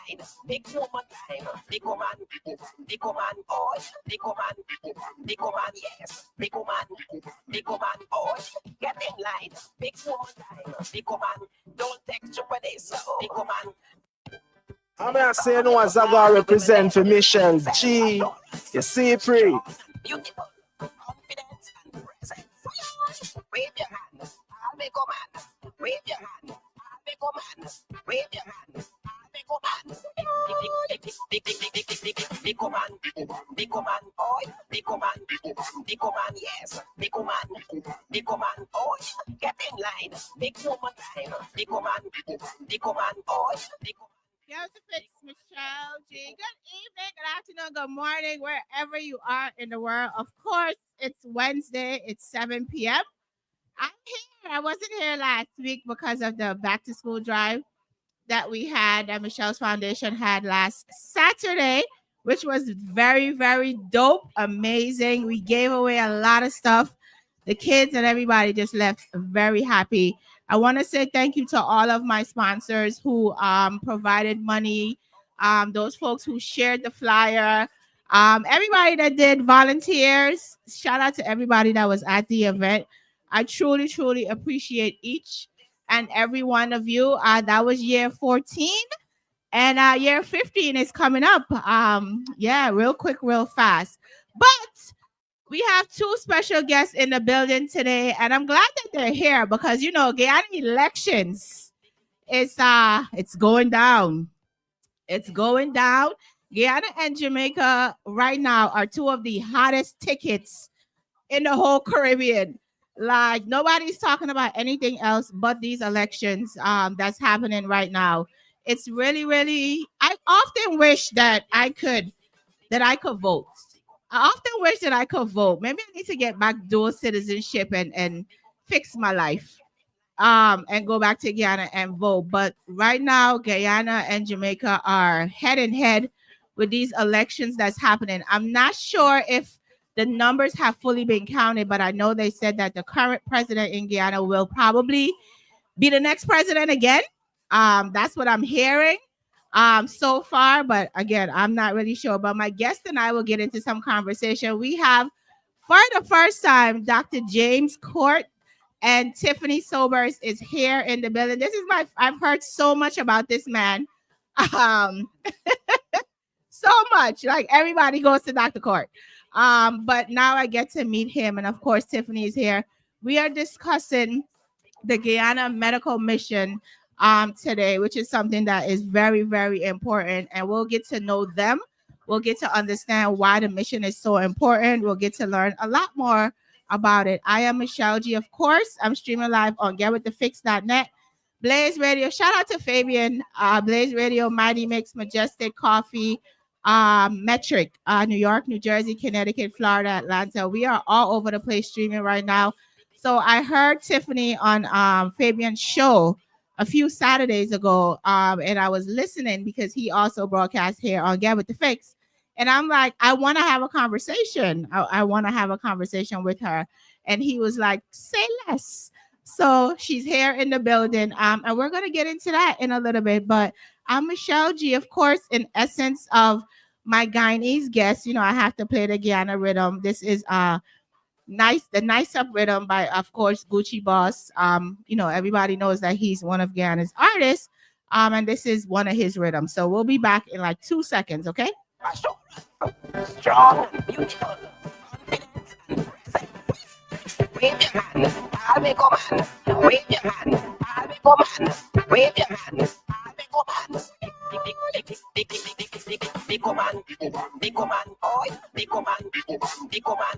line, big woman time, big woman, oh, big woman, yes, big woman, oh, get in line, big woman time, big woman, don't take jeopardies, big woman. I'm going to say no as I go represent for Michelleg. You see, free. Beautiful, confident, and present. Wave your hand, I'll make a man. Wave your hand, I'll make a man. Wave your hand, I'll make a man. Big woman, oh, big woman, yes, big woman, oh, get in line, big woman time, big woman, oh, big woman. Yes, it's Michelle G. Good evening, good afternoon, good morning, wherever you are in the world. Of course, it's Wednesday. It's 7 p.m. I'm here. I wasn't here last week because of the back to school drive that we had, that Michelle's Foundation had last Saturday, which was very, very dope, amazing. We gave away a lot of stuff. The kids and everybody just left very happy. I want to say thank you to all of my sponsors who provided money, those folks who shared the flyer, everybody that did volunteers. Shout out to everybody that was at the event. I truly, truly appreciate each and every one of you. That was year 14, and year 15 is coming up. Yeah, real quick, real fast. But we have two special guests in the building today, and I'm glad that they're here because Guyana elections it's going down. It's going down. Guyana and Jamaica right now are two of the hottest tickets in the whole Caribbean. Like nobody's talking about anything else but these elections that's happening right now. It's really, really. I often wish that I could vote. I often wish that I could vote. Maybe I need to get back dual citizenship and fix my life. And go back to Guyana and vote. But right now, Guyana and Jamaica are head and head with these elections that's happening. I'm not sure if the numbers have fully been counted, but I know they said that the current president in Guyana will probably be the next president again. That's what I'm hearing so far, but again, I'm not really sure. But my guest and I will get into some conversation. We have, for the first time, Dr. James Court and Tiffany Sobers is here in the building. I've heard so much about this man. So much. Like everybody goes to Dr. Court. But now I get to meet him. And of course, Tiffany is here. We are discussing the Guyana medical mission today, which is something that is very, very important. And we'll get to know them. We'll get to understand why the mission is so important. We'll get to learn a lot more about it. I am Michelleg G, of course. I'm streaming live on getwiththefix.net. Blaze Radio. Shout out to Fabian. Blaze Radio, Mighty Mix, Majestic Coffee, Metric, New York, New Jersey, Connecticut, Florida, Atlanta. We are all over the place streaming right now. So I heard Tiffany on Fabian's show a few Saturdays ago, and I was listening because he also broadcast here on Get With The Fix. And I'm like, I want to have a conversation. I want to have a conversation with her. And he was like, say less. So she's here in the building. And we're going to get into that in a little bit. But I'm Michelleg G, of course, in essence of my Guyanese guest. I have to play the Guyana rhythm. This is the Nice Up rhythm by, of course, Gucci Boss. Everybody knows that he's one of Guyana's artists. And this is one of his rhythms. So we'll be back in like 2 seconds, okay? Strong, beautiful, confident, and present. Wave your hand, I'll make a man. Wave your hand, I'll make a man. Wave your hand, I'll make a man. Big woman, oh, big woman,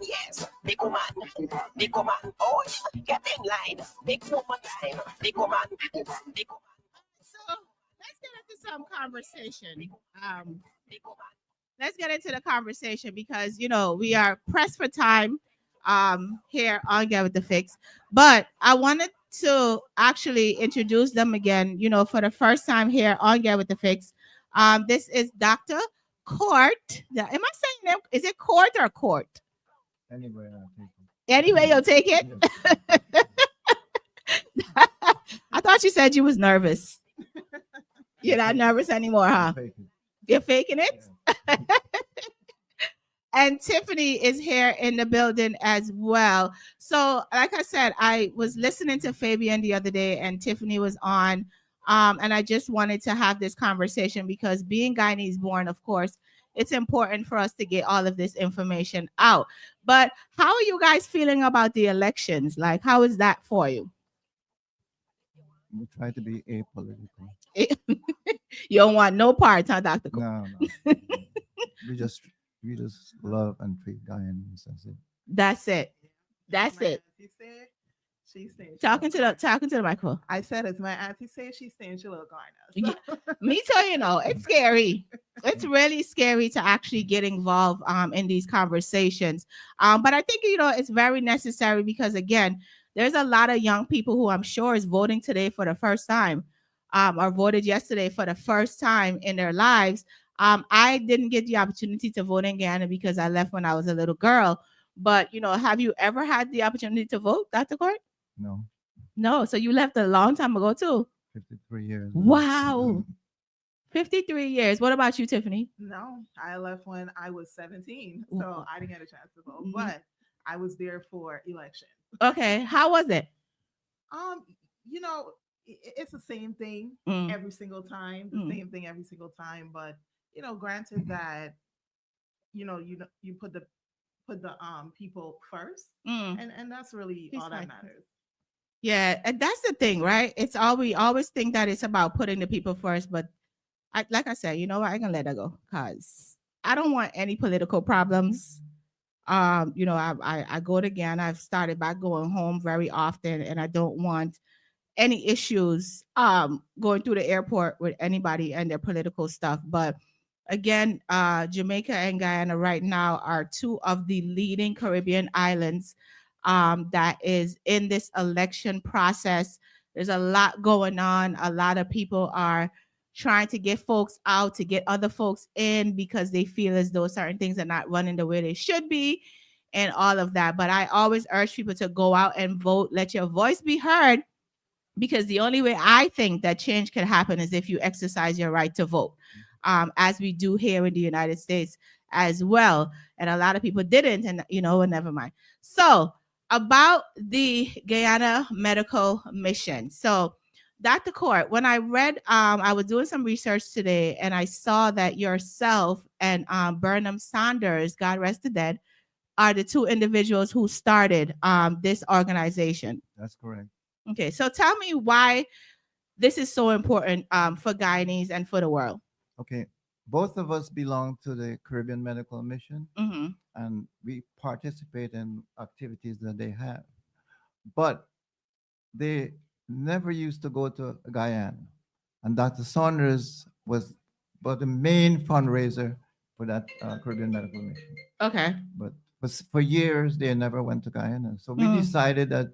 yes, big woman, oh, get in line, big woman time, big woman. So let's get into some conversation. Let's get into the conversation because we are pressed for time here on Get With The Fix. But I wanted to actually introduce them again, for the first time here on Get With The Fix. This is Dr. Court. Am I saying that? Is it Court or Court? Anyway, I'll take it. Anyway, you'll take it? I thought you said you was nervous. You're not nervous anymore, huh? Fake it. You're faking it? Yeah. And Tiffany is here in the building as well. So, like I said, I was listening to Fabian the other day, and Tiffany was on. And I just wanted to have this conversation because being Guyanese born, of course, it's important for us to get all of this information out. But how are you guys feeling about the elections? Like, how is that for you? We try to be apolitical. You don't want no parts, huh, Dr. Cole? No, no. we just we just love and treat Guyanese. That's it. That's it. That's My it. auntie said, she's saying she Talking love to the microphone. I said, as my auntie said, she's saying she love Yeah. Garner. Me too, you know, it's scary. It's really scary to actually get involved in these conversations. But I think, you know, it's very necessary because again, there's a lot of young people who I'm sure is voting today for the first time, or voted yesterday for the first time in their lives. I didn't get the opportunity to vote in Guyana because I left when I was a little girl. But you know, have you ever had the opportunity to vote, Dr. Court? No, No. So you left a long time ago too. 53 years. Wow. 53 years. What about you, Tiffany? No, I left when I was 17, Ooh. so I didn't get a chance to vote, Mhm. but I was there for election. Okay. How was it? Um, you know, it's the same thing Mm. every single time, the Mm. same thing every single time. But granted that you put the people first, Mm. and that's really Peace all that sign. matters. Yeah, and that's the thing, right? It's all we always think that it's about putting the people first, but like I said, you know what? I can let that go because I don't want any political problems. You know, I go to Ghana. I've started back going home very often, and I don't want any issues going through the airport with anybody and their political stuff. But again, Jamaica and Guyana right now are two of the leading Caribbean islands that is in this election process. There's a lot going on. A lot of people are trying to get folks out to get other folks in because they feel as though certain things are not running the way they should be and all of that. But I always urge people to go out and vote, let your voice be heard, because the only way I think that change can happen is if you exercise your right to vote, as we do here in the United States as well. And a lot of people didn't, and you know, never mind. So, about the Guyana Medical Mission. So, Dr. Court, when I read, I was doing some research today and I saw that yourself and Burnham Saunders, God rest the dead, are the two individuals who started this organization. That's correct. Okay, so tell me why this is so important for Guyanese and for the world. Okay, both of us belong to the Caribbean Medical Mission, Mm-hmm. and we participate in activities that they have. But they never used to go to Guyana, and Dr. Saunders was the main fundraiser for that Caribbean Medical Mission. Okay. But for years, they never went to Guyana. So we Mm. decided that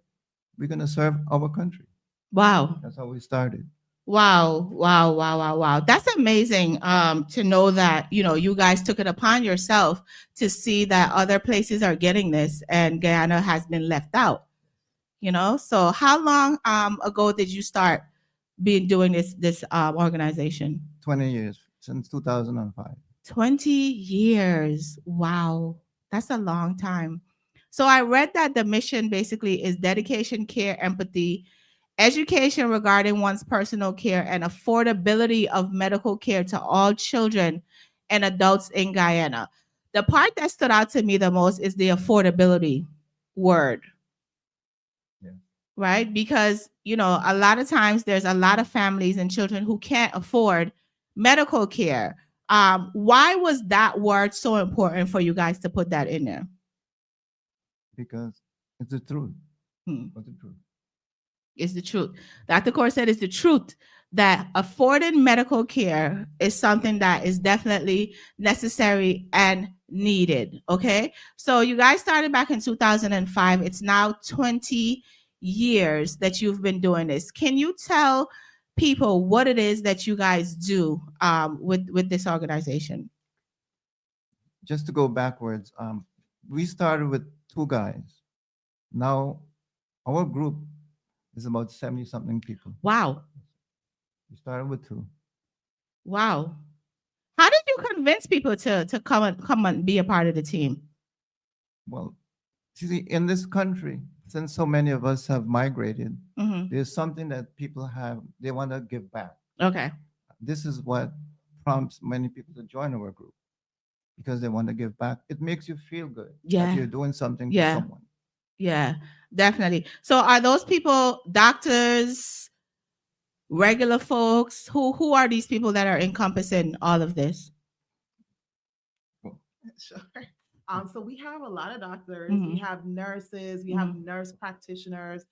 we're going to serve our country. Wow. That's how we started. Wow. Wow. Wow. Wow. Wow. That's amazing. To know that, you know, you guys took it upon yourself to see that other places are getting this and Guyana has been left out. You know, so how long ago did you start doing this organization? 20 years, since 2005. 20 years. Wow. That's a long time. So I read that the mission basically is dedication, care, empathy, education regarding one's personal care, and affordability of medical care to all children and adults in Guyana. The part that stood out to me the most is the affordability word. Yeah. Right? Because, you know, a lot of times there's a lot of families and children who can't afford medical care. Why was that word so important for you guys to put that in there? Because it's the truth. Hmm. What's the truth? It's the truth. Dr. Kaur said it's the truth that affording medical care is something that is definitely necessary and needed. Okay. So you guys started back in 2005. It's now 20 years that you've been doing this. Can you tell people what it is that you guys do with this organization? Just to go backwards, we started with 2 guys. Now, our group is about 70 something people. Wow. We started with 2. Wow. How did you convince people to come and be a part of the team? Well, see, in this country, since so many of us have migrated, Hmm. there's something that people have, they want to give back. Okay. This is what prompts many people to join our group because they want to give back. It makes you feel good that Yeah. you're doing something for Yeah. someone. Yeah. Definitely. So are those people doctors, regular folks? Who are these people that are encompassing all of this? Sure. So we have a lot of doctors, we Mhm. have nurses, we have nurse practitioners,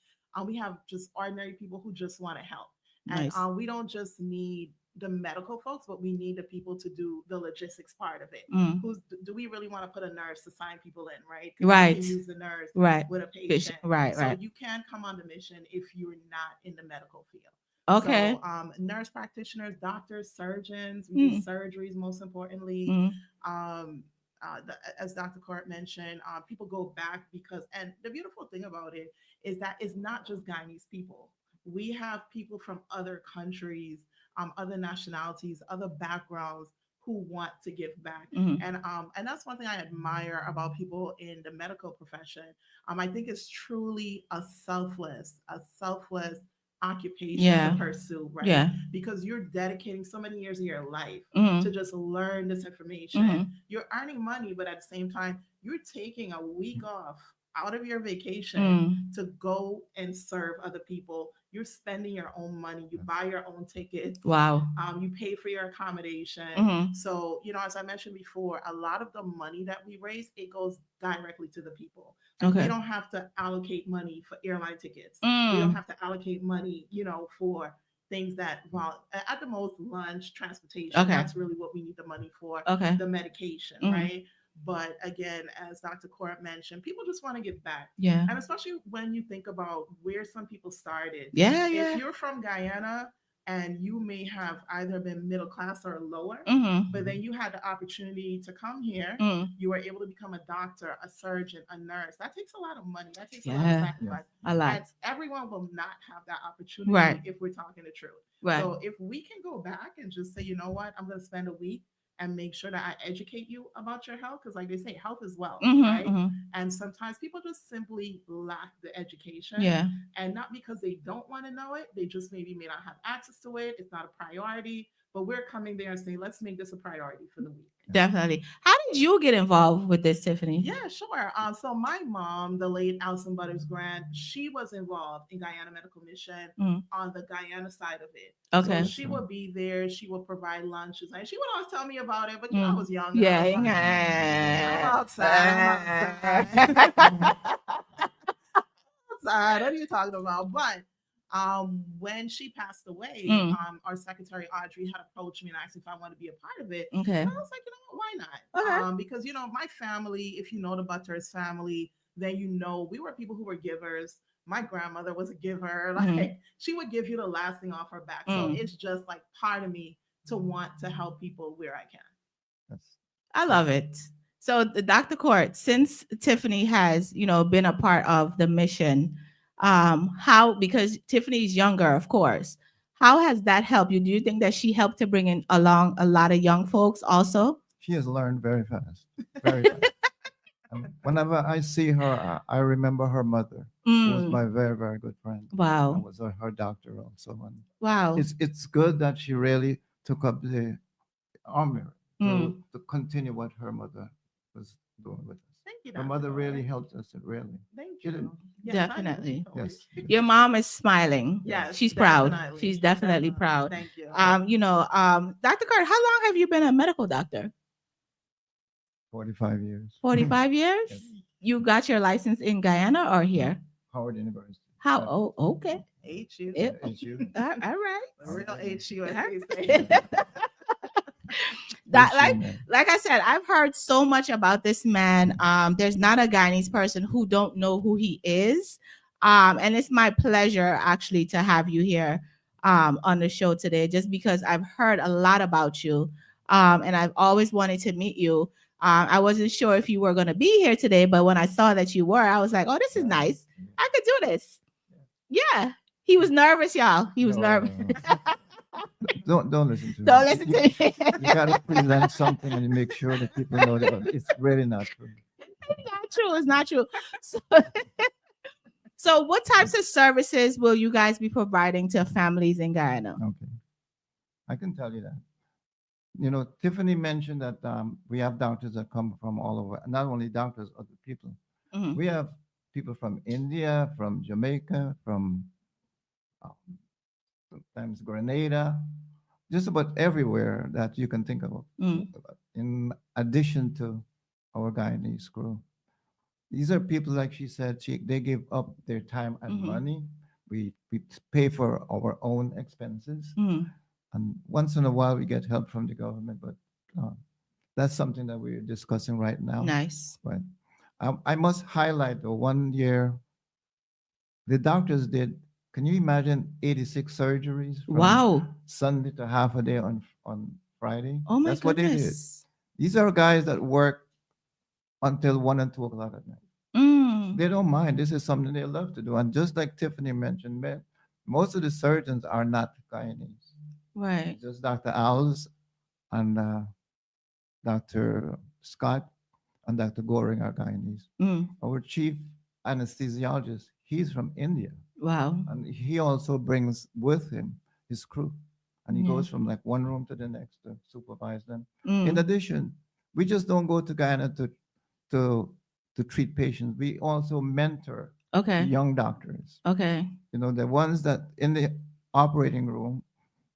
we have just ordinary people who just want to help. And Nice. we don't just need the medical folks, but we need the people to do the logistics part of it. Mm. Do we really want to put a nurse to sign people in, right? Because Right. you can use the nurse Right. with a patient. Right. So Right. you can come on the mission if you're not in the medical field. Okay. So nurse practitioners, doctors, surgeons, we do Mm. surgeries most importantly. Mm. Um, as Dr. Court mentioned, people go back because, and the beautiful thing about it is that it's not just Guyanese people. We have people from other countries, other nationalities, other backgrounds who want to give back. Mhm. And that's one thing I admire about people in the medical profession. I think it's truly a selfless occupation to Yeah. pursue, right? Yeah. Because you're dedicating so many years of your life to Mhm. just learn this information. Mhm. You're earning money, but at the same time, you're taking a week off out of your vacation Mm. to go and serve other people. You're spending your own money. You buy your own tickets. Wow. You pay for your accommodation. Mhm. So, as I mentioned before, a lot of the money that we raise, it goes directly to the people. Like we Okay. don't have to allocate money for airline tickets. We don't Mm. have to allocate money, for things that, well, at the most, lunch, transportation. Okay. That's really what we need the money for. Okay. The medication, Mhm. right? But again, as Dr. Court mentioned, people just want to give back. Yeah. And especially when you think about where some people started. Yeah. If Yeah. you're from Guyana and you may have either been middle class or lower, Mhm. but then you had the opportunity to come here, Mm. you were able to become a doctor, a surgeon, a nurse. That takes a lot of money. That takes a lot of Yeah. sacrifice. A lot. And everyone will not have that opportunity Right. if we're talking the truth. Right. So if we can go back and just say, you know what, I'm going to spend a week and make sure that I educate you about your health, because like they say, health is wealth, Mhm. right? Mhm. And sometimes people just simply lack the education, Yeah. and not because they don't want to know it, they just maybe may not have access to it. It's not a priority, but we're coming there and saying, let's make this a priority for the week. Definitely. How did you get involved with this, Tiffany? Yeah, sure. So my mom, the late Alison Butters Grant, she was involved in Guyana Medical Mission Mm. on the Guyana side of it. Okay. So she would be there. She would provide lunches, and she would always tell me about it. But I Mm. was young. And I Yeah. was like, I'm outside. I'm outside. Outside. What are you talking about? But when she passed away, Mm. our secretary Audrey had approached me and asked if I wanted to be a part of it. Okay. And I was like, why not? Okay. Because my family, if you know the Butters family, then we were people who were givers. My grandmother was a giver. Like she would give you the last thing off her back. So it's just like part of me to want to help people where I can. Yes. I love it. So, Dr. Court, since Tiffany has, been a part of the mission, how, because Tiffany's younger, of course, how has that helped you? Do you think that she helped to bring in along a lot of young folks also? She has learned very fast, very fast. And whenever I see her, I remember her mother, who was Mm. my very, very good friend. I Wow. was her doctor also. And Wow. it's good that she really took up the army Mm. to continue what her mother was doing with us. Thank you, Her Dr. mother really Court. helped us, really. Thank She didn't. you. Yes, I do. Definitely. Always. Yes. Your mom is smiling. Yes, She's proud. definitely. She's definitely proud. Thank you. Dr. Carter, how long have you been a medical doctor? 45 years. 45 years? Yes. You got your license in Guyana or here? Howard University. How? Yeah. Oh, okay. HU. It- HU. all right. The real HU, as Alright. they say. That, HU, man. like I said, I've heard so much about this man. There's not a Guyanese person who don't know who he is. And it's my pleasure actually to have you here on the show today, just because I've heard a lot about you. And I've always wanted to meet you. I wasn't sure if you were going to be here today, but when I saw that you were, I was like, oh, this is nice. I could do this. Yeah. He was nervous, y'all. He was No, nervous. Don't listen to Don't me. listen to me. You gotta present something and you make sure that people know that it's really not true. Not true. It's not true. So, so what types of services will you guys be providing to families in Guyana? Okay, I can tell you that. You know, Tiffany mentioned that we have doctors that come from all over. Not only doctors, other people. Mhm. We have people from India, from Jamaica, from uh, sometimes Grenada, just about everywhere that you can think of. Mm. In addition to our Guyanese crew, these are people like she said. They give up their time and Mhm. money. We pay for our own expenses, Mhm. and once in a while we get help from the government. But uh, that's something that we're discussing right now. Nice. But I must highlight the 1 year the doctors did. Can you imagine 86 surgeries from Wow. Sunday to half a day on Friday? Oh my That's what they did. goodness. These are guys that work until 1 and 2 o'clock at night. Mm. They don't mind. This is something they love to do. And just like Tiffany mentioned, man, most of the surgeons are not Guyanese. Right. Just Dr. Owls and Dr. Scott and Dr. Goring are Guyanese. Mm. Our chief anesthesiologist, he's from India. Wow. And he also brings with him his crew. And he Yeah. goes from like one room to the next to supervise them. In Mm. addition, we just don't go to Guyana to to treat patients. We also mentor Okay. young doctors. Okay. You know, the ones that in the operating room,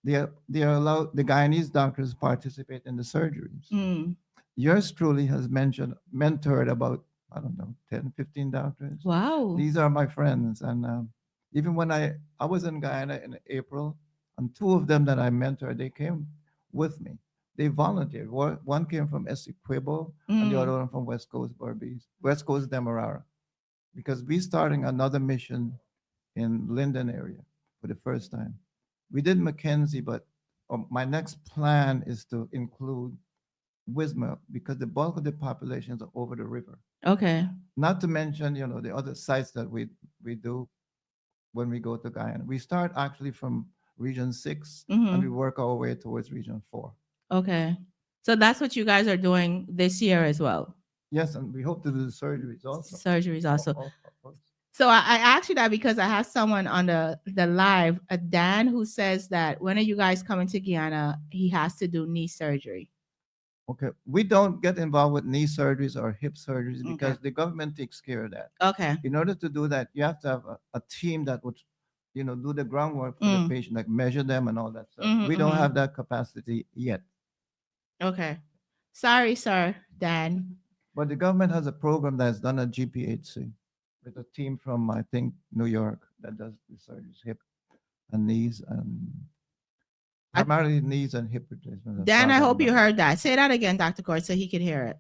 they are allowed the Guyanese doctors participate in the surgeries. Mm. Yours truly has mentored about, I don't know, 10, 15 doctors. Wow. These are my friends. And even when I was in Guyana in April, and two of them that I mentored, they came with me. They volunteered. One came from Essequibo and the other Mm. one from West Coast Berbice, West Coast Demerara, because we're starting another mission in Linden area for the first time. We did Mackenzie, but my next plan is to include Wisma because the bulk of the populations are over the river. Okay. Not to mention, the other sites that we do when we go to Guyana. We start actually from Region 6 and we Mm-hmm. work our way towards Region 4. Okay. So that's what you guys are doing this year as well. Yes, and we hope to do the surgeries also. Surgeries also. Of course. So I asked you that because I have someone on the live, a Dan, who says that when are you guys coming to Guyana, he has to do knee surgery. Okay. We don't get involved with knee surgeries or hip surgeries Okay. because the government takes care of that. Okay. In order to do that, you have to have a team that would, do the groundwork for the Mm. patient, like measure them and all that stuff. Mhm, We don't mhm. have that capacity yet. Okay. Sorry, sir, Dan. But the government has a program that's done at GPHC with a team from, I think, New York that does the surgeries, hip and knees, and I- primarily knees and hip replacement. as Dan, far I as hope you know. heard that. Say that again, Dr. Court, so he could hear it.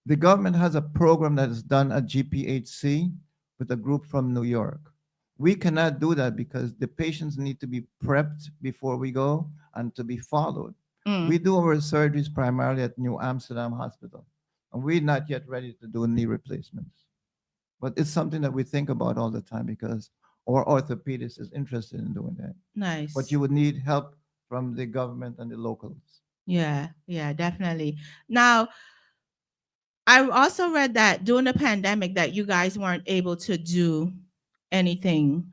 The government has a program that is done at GPHC with a group from New York. We cannot do that because the patients need to be prepped before we go and to be followed. Mm. We do our surgeries primarily at New Amsterdam Hospital, and we're not yet ready to do knee replacements. But it's something that we think about all the time because our orthopedist is interested in doing that. Nice. But you would need help from the government and the locals. Yeah, yeah, definitely. Now, I also read that during the pandemic that you guys weren't able to do anything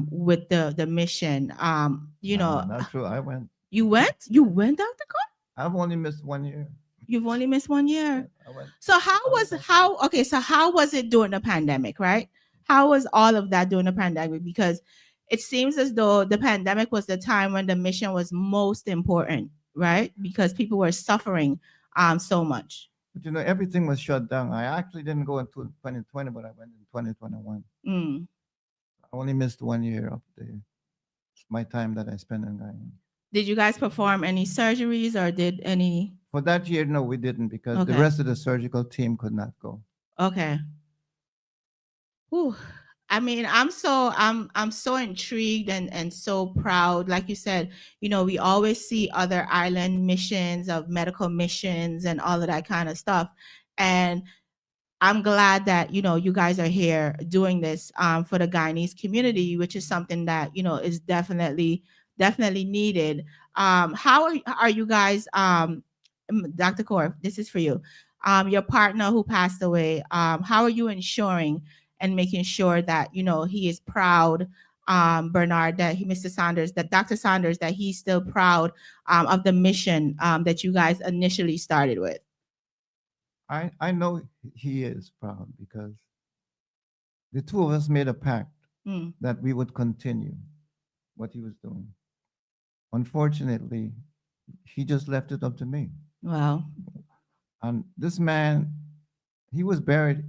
with the mission. Not true. I went. You went? You went, Dr. Court? I've only missed 1 year. You've only missed 1 year. I went. So how was it during the pandemic, right? How was all of that during the pandemic? Because it seems as though the pandemic was the time when the mission was most important, right? Because people were suffering so much. But everything was shut down. I actually didn't go into 2020, but I went in 2021. Mm. I only missed 1 year of my time that I spent in Guyana. Did you guys perform any surgeries or did any? For that year, no, we didn't because the Okay. rest of the surgical team could not go. Okay. Whew. I mean, I'm so intrigued and so proud. Like you said, we always see other island missions of medical missions and all of that kind of stuff. And I'm glad that you guys are here doing this for the Guyanese community, which is something that is definitely needed. How are you guys? Dr. Core, this is for you. Your partner who passed away. How are you ensuring and making sure that he is proud, Bernard, that Mr. Saunders, that Dr. Saunders, that he's still proud of the mission that you guys initially started with? I know he is proud because the two of us made a pact Mm, that we would continue what he was doing. Unfortunately, he just left it up to me. wow. And this man, he was buried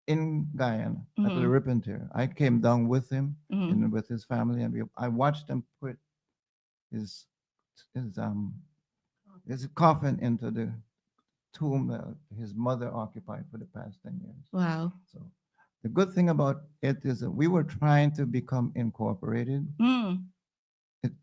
in Guyana at the Mhm. Ripon. I came down with him Mhm. and with his family, and I watched them put his his um his coffin into the tomb that his mother occupied for the past 10 years. Wow. So the good thing about it is that we were trying to become incorporated. Mm,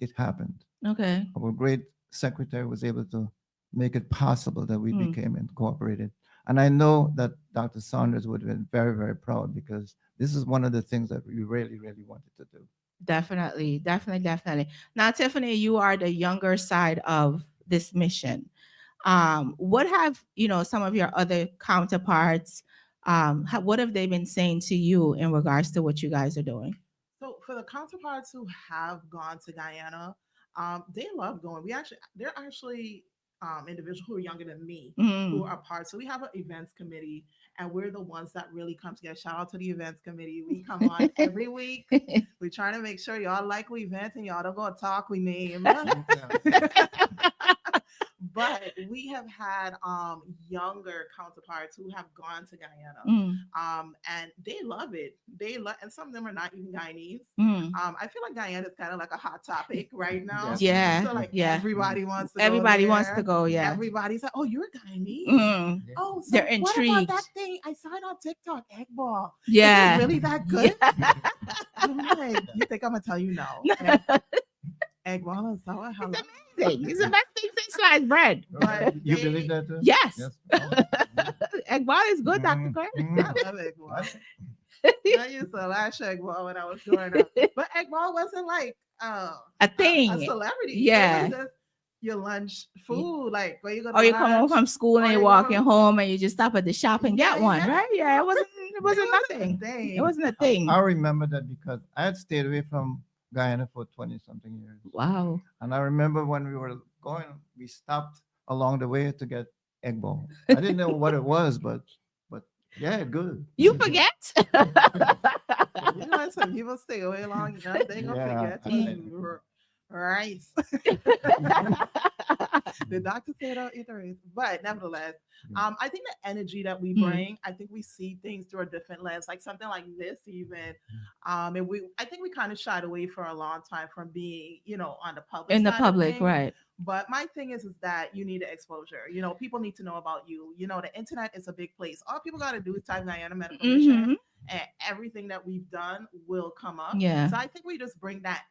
It happened. okay. Our great secretary was able to make it possible that we Mm. became incorporated. And I know that Dr. Saunders would have been very, very proud because this is one of the things that we really, really wanted to do. Definitely, definitely, definitely. Now, Tiffany, you are the younger side of this mission. What have some of your other counterparts? What have they been saying to you in regards to what you guys are doing? So for the counterparts who have gone to Guyana, they love going. They're actually individuals who are younger than me who Mm. are part. So we have an events committee, and we're the ones that really come together. Shout out to the events committee. We come on every week. We're trying to make sure y'all like we event and y'all don't go talk we name. But we have had younger counterparts who have gone to Guyana, Mm, and they love it. And some of them are not even Guyanese. mm. I feel like Guyana is kind of like a hot topic right now. Yes. Yeah, So like yeah. everybody wants to go Everybody wants to there. go. Yeah. Everybody's like, oh, you're Guyanese. Mm. Oh, so They're what about that intrigued. thing I saw it on TikTok, egg ball? Yeah. Is it really that good? Yeah. I'm like, you think I'm gonna tell you no? Egg ball and sour. Hello. It's amazing. It's the best thing since sliced bread. But You they- believe that too? Yes. Oh. Egg ball is good, Dr. Mm, Clark. I love egg ball. I used to lash egg ball when I was growing up, but egg ball wasn't like A thing. a celebrity. Yeah. It was just your lunch food, like where you go to Or you come home lunch. from school and or you're you walking go- home and you just stop at the shop and Yeah, get one, yeah. right? Yeah, it wasn't It wasn't a nothing. thing. It wasn't a thing. I remember that because I had stayed away from Guyana for 20 something years. Wow. And I remember when we were going, we stopped along the way to get egg ball. I didn't know what it was, but yeah, good. You forget? You know, some people stay away long enough, they gonna Yeah, forget to I- eat rice. The doctor said I'll eat the rice, but nevertheless, I think the energy that we Mm. bring, I think we see things through a different lens, like something like this, even. And I think we kind of shied away for a long time from being, on the public In the side of public, things. right. But my thing is that you need the exposure. People need to know about you. The internet is a big place. All people got to do is type Guyana Medical Mission, Mhm. and everything that we've done will come up. Yeah. So I think we just bring that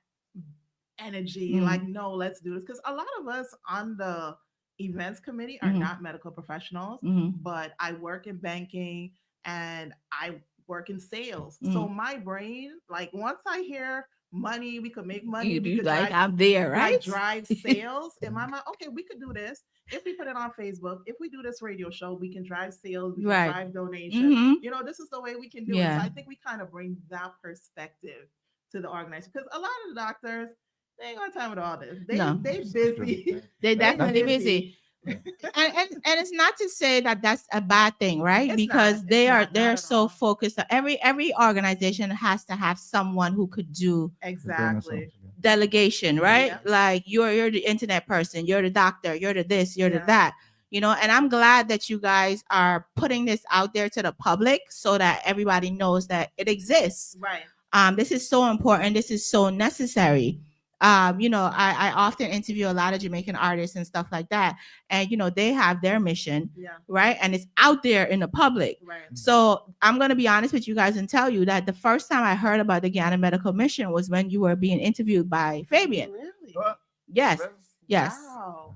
energy, Mm. like, no, let's do this. Because a lot of us on the events committee are Mhm. not medical professionals, Mhm. but I work in banking and I work in sales. Mm. So my brain, like, once I hear money, we could make money. You we do could like drive I'm there, right? like drive sales in my mind. Okay, we could do this if we put it on Facebook. If we do this radio show, we can drive sales, we can Right. drive donations. Mhm. This is the way we can do it. Yeah. So I think we kind of bring that perspective to the organization, because a lot of the doctors, they ain't got time with all this. No. They busy. They're That- definitely that's busy. And it's not to say that that's a bad thing, right? It's Because not. they It's are not they're at so all. focused. Every organization has to have someone who could do Exactly. delegation, right? Yeah. Like you're the internet person, you're the doctor, you're the this, you're the Yeah. that. And I'm glad that you guys are putting this out there to the public so that everybody knows that it exists. Right. This is so important. This is so necessary. I often interview a lot of Jamaican artists and stuff like that. And, they have their mission, Yeah. right? And it's out there in the public. Right. So I'm going to be honest with you guys and tell you that the first time I heard about the Guyana Medical Mission was when you were being interviewed by Fabian. Really? Yes. Yes. Wow.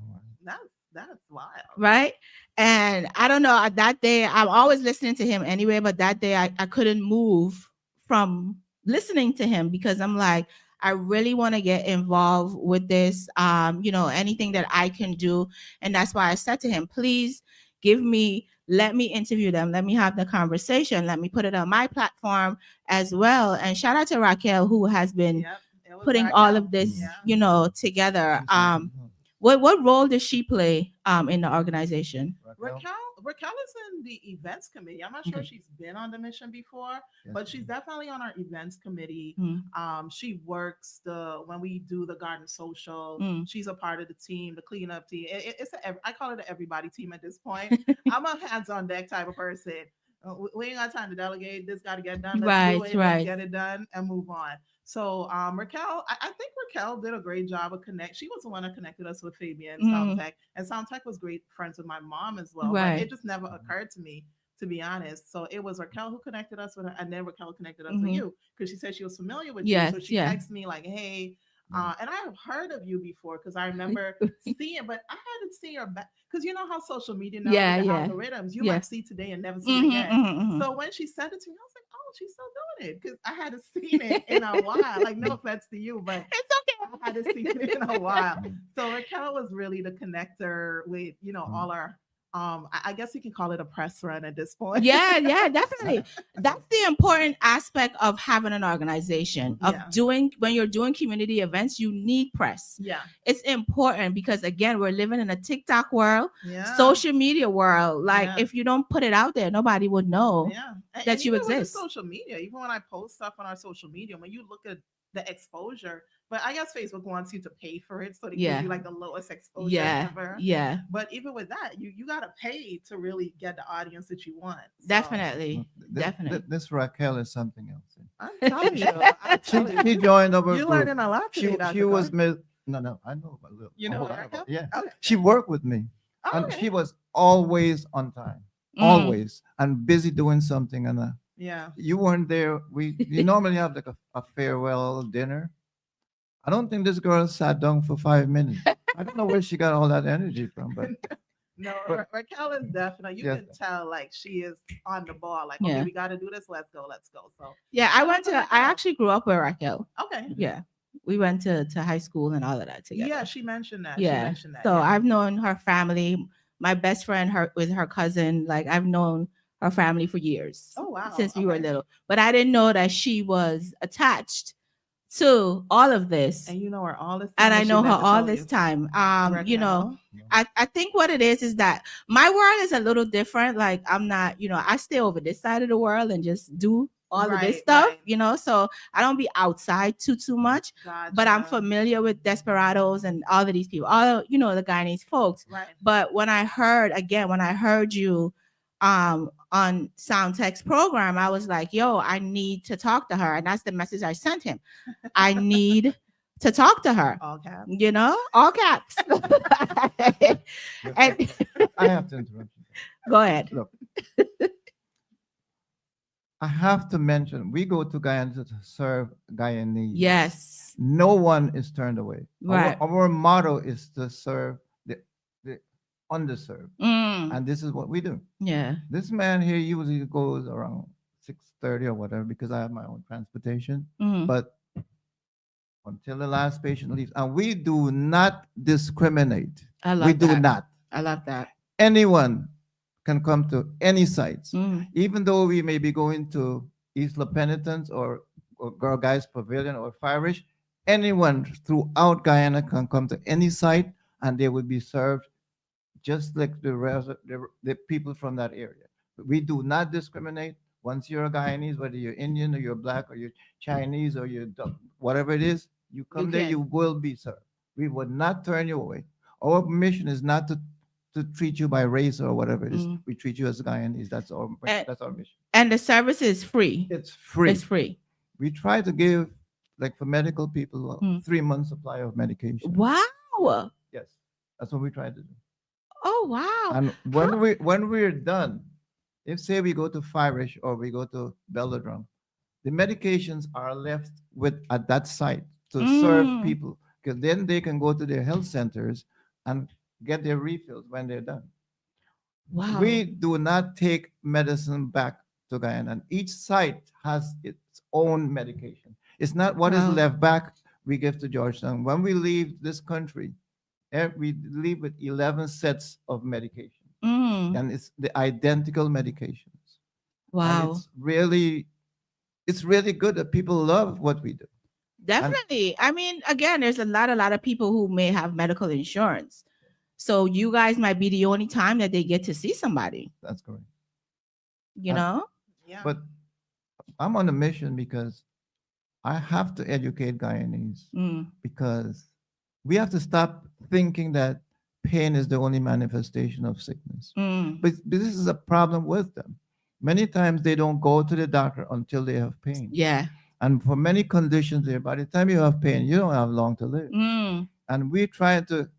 That's wild. Right. And I don't know, that day, I'm always listening to him anyway, but that day I couldn't move from listening to him because I'm like, I really want to get involved with this. Anything that I can do. And that's why I said to him, please let me interview them. Let me have the conversation. Let me put it on my platform as well. And shout out to Raquel, who has been Yep, it was putting all Raquel. of this, Yeah. together. She's awesome. What role does she play in the organization? Raquel? Raquel is in the events committee. I'm not sure Okay. she's been on the mission before, Yes, but she's definitely on our events committee. Mm. She works when we do the garden social. Mm. She's a part of the team, the cleanup team. I call it an everybody team at this point. I'm a hands on deck type of person. We ain't got time to delegate. This got to get done. Let's do it. Right. Let's get it done and move on. So Raquel, I think Raquel did a great job of connect. She was the one that connected us with Fabian Soundtech, and Soundtech was great friends with my mom as well. But Right. it just never occurred to me, to be honest. So it was Raquel who connected us with her, and then Raquel connected us with you because she said she was familiar with Yes, you. So she yeah. texted me like, "Hey." And I have heard of you before because I remember seeing, but I hadn't seen your back because you know how social media now Yeah, with the yeah. algorithms, you Yeah. might see today and never see it again. Mhm. So when she sent it to me, I was like, "Oh, she's still doing it," because I hadn't seen it in a while. Like, no offense to you, but It's okay. I hadn't seen it in a while. So Raquel was really the connector with all our. I guess you can call it a press run at this point. Yeah, definitely. That's the important aspect of having an organization, of Yeah. when you're doing community events, you need press. Yeah. It's important because again, we're living in a TikTok world, Yeah. social media world. Like Yeah. if you don't put it out there, nobody would know Yeah. that you even with the exist. social media, even when I post stuff on our social media, when you look at the exposure, but I guess Facebook wants you to pay for it, so they Yeah. give you like the lowest exposure Yeah. ever. Yeah. But even with that, you gotta pay to really get the audience that you want. So, Definitely. This, Definitely. this Raquel is something else. I'm telling you, I'm telling She you, joined our you're group. learning a lot today, She Dr. was Carr. no, I know a little. You a know whole lot Raquel? about- Yeah. Okay. She worked with me. Oh, And okay. she was always on time. Always. And busy doing something. And Yeah. you weren't there. We normally have like a farewell dinner. I don't think this girl sat down for 5 minutes. I don't know where she got all that energy from, but No, But- Raquel is definitely, you Yes. can tell like she is on the ball. Like, okay, Yeah. we got to do this. Let's go. So, Yeah, I actually grew up with Raquel. okay. Yeah. We went to high school and all of that together. Yeah, she mentioned that. Yeah. She mentioned that. So yeah. I've known her family. My best friend, her cousin. Like I've known her family for years. Oh, wow. Since we were Okay. little. But I didn't know that she was attached to all of this. And you know her all this time. And I she know her never all told this you. time. Raquel. I think what it is that my world is a little different. Like I'm not, I stay over this side of the world and just do all of this Right, stuff, right. So I don't be outside too much. But I'm Gotcha. familiar with Desperados and all of these people, all the Guyanese folks. Right. But when I heard you on Soundtech's program, I was like, yo, I need to talk to her. And that's the message I sent him. I need to talk to her. All caps. All caps. And I have to interrupt you. go ahead. Look, I have to mention, we go to Guyana to serve Guyanese. Yes. No one is turned away. Right. Our motto is to serve the underserved. And this is what we do. Yeah. This man here usually goes around 6:30 or whatever because I have my own transportation. Mhm. But until the last patient leaves, and we do not discriminate. I love We do that. not. I love that. Anyone can come to any sites, Mm. even though we may be going to Isla Penitence or Girl Guys Pavilion or Firish. Anyone throughout Guyana can come to any site and they will be served just like the people from that area. We do not discriminate. Once you're a Guyanese, whether you're Indian or you're Black or you're Chinese or you're whatever it is, you come there, can. you will be served. We would not turn you away. Our mission is not to treat you by race or whatever it is. Mm. We treat you as Guyanese. That's our mission. And the service is free. It's free. It's free. We try to give, like for medical people, Mm. 3 months supply of medication. Wow. Yes, that's what we try to do. Oh wow. And when we're done, if say we go to Firish or we go to Belladrum, the medications are left at that site to serve Mm. people, because then they can go to their health centers and get their refills when they're done. Wow. We do not take medicine back to Guyana, and each site has its own medication. It's not what is Wow. left back. we give to Georgetown. When we leave this country, we leave with 11 sets of medication, and it's the identical medications. And Wow. it's really good that people love what we do. Definitely. I mean, again, there's a lot of people who may have medical insurance. So you guys might be the only time that they get to see somebody, That's correct. you Uh, know? Yeah. But I'm on a mission because I have to educate Guyanese, Mm. because we have to stop thinking that pain is the only manifestation of sickness. Mm. But this is a problem with them. Many times they don't go to the doctor until they have pain. Yeah. And for many conditions there, by the time you have pain, you don't have long to live. Mm. And we try to,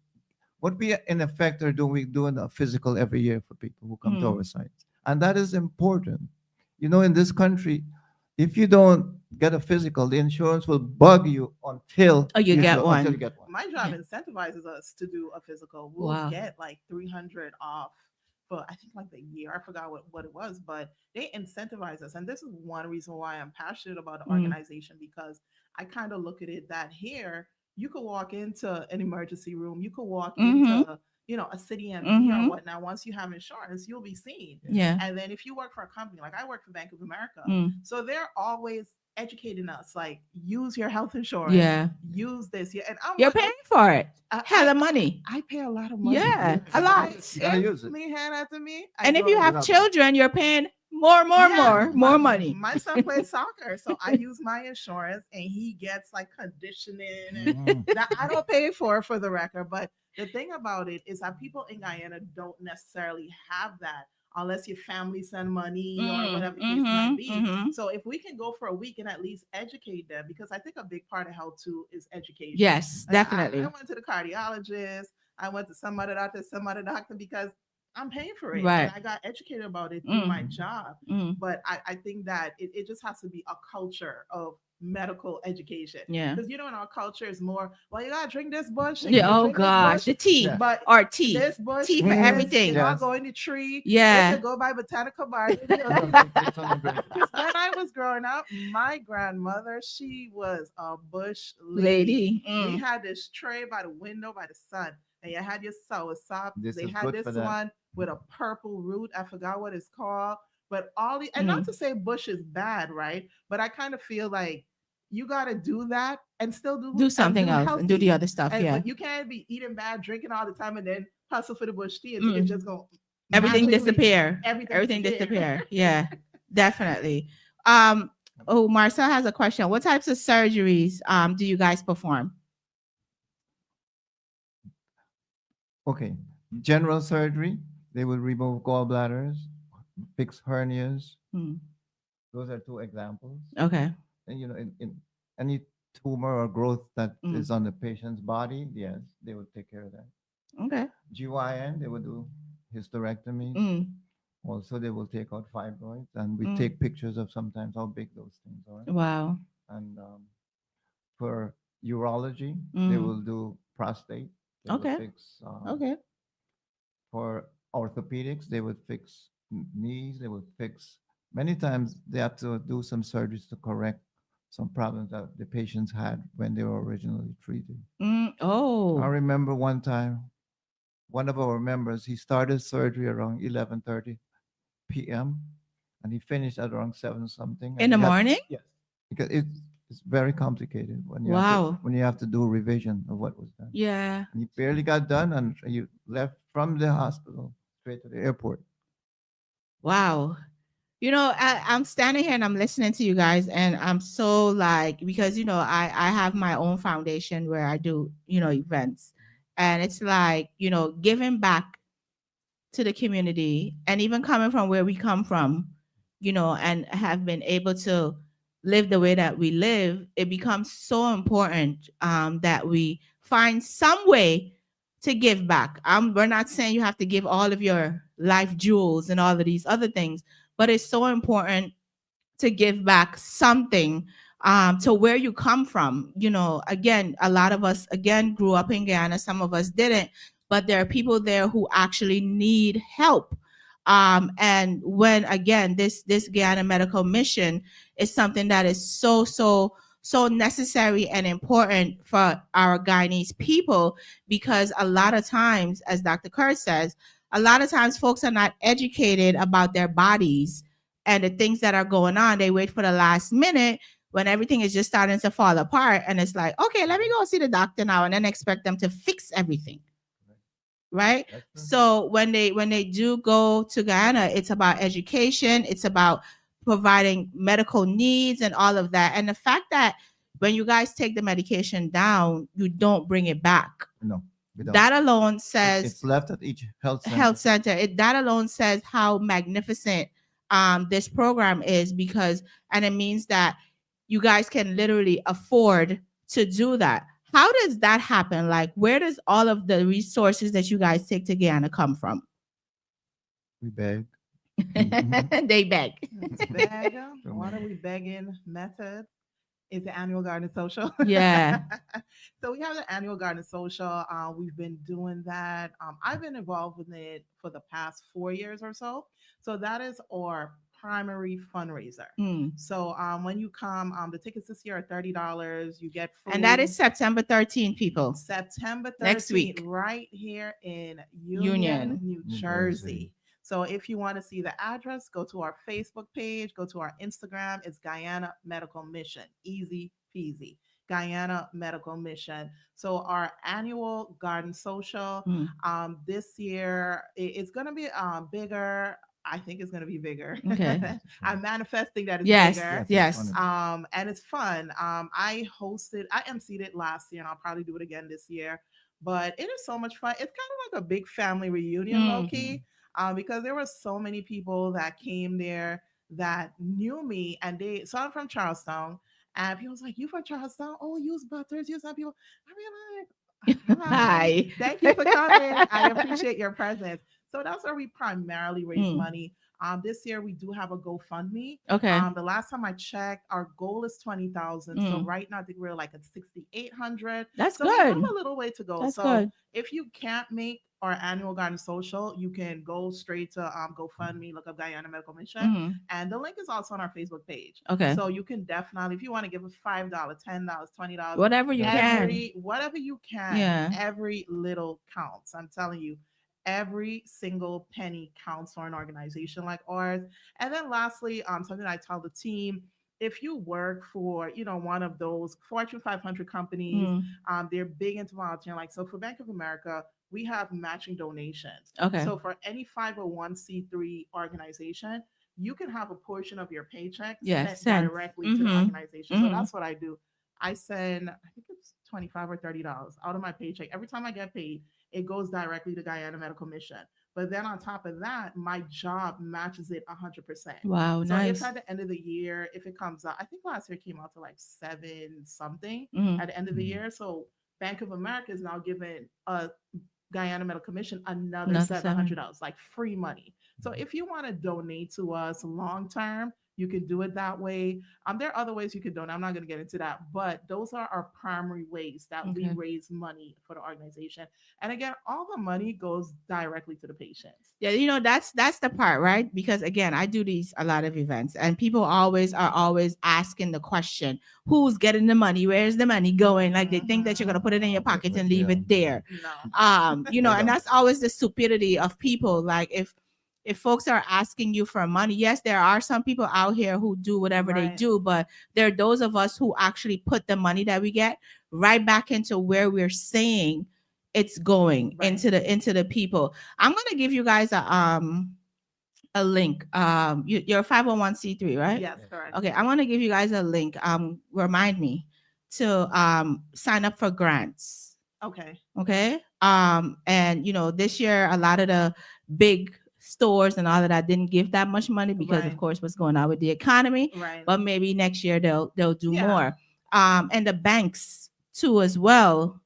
what we in effect are doing, we doing a physical every year for people who come to Mm. our sites. And that is important. You know, in this country, if you don't get a physical, the insurance will bug you until You get until one. you get one. My job Yeah. incentivizes us to do a physical. We'll Wow. get like 300 off for, I think, like the year. I forgot what it was, but they incentivize us. And this is one reason why I'm passionate about the Mm. organization, because I kind of look at it that here you could walk into an emergency room, you could walk Mhm. into, a city MD or Mhm. whatnot. Once you have insurance, you'll be seen. Yeah. And then if you work for a company, like I work for Bank of America, Mm. so they're always educating us, like, use your health insurance, Yeah. use this. Yeah, and I'm You're like, paying for it. I, Hella money. I pay a lot of money. Yeah. Yeah. A lot. You gotta If use it. me hand that to me, I And if go you to- have Without- children, you're paying more Yeah, money. My son plays soccer, so I use my insurance, and he gets like conditioning, and Mhm. that I don't pay for the record. But the thing about it is that people in Guyana don't necessarily have that unless your family send money or whatever the case might be. Mhm. So if we can go for a week and at least educate them, because I think a big part of health too is education. Yes, Like, definitely. I went to the cardiologist. I went to some other doctor because I'm paying for it. Right. And I got educated about it through my Mm. job. Mm. But I think that it just has to be a culture of medical education. Yeah. Because, in our culture is more, well, you got to drink this bush. and Yeah. you Oh drink this gosh, bush, the tea Yeah. But or tea. this bush, Tea for this, everything. You got Yes. to go in the tree. Yeah. This, go by botanical garden. Take some of it. Because when I was growing up, my grandmother, she was a bush Lady. We Mm. had this tray by the window by the sun, and you had your soursop. This They is had good this for that. one with a purple root. I forgot what it's called. But and Mm. not to say bush is bad, right? But I kind of feel like you got to do that and still Do something else and do the healthy. other stuff. And Yeah. but you can't be eating bad, drinking all the time, and then hustle for the bush tea and think it's Mm. just going Everything magically- disappear. everything disappear. Yeah. Definitely. Oh, Marcel has a question. What types of surgeries do you guys perform? Okay. General surgery, they will remove gallbladders, fix hernias. Mm. Those are two examples. Okay. And in any tumor or growth that is Mm. on the patient's body, yes, they would take care of that. Okay. GYN, they would do hysterectomy. Mm. Also, they will take out fibroids, and we Mm. take pictures of sometimes how big those things are. Wow. And for urology, they Mm. will do prostate. They Okay. will fix. Okay. For orthopedics, they would fix knees. They would fix. Many times they have to do some surgeries to correct some problems that the patients had when they were originally treated. Mm. I Oh. remember one time, one of our members, he started surgery around 11:30 p.m. and he finished at around 7 something. In the and he had- morning? Yes, because it's very complicated when you Wow. when you have to do revision of what was done. Yeah. And he barely got done, and you left from the hospital straight to the airport. Wow. I'm standing here and I'm listening to you guys, and I'm so like, because I have my own foundation where I do events, and it's like giving back to the community, and even coming from where we come from, and have been able to live the way that we live. It becomes so important that we find some way to give back. We're not saying you have to give all of your life jewels and all of these other things, but it's so important to give back something to where you come from. Again, a lot of us grew up in Guyana. Some of us didn't, but there are people there who actually need help. And when again, this Guyana medical mission is something that is so so necessary and important for our Guyanese people, because a lot of times, as Dr. Kerr says, a lot of times folks are not educated about their bodies and the things that are going on. They wait for the last minute when everything is just starting to fall apart, and it's like, okay, let me go see the doctor now, and then expect them to fix everything, right? That's true. So when they do go to Guyana, it's about education, it's about providing medical needs and all of that. And the fact that when you guys take the medication down, you don't bring it back, No, we don't. that alone It's says left at each health center. health center. That alone says how magnificent this program is, because and it means that you guys can literally afford to do that. How does that happen? Like, where does all of the resources that you guys take to Guyana come from? We beg. They beg. Beg. What are we begging method? Is the annual garden social. Yeah. So we have the annual garden social. We've been doing that. I've been involved with it for the past 4 years or so. So that is our primary fundraiser. Mm. So when you come, the tickets this year are $30. You get food. And that is September 13th, people. September 13th, Next week. right here in Union. New New Jersey. Jersey. So if you want to see the address, go to our Facebook page, go to our Instagram. It's Guyana Medical Mission. Easy peasy. Guyana Medical Mission. So our annual garden social, Mm. this year it's going to be bigger. I think it's going to be bigger. Okay. I'm manifesting that it's Yes. bigger. Yes. it's funny. And it's fun. I emceed it last year, and I'll probably do it again this year. But it is so much fun. It's kind of like a big family reunion, low key, because there were so many people that came there that knew me, and so I'm from Charlestown, and people was like, "You from Charlestown? Oh, use Butters, use some people." I mean, like, Hi. thank you for coming. I appreciate your presence. So that's where we primarily raise Mm. money. This year we do have a GoFundMe. Okay. The last time I checked, our goal is 20,000. So Mm. right now I think we're like at 6,800. That's So we have good. a little way to go. That's so good. if you can't make our annual garden social, you can go straight to GoFundMe, look up Guyana Medical Mission, Mhm. and the link is also on our Facebook page. Okay. So you can definitely, if you want to give us $5, $10, $20, Whatever you can. whatever you can, Yeah. every little counts. I'm telling you, every single penny counts for an organization like ours. And then lastly, something I tell the team: if you work for, one of those Fortune 500 companies, Mm. they're big into volunteering. Like, so for Bank of America, we have matching donations. Okay. So for any 501c3 organization, you can have a portion of your paycheck Yes, sent sent. directly to the Mhm. organization. So Mhm. that's what I do. I send, I think it's $25 or $30 out of my paycheck. Every time I get paid, it goes directly to Guyana Medical Mission. But then on top of that, my job matches it 100%. Wow. So Nice. if at the end of the year, if it comes out, I think last year it came out to like 7 something Mhm. at the end of the Mhm. year. So Bank of America is now giving Guyana Medical Mission another Another $700, like free money. So if you want to donate to us long term, you can do it that way. There are other ways you can donate. I'm not going to get into that, but those are our primary ways that we Okay. raise money for the organization. And again, all the money goes directly to the patients. Yeah, that's the part, right? Because again, I do these a lot of events, and people are always asking the question, who's getting the money? Where's the money going? Like, they think that you're gonna put it in your pocket and leave it there. No. And that's always the stupidity of people. Like, if folks are asking you for money, yes, there are some people out here who do whatever they Right. do, but there are those of us who actually put the money that we get right back into where we're saying it's going, Right. into the people. I'm gonna give you guys a link. You're 501c3, right? Yes, correct. Okay, I'm gonna give you guys a link. Remind me to sign up for grants. Okay. Okay. And this year a lot of the big stores and all of that didn't give that much money because of Right. course what's going on with the economy. Right. But maybe next year they'll do Yeah. more. And the banks too as well.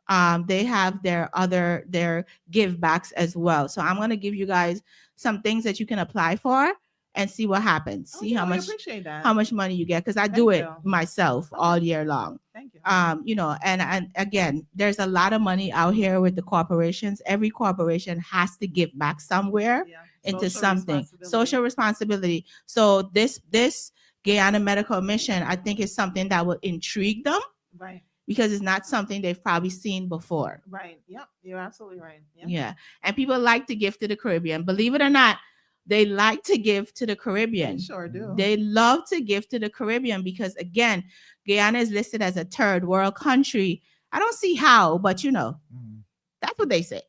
They have their give backs as well. So I'm gonna give you guys some things that you can apply for and see what happens. Oh, See yeah, how we much appreciate that. money you get, because I do Thank it you. myself Okay. all year long. Thank you. And again, there's a lot of money out here with the corporations. Every corporation has to give back somewhere Yeah. into Social something. responsibility. Social responsibility. So this Guyana Medical Mission, I think is something that will intrigue them Right. because it's not something they've probably seen before. Right. Yep. You're absolutely right. Yeah. Yeah. And people like to give to the Caribbean. Believe it or not, they like to give to the Caribbean. They sure do. They love to give to the Caribbean because, again, Guyana is listed as a third world country. I don't see how, but that's what they say.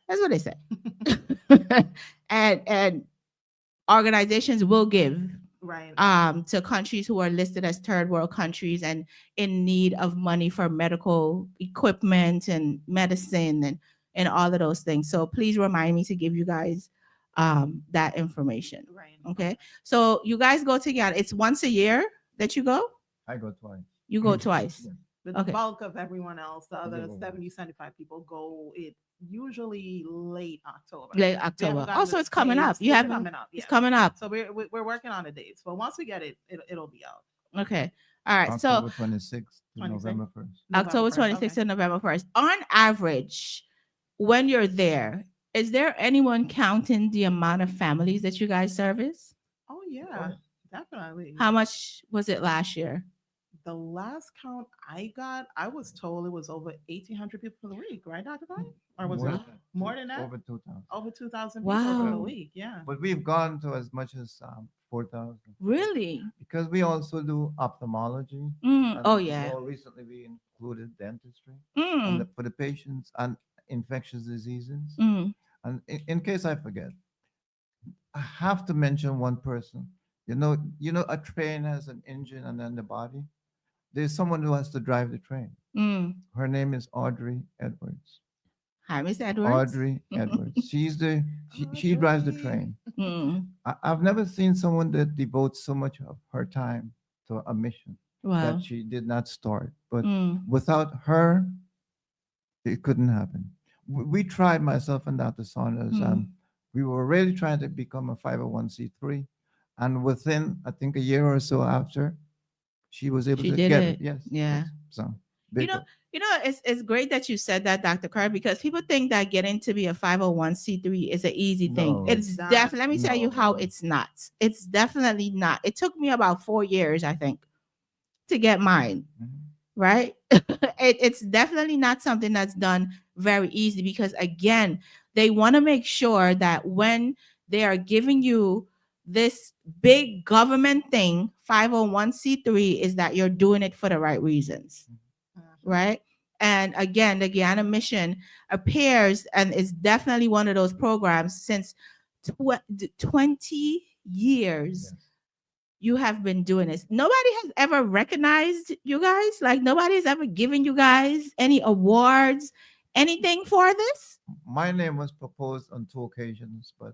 That's what they say. and organizations will give Right. to countries who are listed as third world countries and in need of money for medical equipment and medicine and all of those things. So please remind me to give you guys that information. Right. Okay. So you guys go together. It's once a year that you go? I go twice. You go twice. Yeah. The Okay. bulk of everyone else, the other Yeah. 70, 75 people go. It's usually late October. Late We haven't October. gotten Also, the it's coming up. dates. You It's haven't. coming up. It's Yes. coming up. So we're working on the dates, but once we get it, it'll be out. Okay. All right. October So 26th to 26th. November 1st. October 1st, 26th okay. and November 1st. On average, when you're there, is there anyone counting the amount of families that you guys service? Oh yeah, definitely. How much was it last year? The last count I got, I was told it was over 1,800 people for the week, right, Dr. Brian? Or was More it than that. more than that? Over 2,000. Over 2,000 people for the Wow. week. Yeah. But we've gone to as much as 4,000. Really? Because we also do ophthalmology. and Oh, yeah. More recently, we included dentistry Mm. for the patients and infectious diseases. Mm. And in case I forget, I have to mention one person. You know, a train has an engine and then the body. There's someone who has to drive the train. Mm. Her name is Audrey Edwards. Hi, Miss Edwards. Audrey Edwards. She drives the Audrey. train. Mm. I've never seen someone that devotes so much of her time to a mission Wow. that she did not start. But Mm. without her, it couldn't happen. We tried, myself and Dr. Saunders, and we were really trying to become a 501c3. And within, I think, a year or so after, she was able She to did get it. it. Yes. Yeah. yes. So, big up. It's great that you said that, Dr. Carr, because people think that getting to be a 501c3 is an easy thing. No, It's not. definitely, let me tell you how No. it's not. It's definitely not. It took me about 4 years, I think, to get mine, Mhm. right? It's definitely not something that's done very easy because, again, they want to make sure that when they are giving you this big government thing, 501c3, is that you're doing it for the right reasons. Right. And again, the Guyana Mission appears and is definitely one of those programs since 20 years. Yes. You have been doing this. Nobody has ever recognized you guys. Like nobody has ever given you guys any awards, anything for this. My name was proposed on 2 occasions, but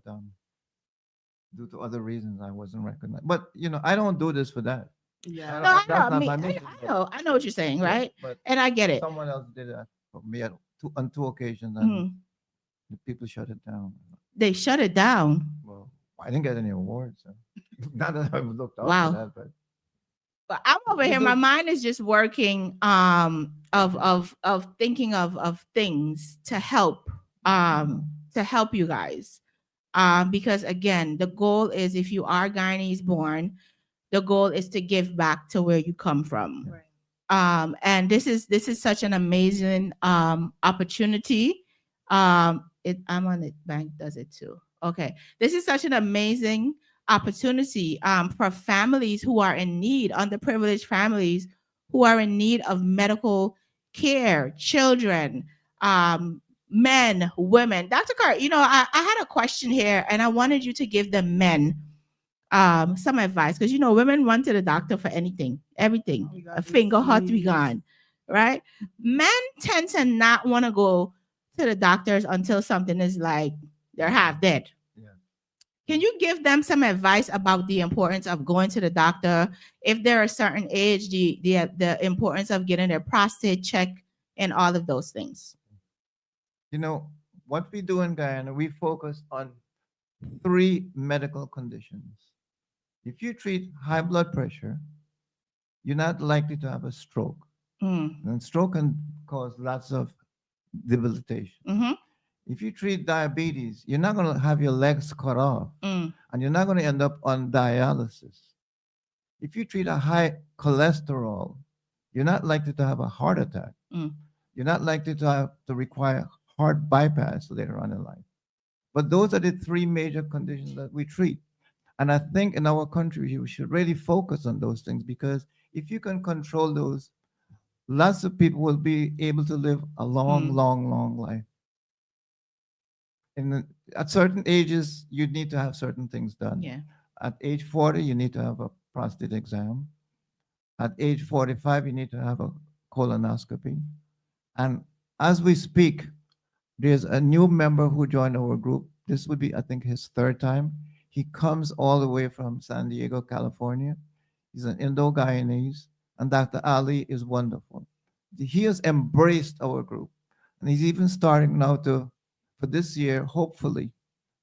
due to other reasons, I wasn't recognized. But I don't do this for that. Yeah. No, I That's know. not I mean, my mission, I know what you're saying, Yeah, right? But And I get it. someone else did that for me on 2 occasions, and Mhm. the people shut it down. They shut it down. Well, I didn't get any awards. So. Not that I looked out Wow. for that, but But I'm over You here. do- My mind is just working of thinking of things to help you guys. Because again, the goal is if you are Guyanese born, the goal is to give back to where you come from. Right. And this is such an amazing opportunity. I'm on it. Bank does it too. Okay, this is such an amazing opportunity for families who are in need, underprivileged families who are in need of medical care, children, men, women. Dr. Carr, I had a question here, and I wanted you to give the men some advice because women run to the doctor for anything, everything. We got A finger hot, we disease. gone, right? Men tend to not want to go to the doctors until something is like they're half dead. Yeah. Can you give them some advice about the importance of going to the doctor if they're a certain age, the importance of getting their prostate checked and all of those things? what we do in Guyana, we focus on 3 medical conditions. If you treat high blood pressure, you're not likely to have a stroke. Mm. And stroke can cause lots of debilitation. Mm-hmm. If you treat diabetes, you're not going to have your legs cut off, Mm. and you're not going to end up on dialysis. If you treat a high cholesterol, you're not likely to have a heart attack. Mm. You're not likely to have to require heart bypass later on in life. But those are the three major conditions that we treat. And I think in our country, we should really focus on those things, because if you can control those, lots of people will be able to live a long, Mm. long, long life. At certain ages, you need to have certain things done. Yeah. At age 40, you need to have a prostate exam. At age 45, you need to have a colonoscopy. And as we speak, there's a new member who joined our group. This would be, I think, his third time. He comes all the way from San Diego, California. He's an Indo-Guyanese, and Dr. Ali is wonderful. He has embraced our group, and he's even starting now to, for this year, hopefully,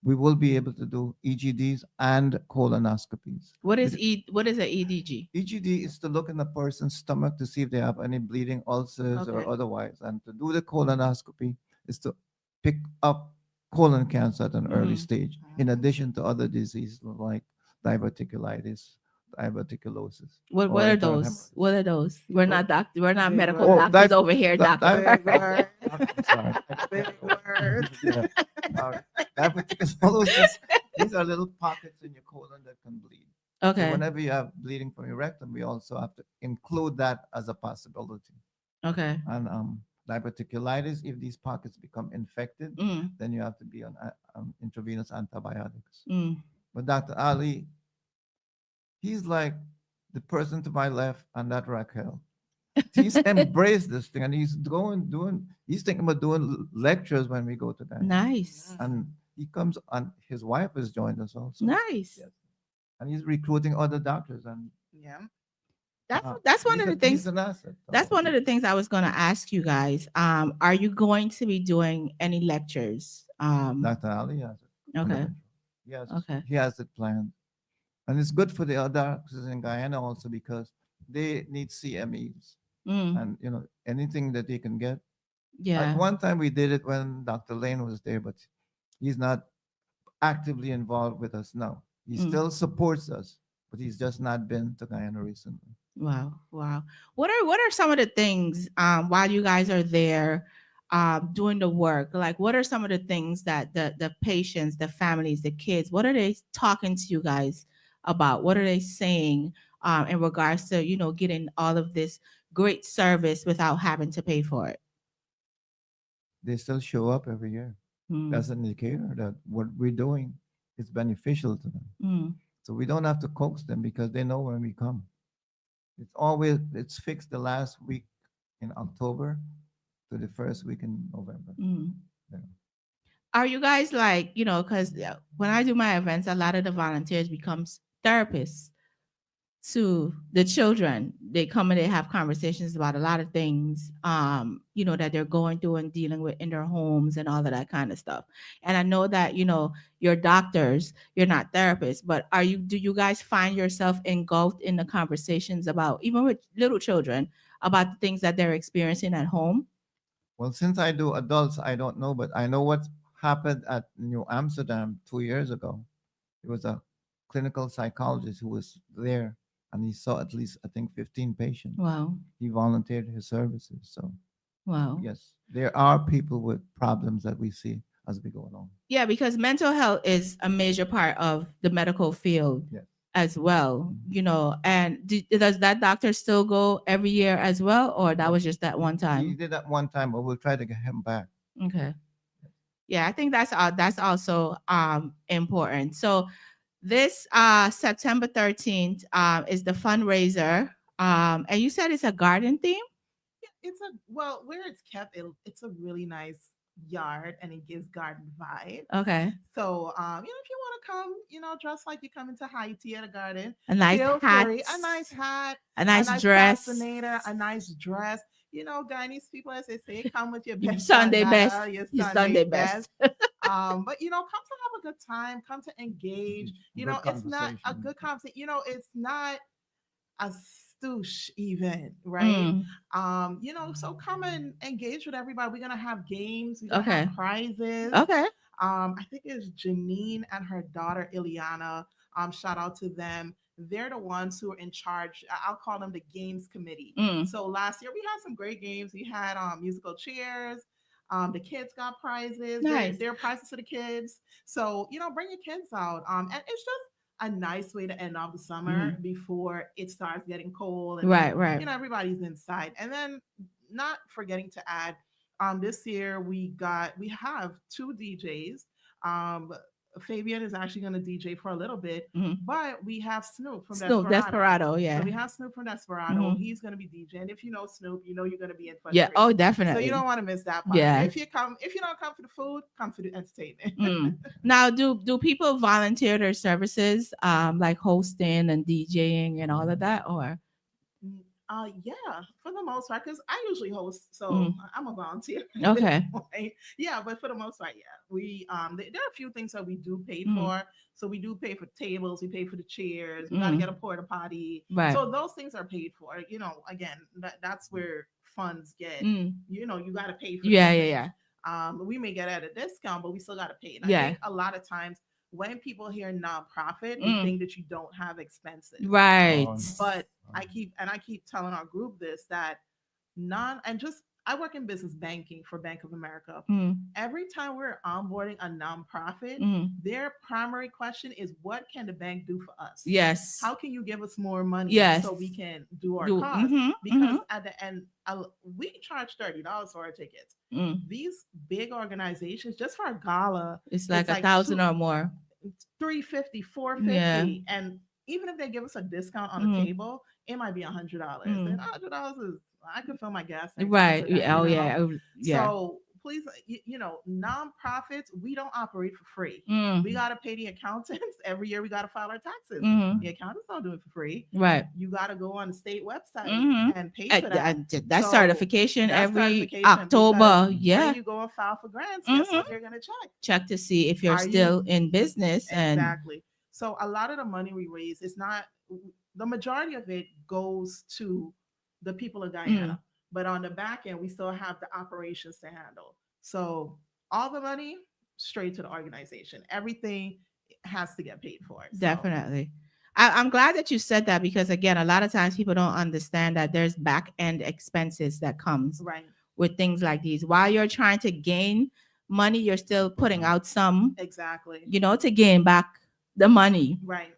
we will be able to do EGDs and colonoscopies. What is a EDG? EGD is to look in the person's stomach to see if they have any bleeding ulcers or Okay. otherwise. And to do the colonoscopy is to pick up colon cancer at an early Mhm. stage, in addition to other diseases like diverticulitis, diverticulosis. What or are internal those? What are those? We're not doctor. We're not Big medical word. Oh, doctors that- over here, that- doctor. that- Big word. I'm sorry. Big word. Yeah. Diverticulosis, these are little pockets in your colon that can bleed. So Okay. whenever you have bleeding from your rectum, we also have to include that as a possibility. Okay. And diverticulitis, if these pockets become infected, Mm. then you have to be on intravenous antibiotics. Mm. But Dr. Ali, he's like the person to my left on that Raquel. He's embraced this thing, and he's thinking about doing lectures when we go to that. Nice. And he comes, and his wife has joined us also. Nice. Yes. And he's recruiting other doctors, and Yeah. That's one of the things. He's an asset. That's one of the things I was going to ask you guys. Are you going to be doing any lectures? Dr. Ali has it. under Okay. control. Yes, Okay. he has it planned. And it's good for the other doctors in Guyana also, because they need CMEs. Mm. And, anything that they can get. Yeah. At one time we did it when Dr. Lane was there, but he's not actively involved with us now. He Mm. still supports us, but he's just not been to Guyana recently. Wow. Wow. What are some of the things while you guys are there doing the work? Like what are some of the things that the patients, the families, the kids, what are they talking to you guys about? What are they saying in regards to, getting all of this great service without having to pay for it? They still show up every year. Mm. That's an indicator that what we're doing is beneficial to them. Mm. So we don't have to coax them, because they know when we come. It's fixed the last week in October to the first week in November. Mm. Yeah. Are you guys like, because when I do my events, a lot of the volunteers becomes therapists to the children. They come and they have conversations about a lot of things, that they're going through and dealing with in their homes and all of that kind of stuff. And I know that, you're doctors, you're not therapists, but do you guys find yourself engulfed in the conversations about, even with little children, about the things that they're experiencing at home? Well, since I do adults, I don't know, but I know what happened at New Amsterdam 2 years ago. It was a clinical psychologist who was there, and he saw at least, I think, 15 patients. Wow. He volunteered his services. So, Wow. yes, there are people with problems that we see as we go along. Yeah, because mental health is a major part of the medical field. Yes. As well, Mhm. and does that doctor still go every year as well, or that was just that one He time? did that one time, but we'll try to get him back. Okay. Yeah, I think that's also important. So this September 13th is the fundraiser. And you said it's a garden theme? Where it's kept, it's a really nice yard and it gives garden vibe. Okay. So if you want to come, dress like you come into Haiti at a garden, A nice feel hat. free. A nice hat, A nice dress. fascinator, a nice dress. Guyanese people, as they say, come with your Your best Sunday bandana, best. your Your Sunday best. But come to have a good time, come to engage. Good It's not a conversation. good conversation. It's not a stoosh event, right? Mm. So come and engage with everybody. We're gonna have games, we're gonna Okay. have prizes. Okay. I think it's Janine and her daughter Ileana. Shout out to them. They're the ones who are in charge. I'll call them the games committee. Mm. So last year we had some great games. We had musical chairs. The kids got prizes. Nice. There are prizes to the kids. So bring your kids out. And it's just a nice way to end off the summer before it starts getting cold and Right, right. everybody's inside. And then not forgetting to add, this year we have two DJs. Fabian is actually going to DJ for a little bit, Mhm. but we have Snoop from Snoop Desperado. Desperado, So yeah. we have Snoop from Desperado. Mhm. He's going to be DJing. If you know Snoop, you know you're going to be in for a Yeah. treat. Oh, So definitely. you don't want to miss that part. Yeah. If you don't come for the food, come for the entertainment. Mm. Now, do people volunteer their services, like hosting and DJing and all of that, or? Yeah, for the most part, because I usually host, so Mm. I'm a volunteer. at Okay. this point. Yeah, but for the most part, yeah, we there are a few things that we do pay Mm. for. So we do pay for tables, we pay for the chairs, we gotta Mm. get a porta potty. Right. So those things are paid for. Again, that's where funds get. Mm. You gotta pay for. Yeah, those yeah, things. yeah. We may get at a discount, but we still gotta pay. And I Yeah. think a lot of times when people hear nonprofit, they Mm. think that you don't have expenses. Right. But I keep telling our group this, that I work in business banking for Bank of America. Mm. Every time we're onboarding a nonprofit, Mm. their primary question is, what can the bank do for us? Yes. How can you give us more money Yes. so we can do our Do. cause? Mhm, Because mhm. at the end, we charge $30 for our tickets. Mm. These big organizations, just for a gala, It's like like 1,000 or more. 350, 450, Yeah. and even if they give us a discount on Mhm. the table, it might be $100. Mm. And $100 is, I could fill my gas tank. Right. with that, Oh, yeah. Oh, yeah. So please, nonprofits, we don't operate for free. Mm. We got to pay the accountants every year. We got to file our taxes. Mhm. The accountants don't do it for free. Right. You got to go on the state website Mhm. and pay for that. That So certification that's every certification, October. because Yeah. when you go and file for grants, guess what Mhm. they're going to check? Check to see if you're Are you- still in business. And Exactly. So a lot of the money we raise is not, the majority of it goes to the people of Guyana. But on the back end, we still have the operations to handle. So all the money straight to the organization. Everything has to get paid for. So, definitely. I'm glad that you said that, because again, a lot of times people don't understand that there's back end expenses that comes right. with things like these. While you're trying to gain money, you're still putting out some, Exactly. to gain back the money. Right.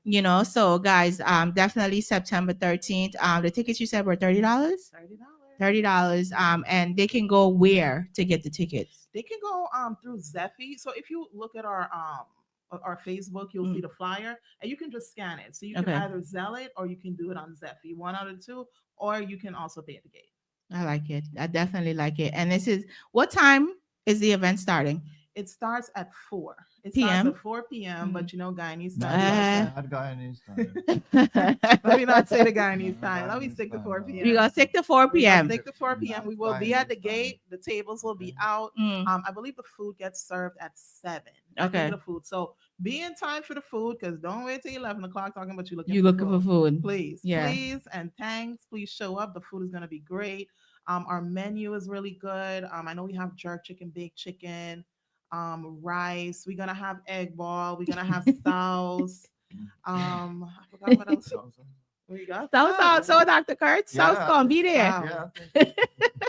So guys, definitely September 13th. The tickets you said were $30. $30. $30. And they can go where to get the tickets? They can go through Zephy. So if you look at our Facebook, you'll see the flyer, and you can just scan it. So you can Okay. either Zelle it or you can do it on Zephy, one out of the two, or you can also pay at the gate. I like it. I definitely like it. And this is, what time is the event starting? It starts at 4. It PM? starts at 4 p.m. But Guyanese Not, time. not Guyanese time. Let me not say the Guyanese time. Let me stick to 4 p.m. We're going to stick to 4 We're gonna p.m. stick to 4 p.m. We will be at the gate. The tables will be out. Mm. I believe the food gets served at 7. Okay. The food. So be in time for the food, because don't wait till 11 o'clock talking about you You looking for food. Please, Yeah. please, and thanks. Please show up. The food is gonna be great. Our menu is really good. I know we have jerk chicken, baked chicken, rice. We're gonna have egg ball. We're gonna have sauce. I forgot what else. We got So Dr. Kurt, South's Yeah. gonna be there.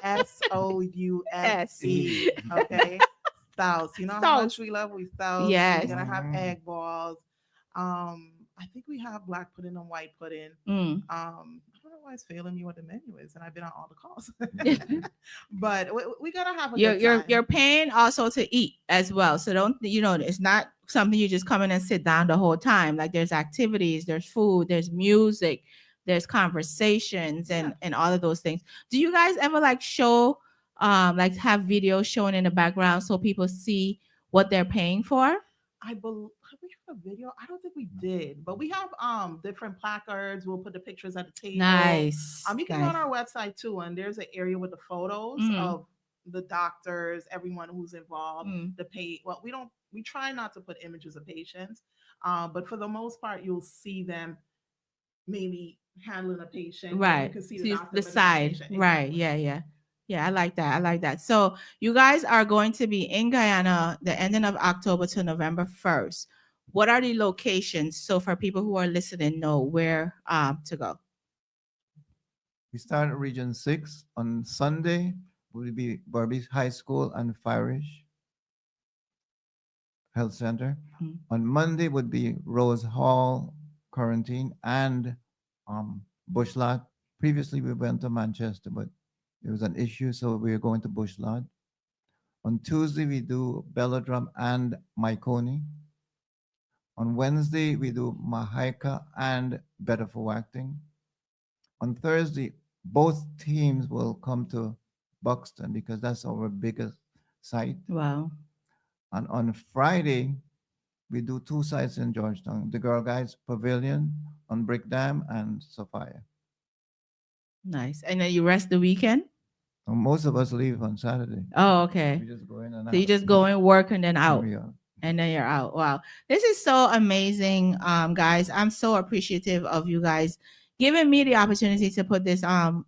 Sauce. SOUSE. Okay. Sauce. You know how Sauce. much we love sauce. Yes. We're gonna have egg balls. I think we have black pudding and white pudding. Mm. I don't know why it's failing me what the menu is, and I've been on all the calls. But we gotta have a good time. You're paying also to eat as well. So don't, it's not something you just come in and sit down the whole time. Like, there's activities, there's food, there's music, there's conversations, and all of those things. Do you guys ever like show like have videos showing in the background so people see what they're paying for? I believe we have a video. I don't think we did, but we have different placards. We'll put the pictures at the table. Nice. You can go on our website too, and there's an area with the photos of the doctors, everyone who's involved, the pay. Well, we try not to put images of patients, but for the most part, you'll see them maybe handling a patient. Right. You can see So the doctor the with side. patient. Right. Exactly. Yeah. Yeah, I like that. I like that. So you guys are going to be in Guyana the ending of October to November 1st. What are the locations? So for people who are listening, know where to go. We start at Region 6 on Sunday. Will be Berbice High School and Firish Health Center. Mhm. On Monday would be Rose Hall, Quarantine, and Bushlot. Previously, we went to Manchester, but there was an issue, so we are going to Bushlot. On Tuesday, we do Bellodrum and Myconi. On Wednesday, we do Mahaika and Better for Acting. On Thursday, both teams will come to Buxton because that's our biggest site. Wow. And on Friday, we do two sites in Georgetown, the Girl Guides Pavilion on Brick Dam and Sophia. Nice. And then you rest the weekend? And most of us leave on Saturday. Oh, okay. We just go in and So out. you just go and work and then out. We are. And then you're out. Wow. This is so amazing, guys. I'm so appreciative of you guys giving me the opportunity to put this out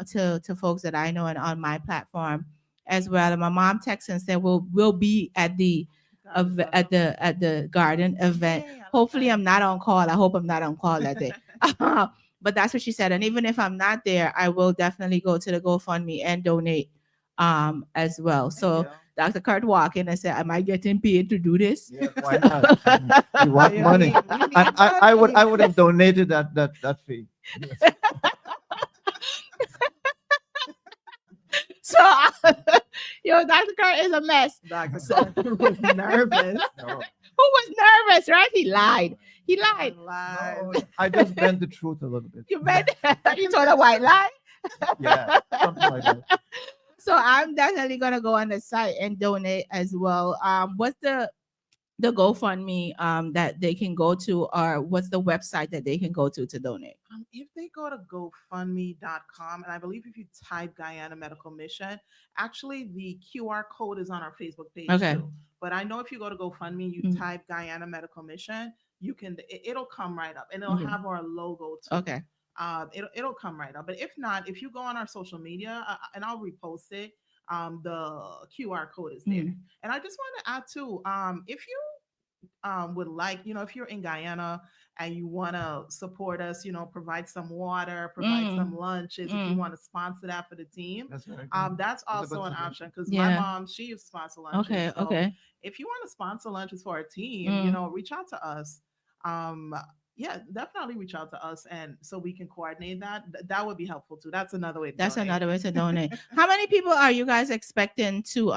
to folks that I know and on my platform as well. And my mom texted and said we'll be at the at the garden event. Yay, I love Hopefully that. I'm not on call. I hope I'm not on call that day. But that's what she said. And even if I'm not there, I will definitely go to the GoFundMe and donate as well. So you. Dr. Kurt walked in and said, am I getting paid to do this? Yeah, why not? We want Yeah, money. we need And I money. would have donated that fee. So, Dr. Kurt is a mess. Dr. Carter was nervous. No, Who was nervous, right? He lied. He lied. Live. I just bent the truth a little bit. You meant you told a white lie. Yeah, something like that. So I'm definitely gonna go on the site and donate as well. What's the GoFundMe that they can go to, or what's the website that they can go to donate? If they go to GoFundMe.com, and I believe if you type Guyana Medical Mission, actually the QR code is on our Facebook page Okay. too. But I know if you go to GoFundMe, you Mhm. type Guyana Medical Mission, you can it'll come right up, and it'll Mhm. have our logo too. Okay. It'll come right up. But if not, if you go on our social media, and I'll repost it, the QR code is there. Mhm. And I just want to add too, if you would like, if you're in Guyana and you want to support us, provide some water, provide some lunches, if you Mm. want to sponsor that for the team, That's very good. that's a also good an suggestion. option because Yeah. my mom, she used to sponsor lunches. Okay. So Okay. if you want to sponsor lunches for our team, reach out to us. Yeah, definitely reach out to us, and so we can coordinate that. That would be helpful too. That's another way. That's donate. another way to donate. How many people are you guys expecting to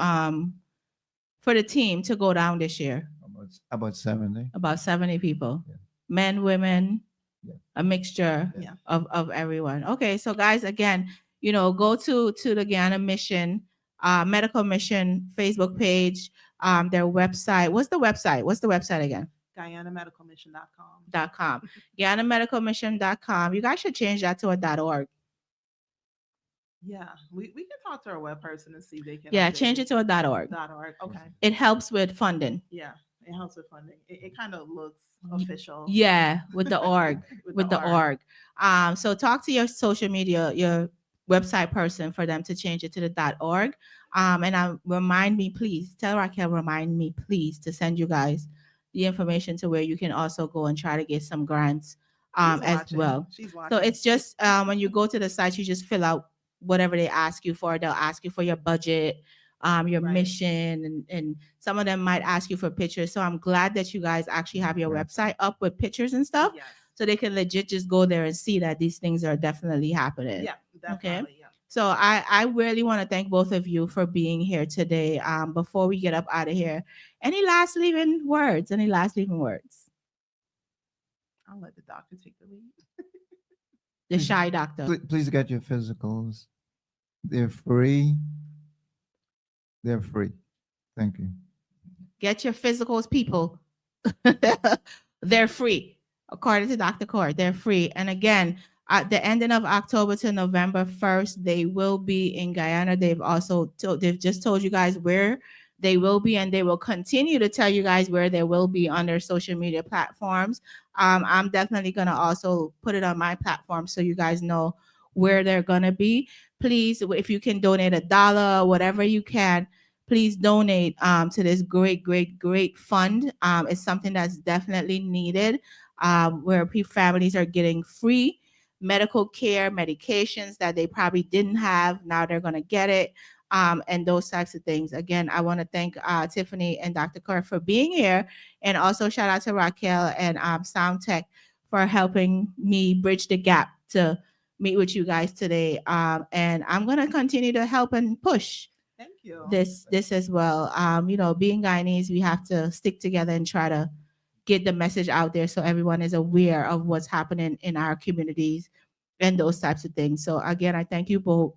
for the team to go down this year? About 70. About 70 people. Yeah. Men, women, Yeah. a mixture Yeah. of everyone. Okay, so guys, again, go to the Guyana Mission, Medical Mission Facebook page, their website. What's the website? What's the website again? GuyanaMedicalMission.com. .com. GuyanaMedicalMission.com. You guys should change that to a .org. Yeah, we can talk to our web person and see if they can. Yeah, update change it to a .org. .org. Okay. It helps with funding. Yeah, it helps with funding. It kind of looks official. Yeah, with the org. with the org. So talk to your social media, your website person for them to change it to the .org. And remind me, please, tell Raquel, remind me, please, to send you guys the information to where you can also go and try to get some grants She's as watching. well. She's watching. So it's just when you go to the site, you just fill out whatever they ask you for. They'll ask you for your budget, your Right. mission, and some of them might ask you for pictures. So I'm glad that you guys actually have your Right. website up with pictures and stuff, Yes. so they can legit just go there and see that these things are definitely happening. Yeah, definitely. Yeah. So I really want to thank both of you for being here today. Before we get up out of here, any last leaving words? Any last leaving words? I'll let the doctor take the lead. The Please- shy doctor. Please get your physicals. They're free. They're free. Thank you. Get your physicals, people. They're free. According to Dr. Core, they're free. And again, at the ending of October to November 1st, they will be in Guyana. They've just told you guys where they will be, and they will continue to tell you guys where they will be on their social media platforms. I'm definitely gonna also put it on my platform so you guys know where they're gonna be. please, if you can donate $1, whatever you can, please donate to this great fund. It's something that's definitely needed, where families are getting free medical care, medications that they probably didn't have. Now they're going to get it. And those types of things. Again, I want to thank Tiffany and Dr. Kerr for being here. And also shout out to Raquel and Sound Tech for helping me bridge the gap to meet with you guys today. And I'm going to continue to help and push Thank you. this as well. Being Guyanese, we have to stick together and try to get the message out there so everyone is aware of what's happening in our communities and those types of things. So again, I thank you both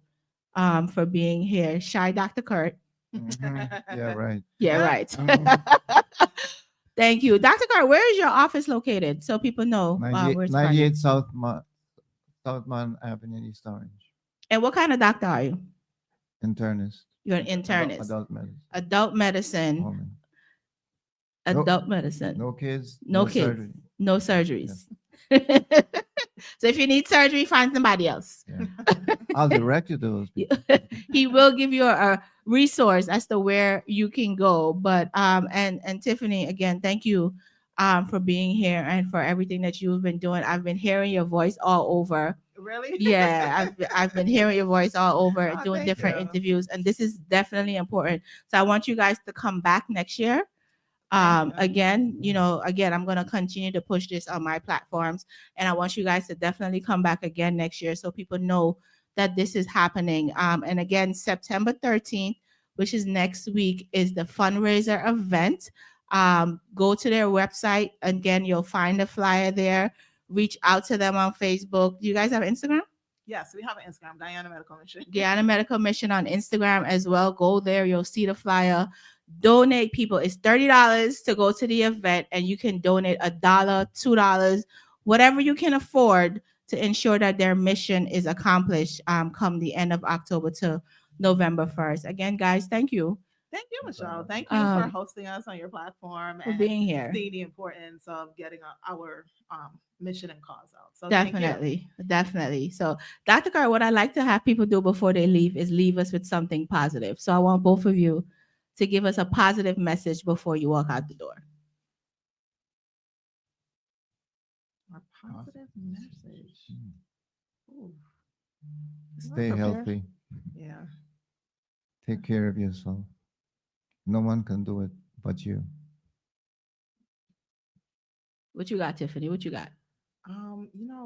for being here. Shy Dr. Kurt. Yeah, right. Yeah, right. Mhm. Thank you. Dr. Kurt, where is your office located so people know 98, where it's 98 Southman Avenue, East Orange. And what kind of doctor are you? Internist. You're an internist. Adult medicine. Adult medicine. Woman. Adult medicine. No kids. No kids. Surgery. No surgeries. So if you need surgery, find somebody else. Yeah. I'll direct you to those people. He will give you a resource as to where you can go. But and Tiffany, again, thank you for being here and for everything that you've been doing. I've been hearing your voice all over. Really? Yeah, I've been hearing your voice all over, Oh, doing thank different you. interviews, and this is definitely important. So I want you guys to come back next year. Thank you. Again, I'm going to continue to push this on my platforms, and I want you guys to definitely come back again next year so people know that this is happening. And again, September 13th, which is next week, is the fundraiser event. Go to their website. Again, you'll find the flyer there. Reach out to them on Facebook. Do you guys have Instagram? Yes, we have an Instagram, Guyana Medical Mission. Guyana Medical Mission on Instagram as well. Go there. You'll see the flyer. Donate, people. It's $30 to go to the event, and you can donate $1, $2, whatever you can afford to ensure that their mission is accomplished come the end of October to November 1st. Again, guys, thank you. Thank you, Michelle. Thank you for hosting us on your platform for and being here. seeing the importance of getting our mission and cause out. So thank you. Definitely. So, Dr. Carr, what I like to have people do before they leave is leave us with something positive. So I want both of you to give us a positive message before you walk out the door. A positive message. Ooh. Stay Not prepared. healthy. Yeah. Take care of yourself. No one can do it but you. What you got, Tiffany? What you got?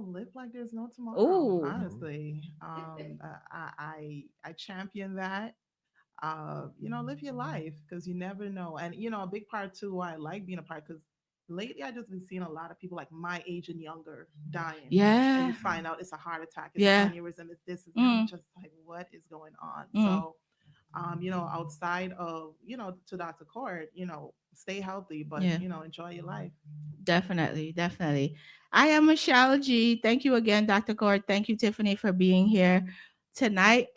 Live like there's no tomorrow. Ooh. Honestly, I champion that. Live your life because you never know. And a big part too why I like being a part because lately I just been seeing a lot of people like my age and younger dying. And Yeah. you find out it's a heart attack, it's Yeah. an aneurysm, it's this, it's that. I'm just like, what is going on? So, outside of to Dr. Court, stay healthy, but Yeah. enjoy your life. Definitely. I am Michelleg. Thank you again, Dr. Gord. Thank you, Tiffany, for being here tonight.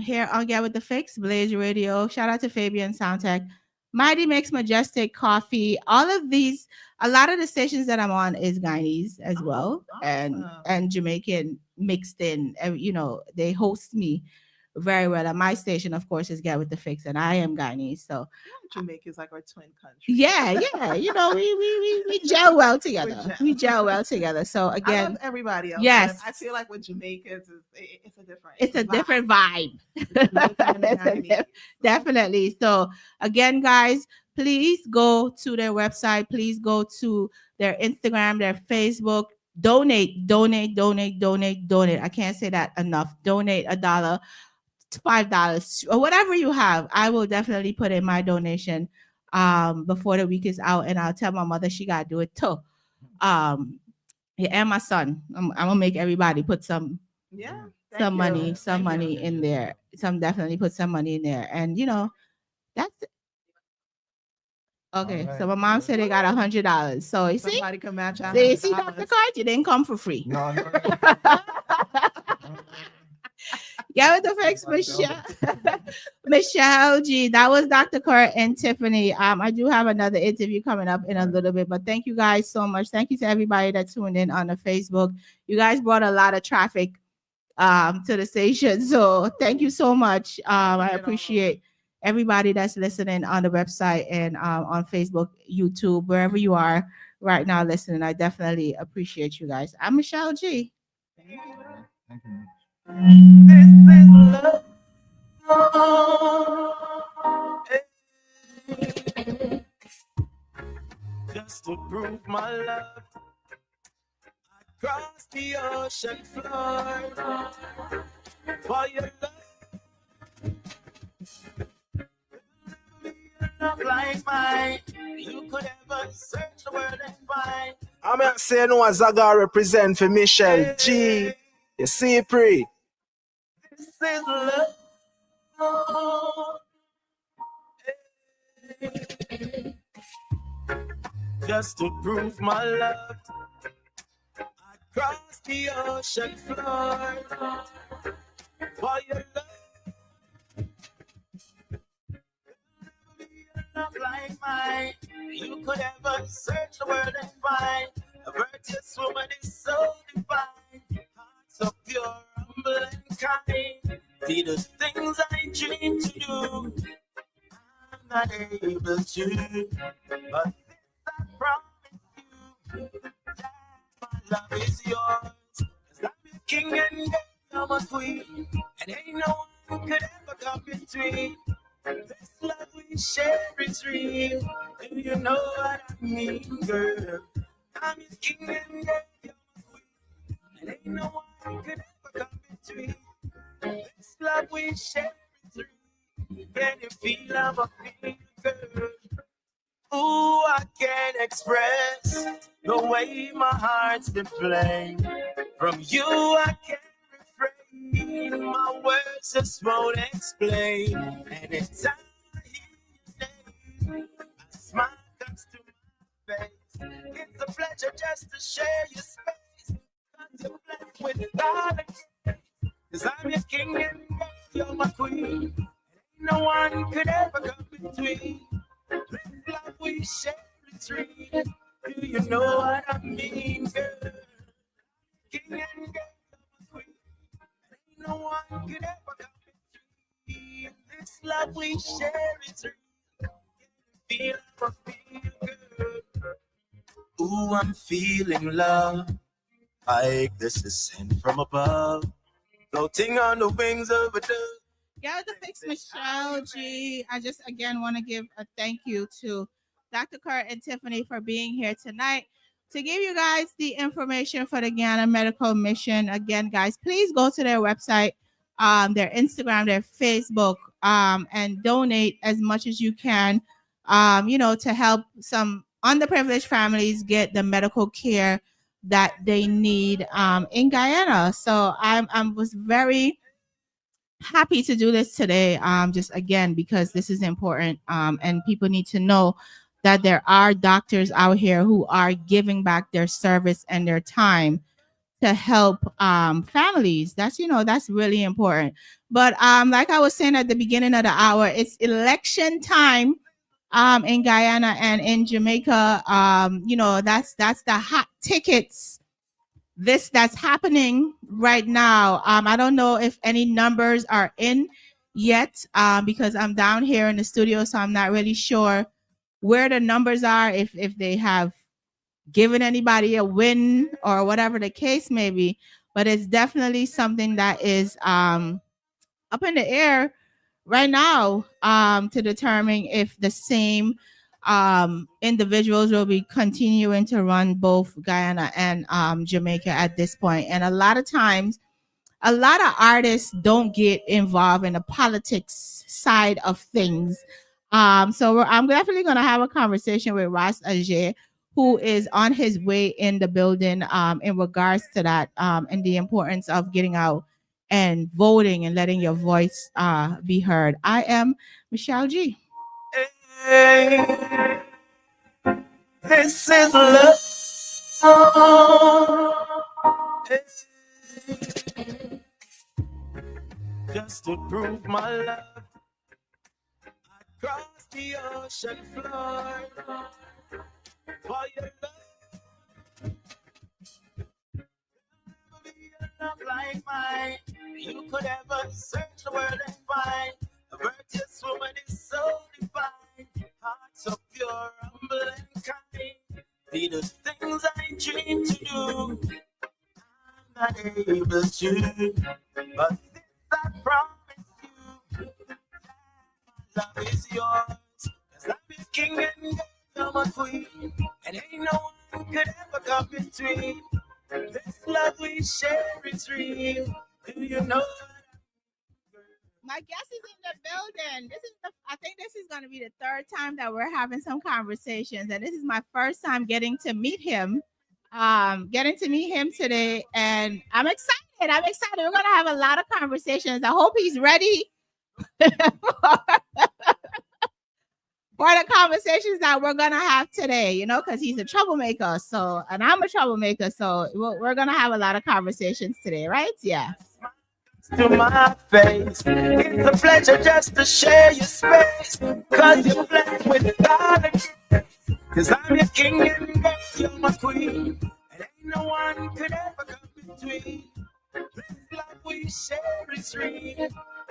Here on Get With The Fix, Blaze Radio. Shout out to Fabian Soundtech, Mighty Mix, Majestic Coffee. All of these, a lot of the stations that I'm on is Guyanese as well, awesome. and Jamaican mixed in. They host me very well. And my station, of course, is Get With The Fix, and I am Guyanese. So Jamaica is like our twin country. yeah. We gel well together. We gel well together. So I again, love everybody else. yes. But I feel like with Jamaicans, it's a different. It's a different vibe. Jamaican and It's a Guyanese. Definitely. So again, guys, please go to their website. Please go to their Instagram, their Facebook. Donate. I can't say that enough. Donate $1, $5, or whatever you have. I will definitely put in my donation before the week is out, and I'll tell my mother she gotta do it too. And my son. I'm gonna make everybody put some Yeah. money Thank you. in there. Definitely put some money in there. And that's it. Okay. All So right. my mom said they got $100. So you see, Somebody can match out. Dr. Card, you didn't come for free. No. Yeah, with the fix, Michelle G. That was Dr. Kurt and Tiffany. I do have another interview coming up in a little bit, but thank you guys so much. Thank you to everybody that tuned in on the Facebook. You guys brought a lot of traffic to the station. So thank you so much. I appreciate everybody that's listening on the website and on Facebook, YouTube, wherever you are right now listening. I definitely appreciate you guys. I'm Michelle G. Thank you. Thank you. This is love. Just to prove my love, across the ocean floor for your love like mine. You could ever search the world and find. I'm not saying no Zaga represent for Michelleg G. You see, pre. This is love. Just to prove my love across the ocean floor for your love like mine. You could ever search the world and find a virtuous woman is so divine. Hearts so pure, humble and kind. See the things I dream to do, I'm not able to, but I promise you that my love is yours. 'Cause I'm your king and I'm a queen, and ain't no one could ever come between. This love we share is real. Do you know what I mean, girl? I'm your king and you're my queen, and ain't no one could ever come between. This love we share is real. Can you feel how I feel, girl? Ooh, I can't express the way my heart's been playing. From you, I can't refrain. My words just won't explain. Anytime I hear your name, a smile comes to my face. It's a pleasure just to share your space. Contemplate without a care. 'Cause I'm your king and you're my queen. No one could ever come between. This love we share is real. Do you know what I mean, girl? King and girl, queen. Ain't no one could ever come between. This love we share is real. Feel I feel good. Ooh, I'm feeling love. Like this is sent from above. Floating on the wings of a dove. Yeah, the Fix Michelle G. I just again want to give a thank you to Dr. Kurt and Tiffany for being here tonight to give you guys the information for the Guyana Medical Mission. Again, guys, please go to their website, their Instagram, their Facebook, and donate as much as you can, to help some underprivileged families get the medical care that they need in Guyana. So I was very happy to do this today, just again because this is important, and people need to know that there are doctors out here who are giving back their service and their time to help families. That's really important. But like I was saying at the beginning of the hour, it's election time in Guyana and in Jamaica. That's the hot tickets that's happening right now. I don't know if any numbers are in yet, because I'm down here in the studio, so I'm not really sure where the numbers are, if they have given anybody a win or whatever the case may be. But it's definitely something that is up in the air right now, to determine if the same individuals will be continuing to run both Guyana and Jamaica at this point. And a lot of times, a lot of artists don't get involved in the politics side of things. So I'm definitely going to have a conversation with Ras-A-Jai, who is on his way in the building, in regards to that, and the importance of getting out and voting and letting your voice be heard. I am Michelle G. Hey, this is love. Just to prove my love across the ocean floor for your love like mine. you could ever search the world and find. A virtuous woman is so divine. Heart so pure, humble and kind. See the things I dream to do, I'm not able to. But this I promise you, love is yours. 'Cause I'm your king and you're my queen. And ain't no one could ever come between. This love we share is real. Do you know? My guest is in the building. I think this is going to be the third time that we're having some conversations, and this is my first time getting to meet him. Today, and I'm excited. We're going to have a lot of conversations. I hope he's ready for the conversations that we're going to have today, because he's a troublemaker. So, and I'm a troublemaker. So we're going to have a lot of conversations today, right? Yeah. To my face, it's a pleasure just to share your space. 'Cause you're blessed with God. 'Cause I'm your king and you're my queen. And ain't no one could ever come between. This love we share is real.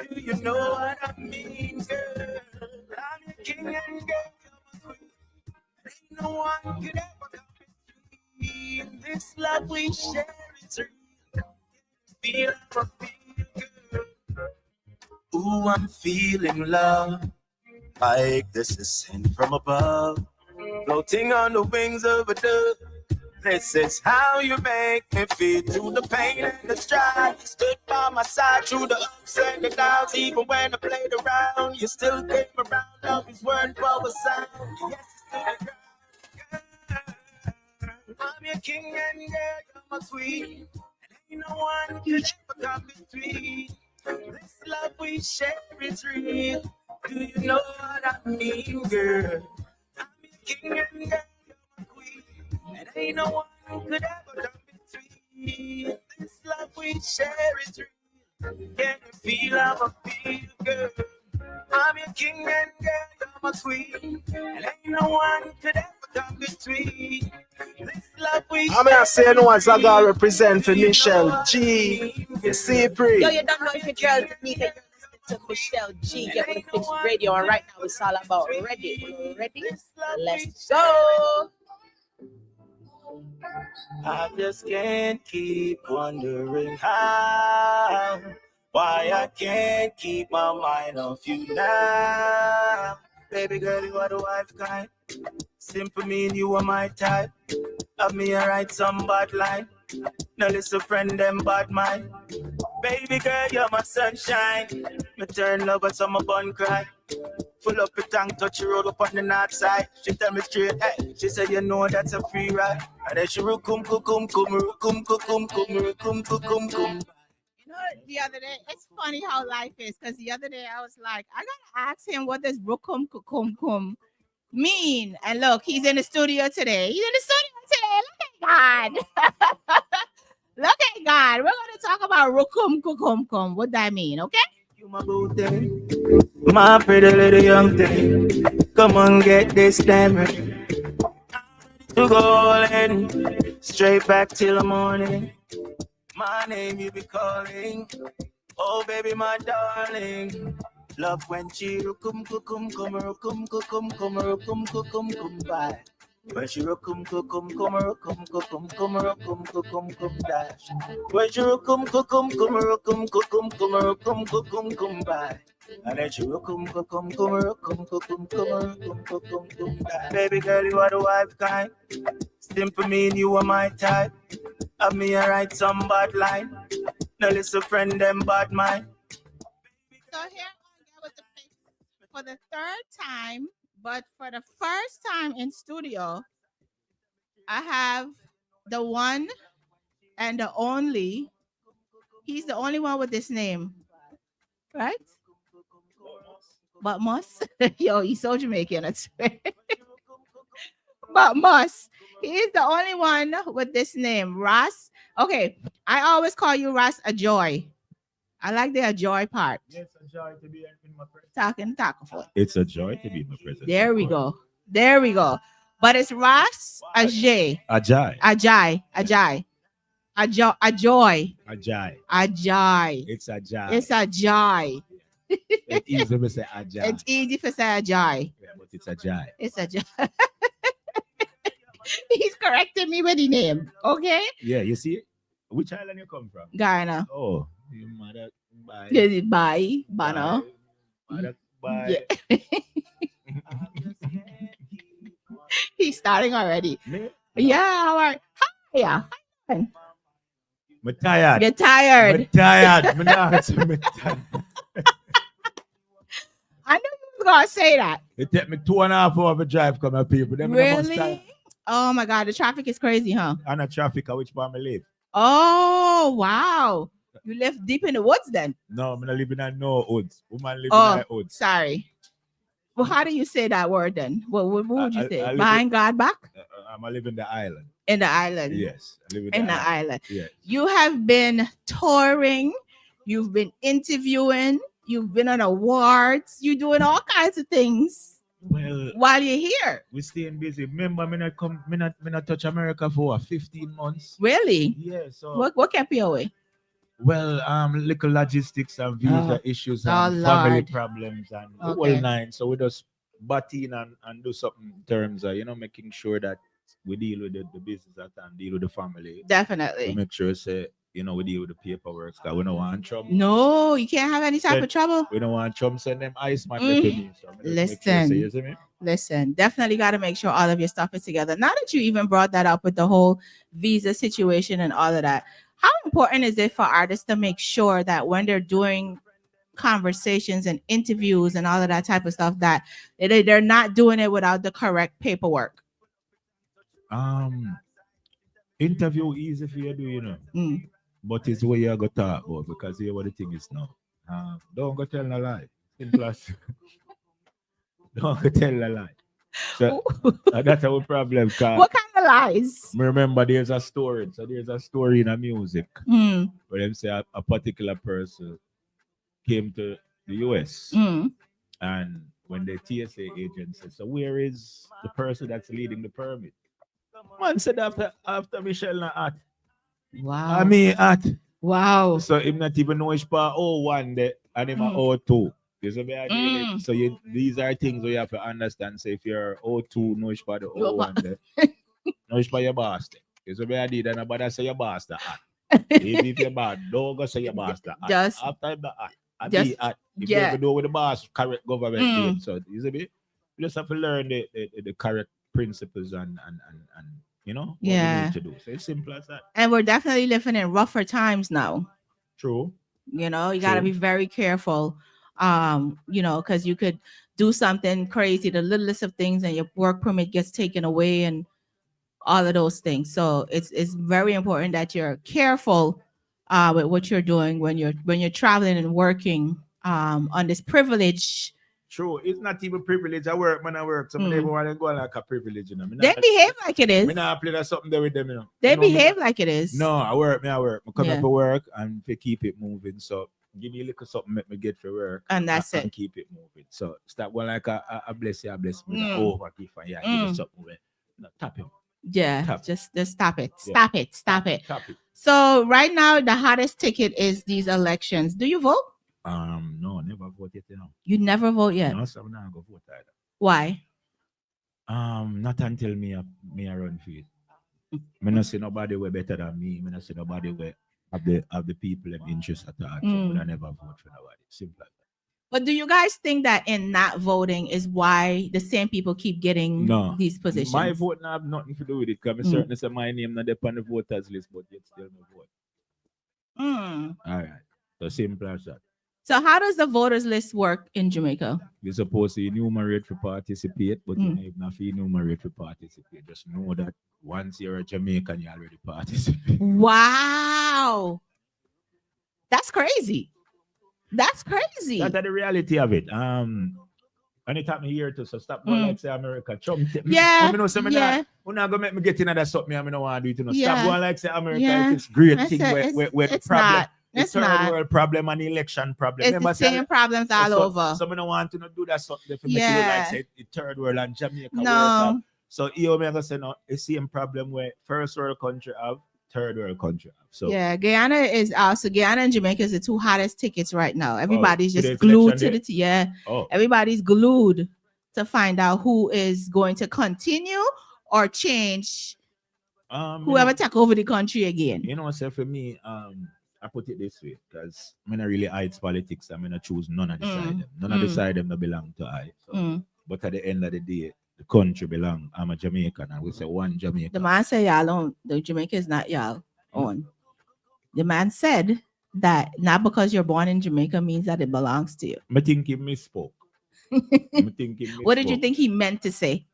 Do you know what I mean, girl? I'm your king and girl, you're my queen. Ain't no one could ever come between. This love we share is real. Feel girl. Ooh, I'm feeling love like this is sent from above, floating on the wings of a dove. This is how you make me feel through the pain and the strife. You stood by my side through the ups and the downs. Even when I played around, you still came around. Love is word for a sound. Yes, it's to the girl. I'm your king and girl, you're my queen. And ain't no one can ever come between. This love we share is real. Do you know what I mean, girl? I'm your king and girl, you're my queen. And ain't no one could ever come between. This love we share is real. Can you feel how I feel, girl? I'm your king and girl, you're my queen. And ain't no one could ever come between. This love we share. I'm gonna say no one's I gotta represent for Michelleg. You see, pre. Yo, you don't know if your girl Nika, you're listening to Michelleg, Get With Fix Radio, and right now it's all about ready. Ready? Let's go. I just can't keep wondering how, why I can't keep my mind off you now. Baby girl, you are the wife kind. Simple mean you are my type. Have me a write some bad line. Now listen friend, them bad mind. Baby girl, you're my sunshine. Me turn love but some bun cry. Full up the tank, touch the road up on the north side. She tell me straight, hey. She said, you know that's a free ride. And then she kum. The other day, it's funny how life is, because the other day I was like, I gotta ask him what does kum mean. And look, he's in the studio today. Look at God. Look at God. We're gonna talk about rukum. What that mean, okay? You my boo thing, my pretty little young thing. Come on, get this damn ring. To go all in, straight back till the morning. My name you be calling. Oh baby, my darling. Love when she rukum by. When she rukum dash. When she rukum by. And then she rukum dash. Baby girl, you are the wife kind. Simple mean you are my type. Have me a write some bad line. Now listen friend, them bad mind. So here I with the fix for the third time, but for the first time in studio, I have the one and the only. He's the only one with this name, right? But Moss, yo, he's so Jamaican, I swear. But Moss, he is the only one with this name, Ras. Okay, I always call you Ras-A-Jai. I like the joy part. Yes, a joy to be in my presence. Talking for it. It's a joy to be in my presence. There we go. But it's Ras-A-Jai. Ajay. A-Jai. A-Jai. A-Jai. It's A-Jai. It's A-Jai. It's easy to say A-Jai. It's easy for say A-Jai. Yeah, but it's A-Jai. It's A-Jai. He's correcting me with the name. Okay. Yeah, you see? Which island you come from? Guyana. Oh, you mother. Bye. Bye. Bano. Mother. Bye. Yeah. He's starting already. Me? Yeah. How are? Yeah. I'm tired. You're tired. I'm tired. I'm not. I'm tired. I knew you was gonna say that. It take me 2.5 hours to drive come up here, but then Really? Oh my God, the traffic is crazy, huh? And the traffic, which part I live? Oh wow, you live deep in the woods then? No, I'm not living in no woods. Woman living Oh, in woods. sorry. Well, how do you say that word then? What would you say? I live Behind God back? I'm living in the island. In the island. Yes, I live In the island. Yes. You have been touring, you've been interviewing, you've been on awards, you're doing all kinds of things Well, while you're here. we staying busy. Remember, me not touch America for 15 months. Really? Yeah, so What kept you away? well, little logistics and visa issues and family Lord. problems and the Okay. whole nine. So we just butt in and do something in terms of, making sure that we deal with the business at and deal with the family. Definitely. We make sure say, we deal with the paperwork because we don't want trouble. No, you can't have any type of trouble. We don't want Trump send them ice man to me. So I just make sure, Listen. say, you see me? Listen, definitely got to make sure all of your stuff is together. Now that you even brought that up with the whole visa situation and all of that, how important is it for artists to make sure that when they're doing conversations and interviews and all of that type of stuff, that they're not doing it without the correct paperwork? Interview easy for you do, Mm. but it's what you got to talk about because you what the thing is now. Don't go tell a lie. Simple as don't go tell a lie. So that's our problem. What kind of lies? Remember, there's a story. So there's a story in a music Mm. where them say a particular person came to the US Mm. and when the TSA agent said, so where is the person that's leading the permit? Man said after Michelleg not at. Wow. I mean at. Wow. So him not even know which part 01 there and him a 02. You see me I deal with? So these are things where you have to understand. So if you're 02, know which part the 01 there. Know which part your boss there. You see me I did and nobody say your boss there at. If you're bad, don't go say your boss there at. Just After the at. I just- be at. If yeah. you ever do with the boss, correct government date. So you see me? You just have to learn the correct principles and what Yeah. we need to do. So it's simple as that. And we're definitely living in rougher times now. True. You got to True. be very careful. Because you could do something crazy, the littlest of things, and your work permit gets taken away and all of those things. So it's very important that you're careful with what you're doing when you're traveling and working on this privilege. True. It's not even privilege. I work. So they want to go like a privilege. They behave like it is. Me not play that something there with them. They behave like it is. No, I work. I come Yeah. here for work and to keep it moving. So give me a little something make me get for work. And that's and it. keep it moving. So stop going like a bless you, a bless me. Mm. Over give and give me something. No, tap him. Yeah, Tap. just stop it. Yeah. Stop it. Stop it. Tap it. So right now, the hottest ticket is these elections. Do you vote? No, never vote yet. You never vote yet. No, so I'm not go vote either. Why? Not until me run for it. Me not see nobody way better than me. Me not see nobody way have the people in interest at all. So I never vote for nobody. Simple as that. But do you guys think that in not voting is why the same people keep getting No. these positions? My vote not have nothing to do with it. Because certainly say my name not on the voters list, but yet still no vote. Mm. All right. So simple as that. So how does the voters list work in Jamaica? You're supposed to enumerate to participate, but you know, if not enumerate to participate, just know that once you're a Jamaican, you already participate. Wow. That's crazy. That's crazy. That's the reality of it. And it happened here too. So stop going like say America. Trump. Yeah, We're not gonna make me get into that something. I don't want to do it. Yeah. Stop going like say America. Yeah. It's great That's thing it. where the It's problem. not. The It's third not. world problem and election problem. It's Remember, the same problems all over. Some don't want to do that something for make it Yeah. look like say the third world and Jamaica. No. So you may say no, it's the same problem where first world country have third world country. So yeah, Guyana is also Guyana and Jamaica is the two hottest tickets right now. Everybody's today's just glued election to day? the yeah. oh, Everybody's glued to find out who is going to continue or change whoever take over the country again. So for me, I put it this way, because I'm not really hides politics. I'm gonna choose none of the side them. None of the side them that belong to I. So, but at the end of the day, the country belong. I'm a Jamaican, and we say one Jamaican. The man said y'all own. The Jamaica is not y'all own. The man said that not because you're born in Jamaica means that it belongs to you. I think he misspoke. What did you think he meant to say?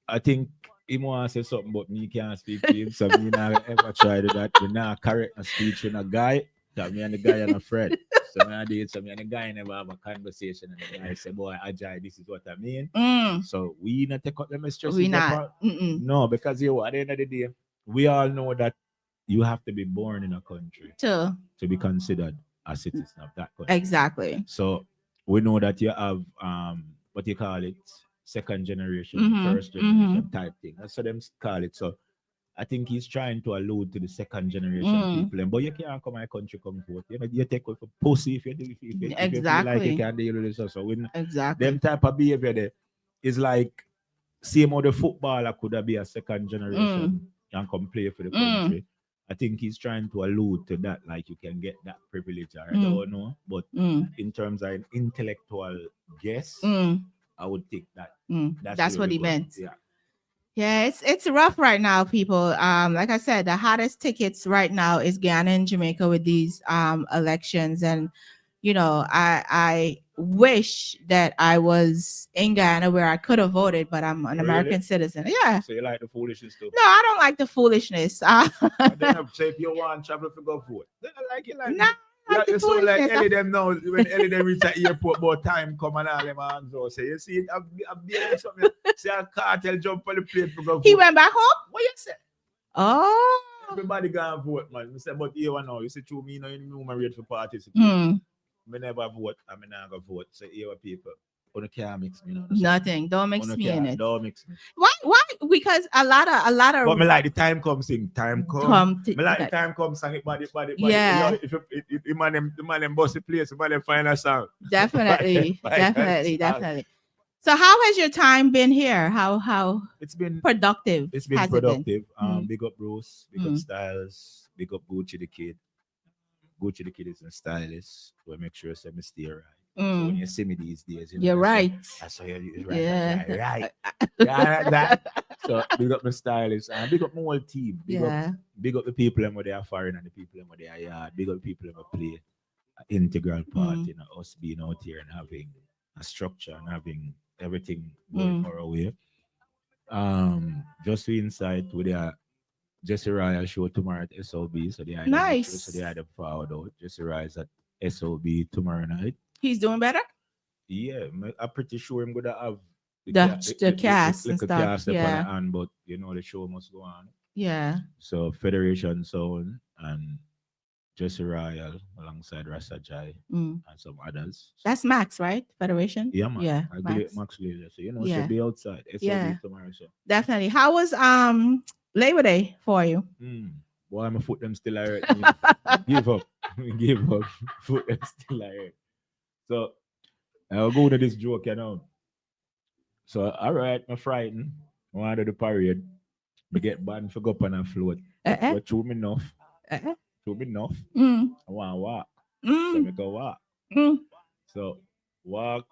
I think he want to say something, but me can't speak to him, so me not ever try to that. Me not correct a speech with a guy. That me and the guy are a friend. So me and the guy never have a conversation, and the guy say, "Boy, Ajay, this is what I mean." So we not take up them stress. We not. No, because at the end of the day, we all know that you have to be born in a country to be considered a citizen of that country. Exactly. So we know that you have what you call it, second generation, first generation type thing. That's what them call it. So I think he's trying to allude to the second generation people. But you can't come my country, come vote. You take with a pussy if you feel like you can deal with this. So when them type of behavior there is like same how the footballer could have be a second generation and come play for the country. I think he's trying to allude to that, like you can get that privilege. I don't know, but in terms of an intellectual guess, I would think that that's what he meant. Yeah. Yeah, it's rough right now, people. Like I said, the hottest tickets right now is Guyana and Jamaica with these elections, and I wish that I was in Guyana where I could have voted, but I'm an American citizen. Yeah. So you like the foolishness too? No, I don't like the foolishness. Say if you want travel to go vote, then I like it. Nah. Like so like Ellie them now when Ellie them reach the airport about time come and all them hands out. Say you see it I've been something. See a cartel jump on the plane to go vote. He went back home? What you say? Oh. Everybody gonna vote, man. I say, but here now, you see through me now you ready for participate. Me never vote, I'm not gonna vote. So here people. You can't mix me. Nothing. Don't mix me in it. Don't mix me. Why? Because a lot of. But me like the time comes sing. Time come. Me like the time comes sing. Body. Yeah. If the man them boss the place, the man them find a song. Definitely. So how has your time been here? How it's been productive? It's been productive. Big up Bruce, big up Styles, big up Gucci the Kid. Gucci the Kid is a stylist. We make sure I stay right. So when you see me these days, you're right. I saw you right. Yeah. That. So big up my stylist and big up my whole team. Big up the people who they are foreign and the people who they are yard. Big up the people who play an integral part in us being out here and having a structure and having everything going our way. Just for insight, with their Jesse Royal show tomorrow at SOB. So they are nice. So they are the forward out. Jesse Royal's at SOB tomorrow night. He's doing better? Yeah, I'm pretty sure I'm gonna have the cast and stuff. Cast on, but the show must go on. Yeah. So Federation Sound and Jesse Royal alongside Ras-A-Jai and some others. That's Max, right? Federation? Yeah, man. Yeah. I get Max later. So she'll be outside. SOB tomorrow. So definitely. How was Labor Day for you? Boy, my foot them still hurt. Give up. Foot them still hurt. So I'll go to this joke, So all right, I'm frightened. I want to do the parade. I get banned for go up on a float. But true me enough. True me enough. I want to walk. So I go walk. So walk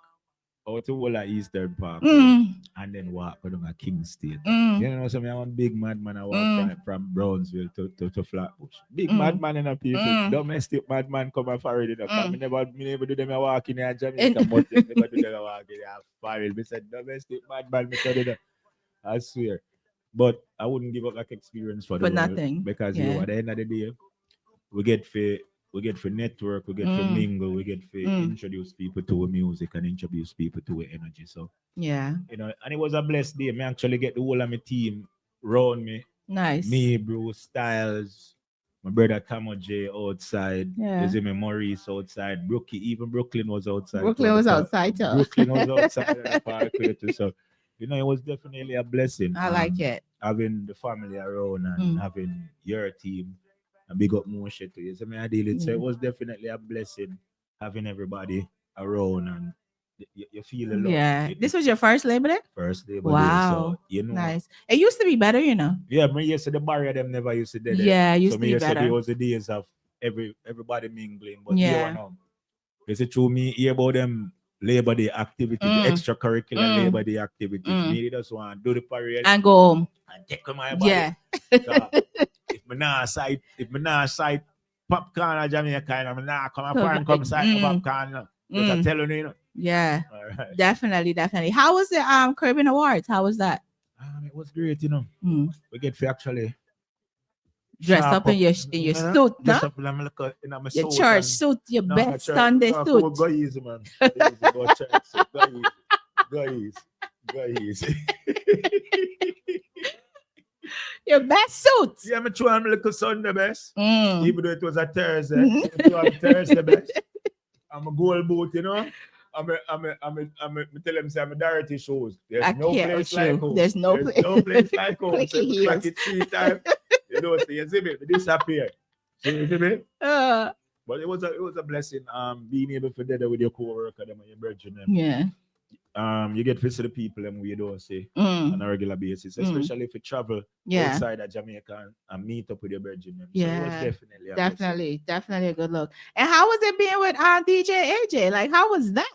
out to Walla Eastern Park and then walk down to King State. So I'm a big madman. I walk from Brownsville to Flatbush. Big madman in a people. Domestic madman come and forward it up. I never do them a walk in a Jamaica, but never do them a walk in a forward. I said domestic madman, I swear. But I wouldn't give up that experience for nothing. Because at the end of the day, we get for network, we get for mingle, we get for introduce people to music and introduce people to energy. So and it was a blessed day. Me actually get the whole of my team round me. Nice. Me, Bruce, Styles, my brother Ras-A-Jai outside. You see me Maurice outside. Even Brooklyn was outside. Brooklyn was outside too. Brooklyn was outside of the park too. So You know, it was definitely a blessing. I like it. Having the family around and having your team and big up more shit to you. So I deal it. So it was definitely a blessing having everybody around and you feel a lot. Yeah. This was your first Labor Day? First Labor Day. Wow. So, you know. Nice. It used to be better, you know. Yeah, me used to the barrier them never used to do that. Yeah, it used so to me be used to better. there was the days of everybody mingling. But Yeah. you know, is it true me hear about them Labor Day activity, the extracurricular Labor Day activities. Me just want to do the parade And go home. and take on my body. Yeah. So, if me not sight popcorn or Jamaica, I'm not come and find come sight no popcorn. Just I tell you, Yeah. All right. Definitely. How was the Caribbean Awards? How was that? It was great, you know. We get to actually dress sharp up in your suit, no? Dress up in my Your suit church and- suit, your No, best church- Sunday no, suit. Go easy, man. Go church suit. Go easy. Your best suit. Yeah, I'm trying to look Sunday best. Mm. Even though it was a Thursday. I'm Thursday best. I'm a gold boot, you know. I'm tell them say I'm a dirty shoes. There's I no can't place with like you. home. There's no place. no place like home. Clicky So if heels. I crack it 3 times, you know, so you see me, it disappear. So you see me? Uh, But it was a blessing. Being able to do that with your co-worker them and your brethren them. yeah. You get to see the people them we don't see Mm. on a regular basis, especially if you travel Yeah. outside of Jamaica and meet up with your brethren. Them. So it was Yeah. definitely a blessing. Definitely a good look. And how was it being with DJ AJ? Like, how was that?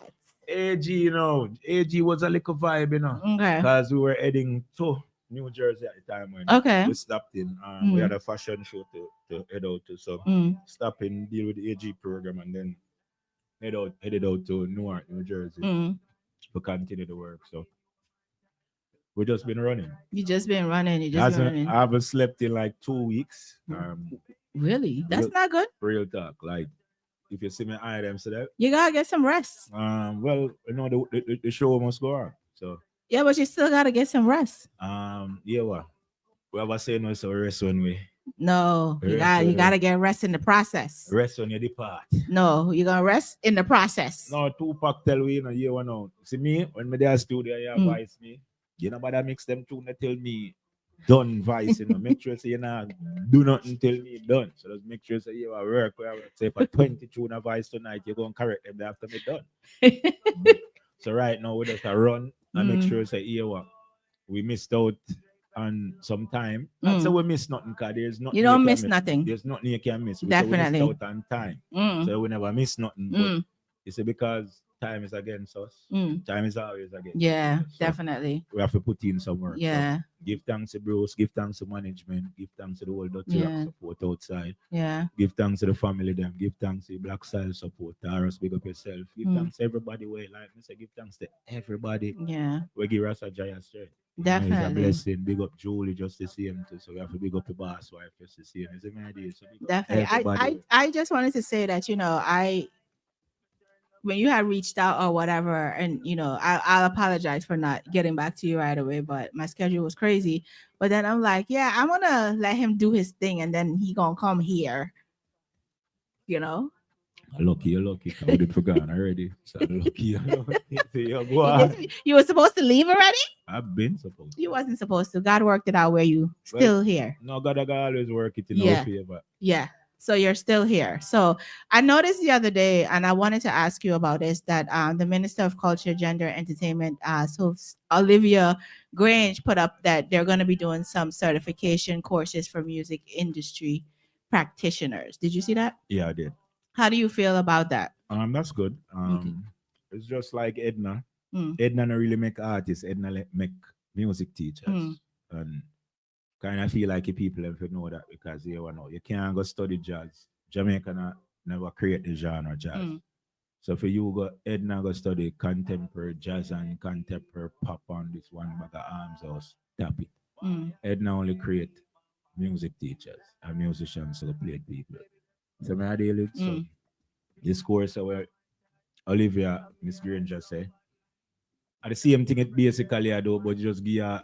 AG, you know, AG was a little vibe, you know, Okay. because we were heading to New Jersey at the time when Okay. we stopped in. We had a fashion show to head out to, so stop in, deal with the AG program, and then headed out to Newark, New Jersey to continue the work. So we just been running. You just been running. I haven't slept in like 2 weeks. Really? That's real- not good. Real talk, like. If you see me items to that, You gotta get some rest. well, you know the show must go on. So Yeah, but you still gotta get some rest. yeah, what we have a say no, so rest when we No, you Rest, gotta get rest in the process. rest when you depart. No, you're gonna rest in the process. No, Tupac tell we, you know, you know. See me when me there studio, you advise me. You know, but I mix them tune. They tell me done vice, you know. Make sure say you know do nothing till me done. So just make sure say you are work. Say for 20 tune a vice tonight, you're gonna correct them after me done. So right now we just a run and make sure say here what we missed out on some time. Not say we miss nothing, because there's nothing You don't can miss nothing. There's nothing you can miss. Definitely. We missed out on time. So we never miss nothing. But you see, because time is against us. Time is always against Yeah, us. So definitely. we have to put in some work. So Yeah, give thanks to bros, give thanks to management, give thanks to the whole Dutch Yeah. Rock support outside, yeah, give thanks to the family them, give thanks to the Black Style support, Taros, big up yourself, give thanks to everybody where like me say, give thanks to everybody. yeah. We give Ras-A-Jai a strength. It's a Definitely. blessing. Big up Julie just the same too. So we have to big up the boss wife just the same. It's an idea. So big up Definitely. everybody. I just wanted to say that, you know, when you had reached out or whatever, and you know, I'll apologize for not getting back to you right away, but my schedule was crazy. But then I'm like, yeah, I'm gonna let him do his thing, and then he gonna come here. You know, You're lucky. I would have forgotten already. So lucky. Yeah, go on. you were supposed to leave already. I've been supposed to. You wasn't supposed to. God worked it out where you Well, still here. No, God always work it in Yeah. our favor. Yeah. So you're still here. So I noticed the other day, and I wanted to ask you about this, that the Minister of Culture, Gender, Entertainment, Olivia Grange, put up that they're going to be doing some certification courses for music industry practitioners. Did you see that? Yeah, I did. How do you feel about that? That's good. Okay. It's just like Edna. Mm. Edna don't really make artists. Edna make music teachers. And kind of feel like you people have to know that, because you know you can't go study jazz. Jamaica never create the genre jazz. So for you go Edna go study contemporary jazz and contemporary pop on this one bag of arms or stop it. Edna only create music teachers and musicians who play people. So my deal it. So this course where Olivia Miss Granger say the same thing it basically I do, but just give her,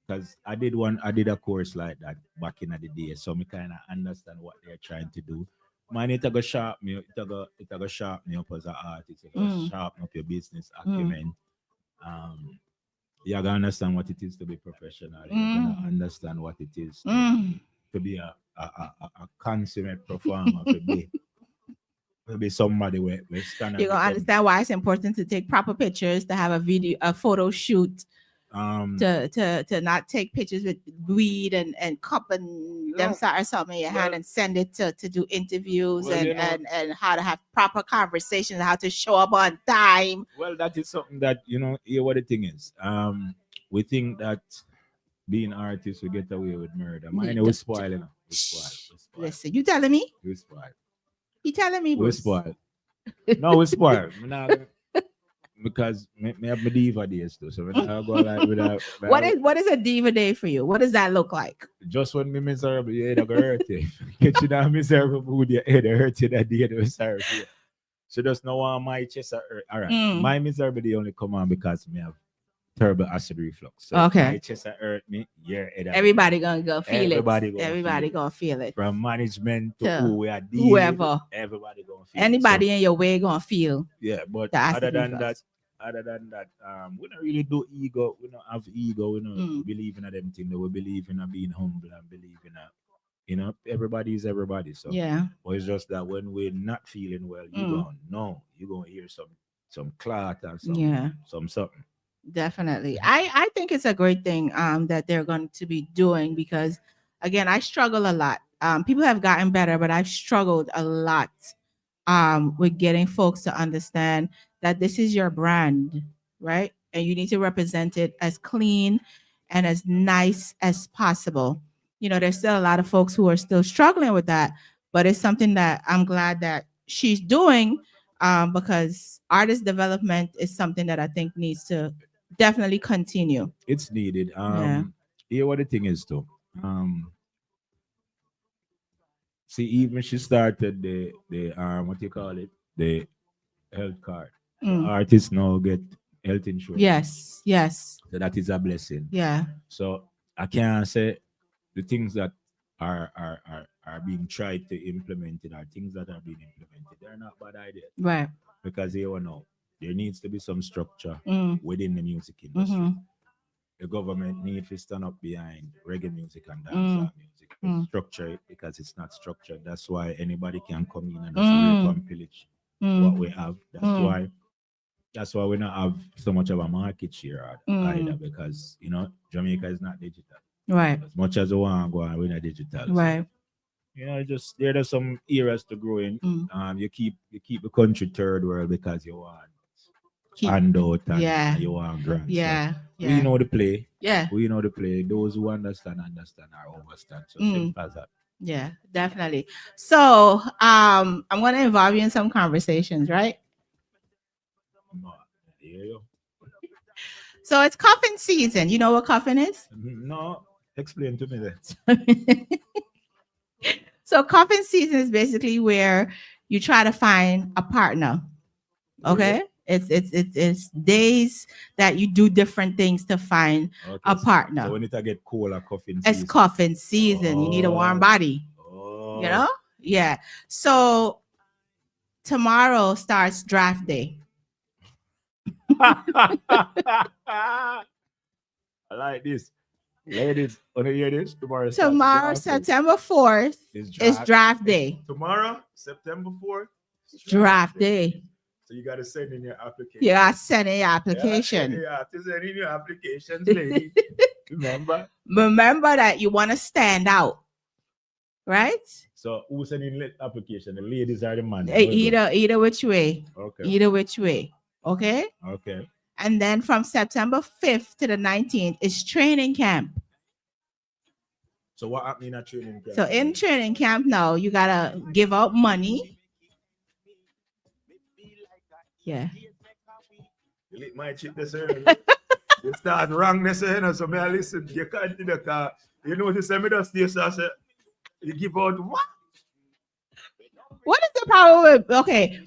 because I did a course like that back in the day, so me kind of understand what they're trying to do. Man, it go sharpen me, it go sharpen me up as an artist, it go sharpen up your business acumen. You gotta understand what it is to be professional. You gotta understand what it is to be a consummate performer. To be somebody where stand. You're gonna understand why it's important to take proper pictures, to have a photo shoot, to not take pictures with weed and cup and them sort of something in your hand and send it to do interviews and how to have proper conversations, how to show up on time. Well, that is something that here what the thing is. We think that being artists we get away with murder. Mine was spoiling. We spoil. Listen, you telling me? We spoil. You telling me? We spoil. No, we spoil. Because me have my diva days too. So when I go like with what is a diva day for you? What does that look like? Just when me miserable, your head go hurt you. Get you down miserable mood, your head hurt you that day. Sorry for you. So just know why my chest hurt. All right. My miserable day only come on because me have terrible acid reflux. So okay. My chest hurt me. Yeah. Everybody gonna go feel everybody it. Everybody gonna feel it. From management to who we are dealing. Whoever. Everybody gonna feel anybody it. in your way gonna feel. Yeah, but other than that, we don't really do ego. We don't have ego. We don't believe in them things. We believe in being humble and believe in everybody is everybody. So yeah. But it's just that when we're not feeling well, you're gonna hear some clot or something. Definitely. I think it's a great thing that they're going to be doing because again, I struggle a lot. People have gotten better, but I've struggled a lot with getting folks to understand that this is your brand, right? And you need to represent it as clean and as nice as possible. There's still a lot of folks who are still struggling with that, but it's something that I'm glad that she's doing because artist development is something that I think needs to definitely continue. It's needed. Here what the thing is too. See, even she started the what you call it, the health card. Artists now get health insurance. Yes. So that is a blessing. Yeah. So I can't say the things that are being tried to implement it are things that are being implemented. They're not bad ideas. Right. Because there needs to be some structure within the music industry. The government needs to stand up behind reggae music and dancehall music. Structure it because it's not structured. That's why anybody can come in and just rape and pillage what we have. That's why we don't have so much of a market share either because Jamaica is not digital. Right. As much as we want to go and we're not digital. Right. So, there's some areas to grow in. You keep the country third world because you want handout and you want grants. Yeah. So we know the play. Yeah. We know the play. Those who understand or understand. So simple as that. Yeah, definitely. So I'm gonna involve you in some conversations, right? So it's cuffing season. You know what cuffing is? No, explain to me that. So cuffing season is basically where you try to find a partner. Okay. It's days that you do different things to find a partner. So when it get cold, cuffing season. It's cuffing season. You need a warm body. Yeah. So tomorrow starts draft day. I like this. Ladies, want to hear this? Tomorrow September 4th is draft day. Tomorrow, September 4th, draft day. So you got to send in your application. You got to send in your application. Yeah, to send in your applications, lady. Remember that you want to stand out, right? So who send in application? The ladies or the man? Either which way. Okay. Either which way. Okay. Okay. And then from September 5th to the 19th is training camp. So what happened in a training camp? So in training camp now, you gotta give out money. Yeah. You lick my chip this early. You start wrong this early, so may I listen. You can't do that. You know, this me just stay, so I say, you give out what? What is the problem with, okay.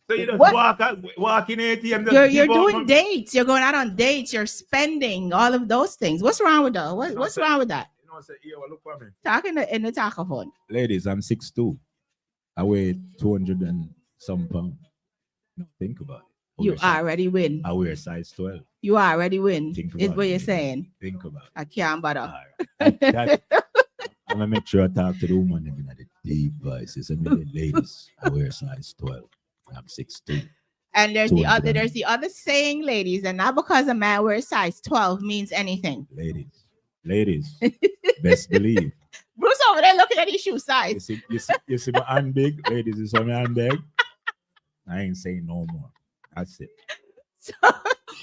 So you just walk in ATM. You're doing dates. You're going out on dates. You're spending all of those things. What's wrong with that? What's wrong with that? You know, say, look for me. Talking in the tacophone. Ladies, I'm 6'2". I weigh 200 and some pounds. Think about it. You already win. I wear size 12. You already win. Think Is about what it, you're lady. saying. Think about it. I can't bother. All right. I'm gonna make sure I talk to the woman in the deep voices. I mean, ladies, I wear size 12. I'm 6'2". And there's 200 the other saying, ladies, and not because a man wears size 12 means anything. Ladies, best believe. Bruce over there looking at his shoe size. You see my hand big, ladies. You saw my hand big. I ain't saying no more. That's it.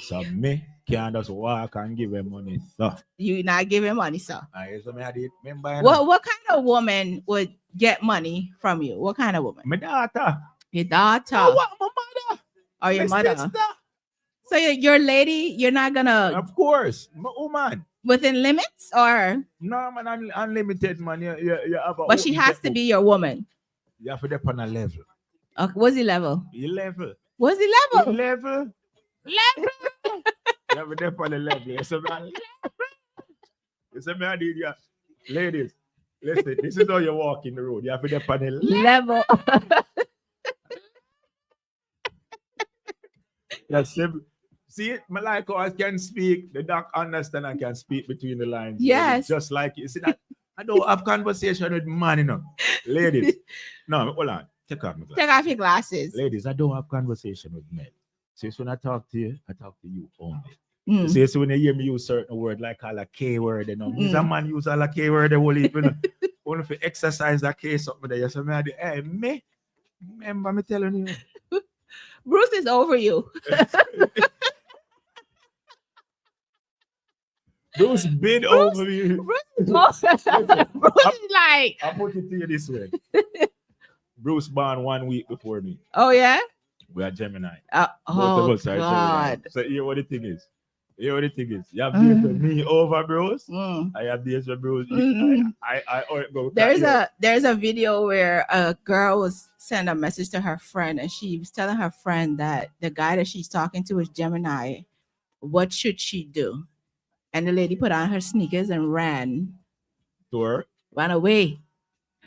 So me can't just walk and give him money. So You not giving money, sir. so me I did remember. What kind of woman would get money from you? What kind of woman? My daughter. Your daughter Oh, what my mother? or your My mother? sister. So your lady, you're not gonna Of course, my woman. within limits, or No man, unlimited man. You have a but she has to be your woman. You have to dip on a level. What's the level? You level. What's the level? Level. You have to dip on a level. You see me? You see me? I did ya. Ladies, listen. This is how you walk in the road. You have to dip on a level. Level. Yes, see it, my like how I can speak, the doc understand and can speak between the lines. Yes. Just like you see that. I don't have conversation with man, you know. Ladies. No, hold on. Take off my glasses. Take off your glasses. Ladies, I don't have conversation with men. So when I talk to you, I talk to you only. Mm. So when you hear me use certain word like all a K word, you know, a man use all a K word, they will even only for exercise that K something there. So I do, hey, me, remember me telling you. Bruce is over you. Bruce been over you. Bruce is like, I'll put it to you this way. Bruce born 1 week before me. oh yeah? We are Gemini. Oh Both of us are Gemini. God. So here what the thing is. You have days with me over Bruce. Mm. I have days with Bruce. Mm. I go. There's a video where a girl was sent a message to her friend, and she was telling her friend that the guy that she's talking to is Gemini. What should she do? And the lady put on her sneakers and ran away.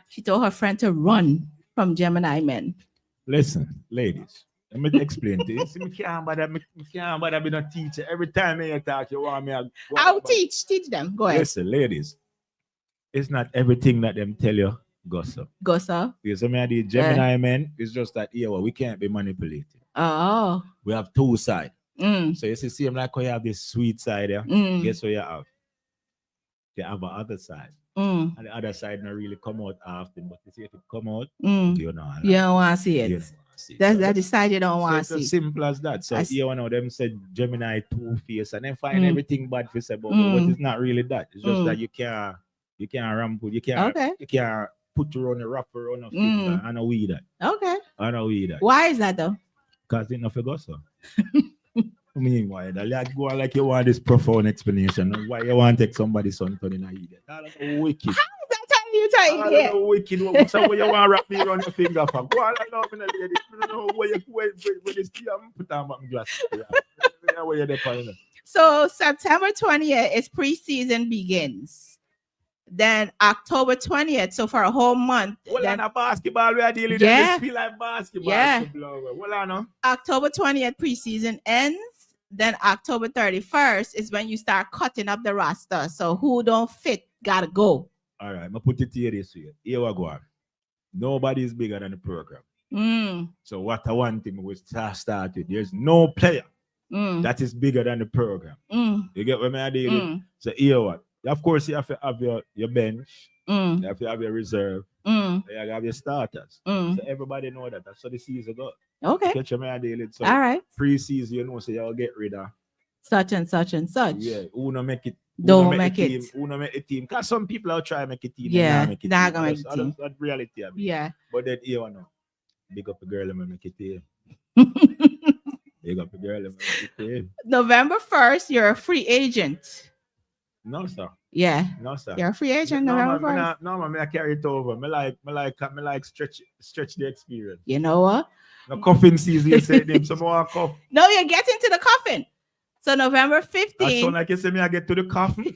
She told her friend to run from Gemini men. Listen, ladies. Let me explain to you. See, me can't bother be no teacher. Every time you talk, you want me. I'll teach them. Go ahead. Listen, ladies. It's not everything that them tell you, gossip. Gossip. Because I the Gemini men, it's just that we can't be manipulated. Oh. We have two sides. Mm. So you see him like how you have this sweet side there. Mm. Guess what you have? You have the other side. Mm. And the other side not really come out often, but you see if it come out, Mm. you know. You don't want to see it. You don't want to see it. That's So the side you don't want to it's see. as simple as that. So you know them said Gemini two-faced and then find Mm. everything bad for say, but it's not really that. It's just that you can't ramp, you can't put your own wrapper on a finger. I know we that. Okay. I know we that. Why is that though? Because it's not for gossip. I mean, why? Like go on like you want this profound explanation. Why you want to take somebody's son to the idiot? That's wicked. How is that telling you to idiot? Wicked. So where you want to wrap me around your finger for? Go on, I know me not lady. I don't know where this put on my glass. Where you there, So September 20th is preseason begins. Then October 20th, so for a whole month. Well, then, on a basketball, we are dealing with Yeah. this feel like basketball. Yeah. Well, I know. October 20th preseason ends. Then October 31st is when you start cutting up the roster. So who don't fit gotta go. All right, I'm gonna put it here this way. Here we go. Nobody is bigger than the program. So what I want him was start with. There's no player that is bigger than the program. You get what I mean? So here what? Of course, you have to have your bench. You have to have your reserve. You have to have your starters. So everybody know that. That's how the season go. Okay. Catch your daily. So all right. Pre-season, you know, so you'll get rid of such and such and such. Yeah. Who not make it? Don't make it. Team, who not make a team? Because some people will try to make a team. Yeah. Not gonna make a team. That's reality. I mean. Yeah. But then you know, big up a girl and make it team. Big up a girl and make it team. November 1st, you're a free agent. No, sir. Yeah. No, sir. You're a free agent. No, November 1st. man, I carry it over. I like stretch the experience. You know what? The coffin season, you say them some more cough. No, you're getting to the coffin. So November 15th. That sound like you say me I get to the coffin.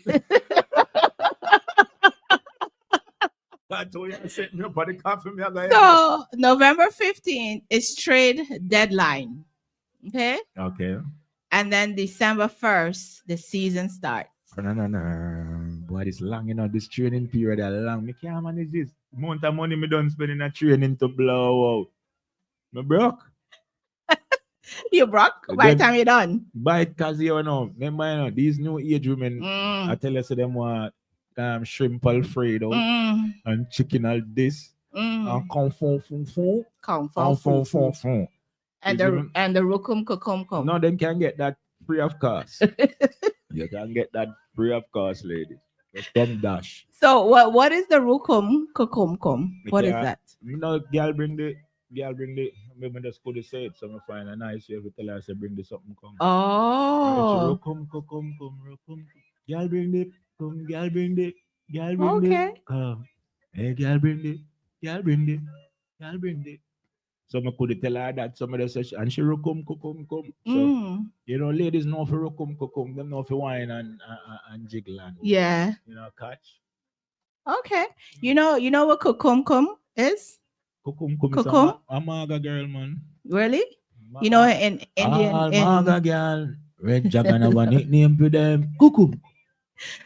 That's what you set me up on the coffin. So November 15th is trade deadline. Okay. Okay. And then December 1st, the season starts. No. Boy, this long, this training period is long. Me can't manage this. Amount of money me done spending a training to blow out. Me broke. You broke by the Then- time you're done. Buy it cause remember, these new age women, I Mm, tell you, so them want shrimp Alfredo mm, and chicken all this mm. and confon fun. Confirm. And the rukum kukum. No, them can get that free of cost. You can get that free of cost, ladies. Just come dash. So what is the rukum kukum? What is Yeah. that? Girl bring the. Maybe just could say it. So I find a nice way to tell her, say bring the something come. Oh, Come. Girl bring the, come. Girl bring the, okay. come. Hey, girl bring the, girl bring the. So I could tell her that some of the session, and she come. So ladies know for come. Them know for wine and jiggle and Yeah. catch. Okay. You know what kukum is? Kukum. A maga girl, man. Really? You know, in Indian. Maga girl. Red Dragon have a nickname for them. Kukum.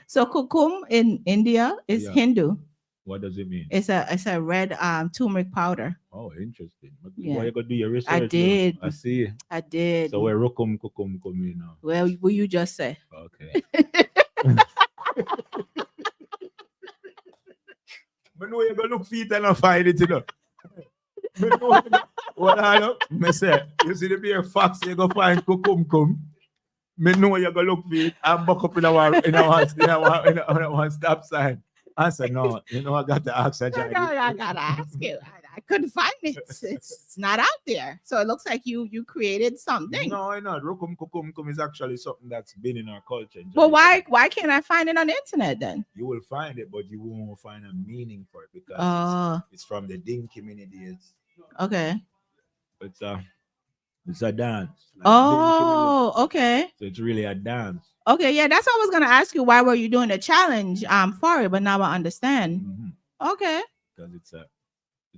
So kukum in India is Yeah. Hindu. What does it mean? It's a red turmeric powder. Oh, interesting. Yeah. Why you gotta do your research? I did. I see. I did. So where kukum come in now? Well, what you just say? Okay. I know you're gonna look feet and not find it, What I know? Me say, you see the bare fox, you go find kukum. Me know you're gonna look feet and buck up in a one stop sign. I said, no, I got to ask Ras-A-Jai. I gotta ask you. I couldn't find it. It's not out there. So it looks like you created something. No, I know. Kukum is actually something that's been in our culture. But why can't I find it on the internet then? You will find it, but you won't find a meaning for it because it's from the Ding community. Okay. It's a dance. Okay. So it's really a dance. Okay, yeah, that's what I was gonna ask you. Why were you doing a challenge for it? But now I understand. Mm-hmm. Okay. Because it's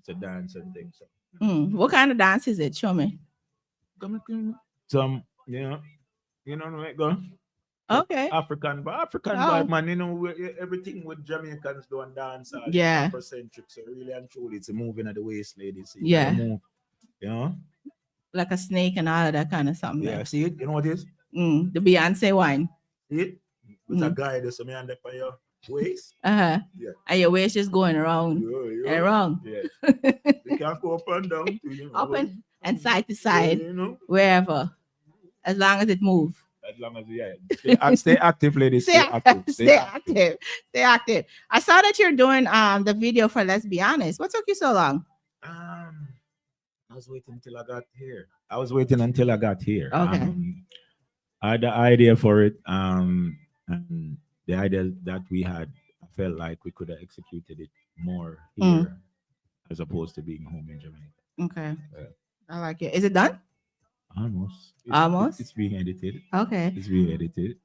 a dance and thing. So. What kind of dance is it? Show me. Some, go. Okay. African vibe, man. Everything with Jamaicans do and dance. Yeah. Afrocentric, so really and truly, it's moving at the waist, ladies. Yeah. Move, like a snake and all of that kind of something. Yeah, see it? You know what it is? The Beyonce wine. See it? With a guy that's a man up on your waist. Yeah. And your waist just going around and around. Yeah. You can go up and down. Up and side to side. Wherever. As long as it moves. As long as stay active, ladies. Stay active. I saw that you're doing the video for Let's Be Honest. What took you so long? I was waiting until I got here. Okay. I had the idea for it, and the idea that we had, I felt like we could have executed it more here as opposed to being home in Jamaica. Okay. I like it. Is it done? Almost. It's being edited. Okay. It's being edited.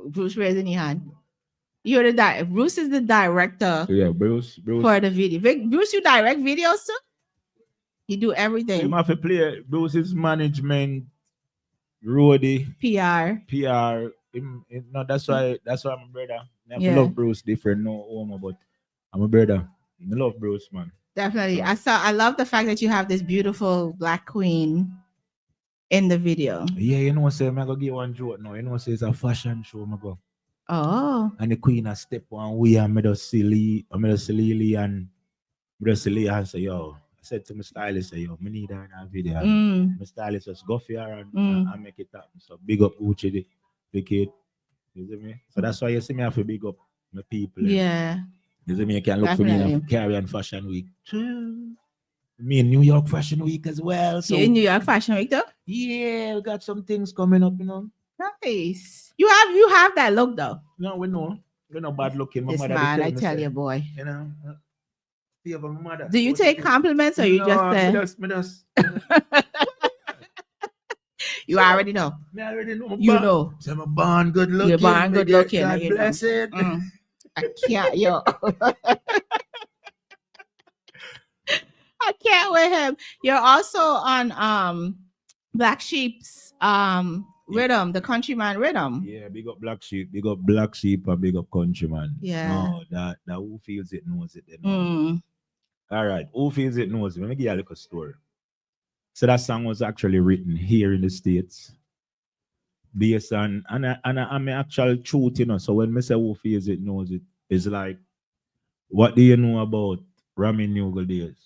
Bruce raising your hand. You're the Bruce is the director. Yeah, Bruce. For the video. Bruce, you direct videos too? You do everything. You have to play Bruce's management, roadie, PR. No, that's why I'm a brother. I love Bruce different, no homo, but I'm a brother. I love Bruce, man. Definitely. So. I love the fact that you have this beautiful black queen in the video. Yeah, I'm gonna give one joke now. It's a fashion show, my go. Oh. And the queen has step on we and me just silly and say, yo. I said to my stylist, say, yo, me need her in a video. My stylist just go for her and make it happen. So big up Uchi, the kid. You see me? So that's why you see me have to big up my people. Yeah. You see me? You can look for me in Caribbean Fashion Week. Me in New York Fashion Week as well. So you're in New York Fashion Week though? Yeah, we got some things coming up, Nice. You have that look though. No, we know. We're not bad looking. This man, I tell you, boy. My mother. Do you take compliments or you just you already know. I already know. You know. So I'm born good looking. You're born good looking. God bless it. I can't, yo. I can't with him. You're also on Black Sheep's Rhythm, the countryman rhythm. Yeah, big up Black Sheep, and big up Countryman. Yeah. No, that who feels it knows it. Then. Mm. All right, who feels it knows it. Let me give you a little story. So that song was actually written here in the States. Based on I'm actual truth, you know. So when me say who feels it knows it, it's like, what do you know about Ramin Nugal days?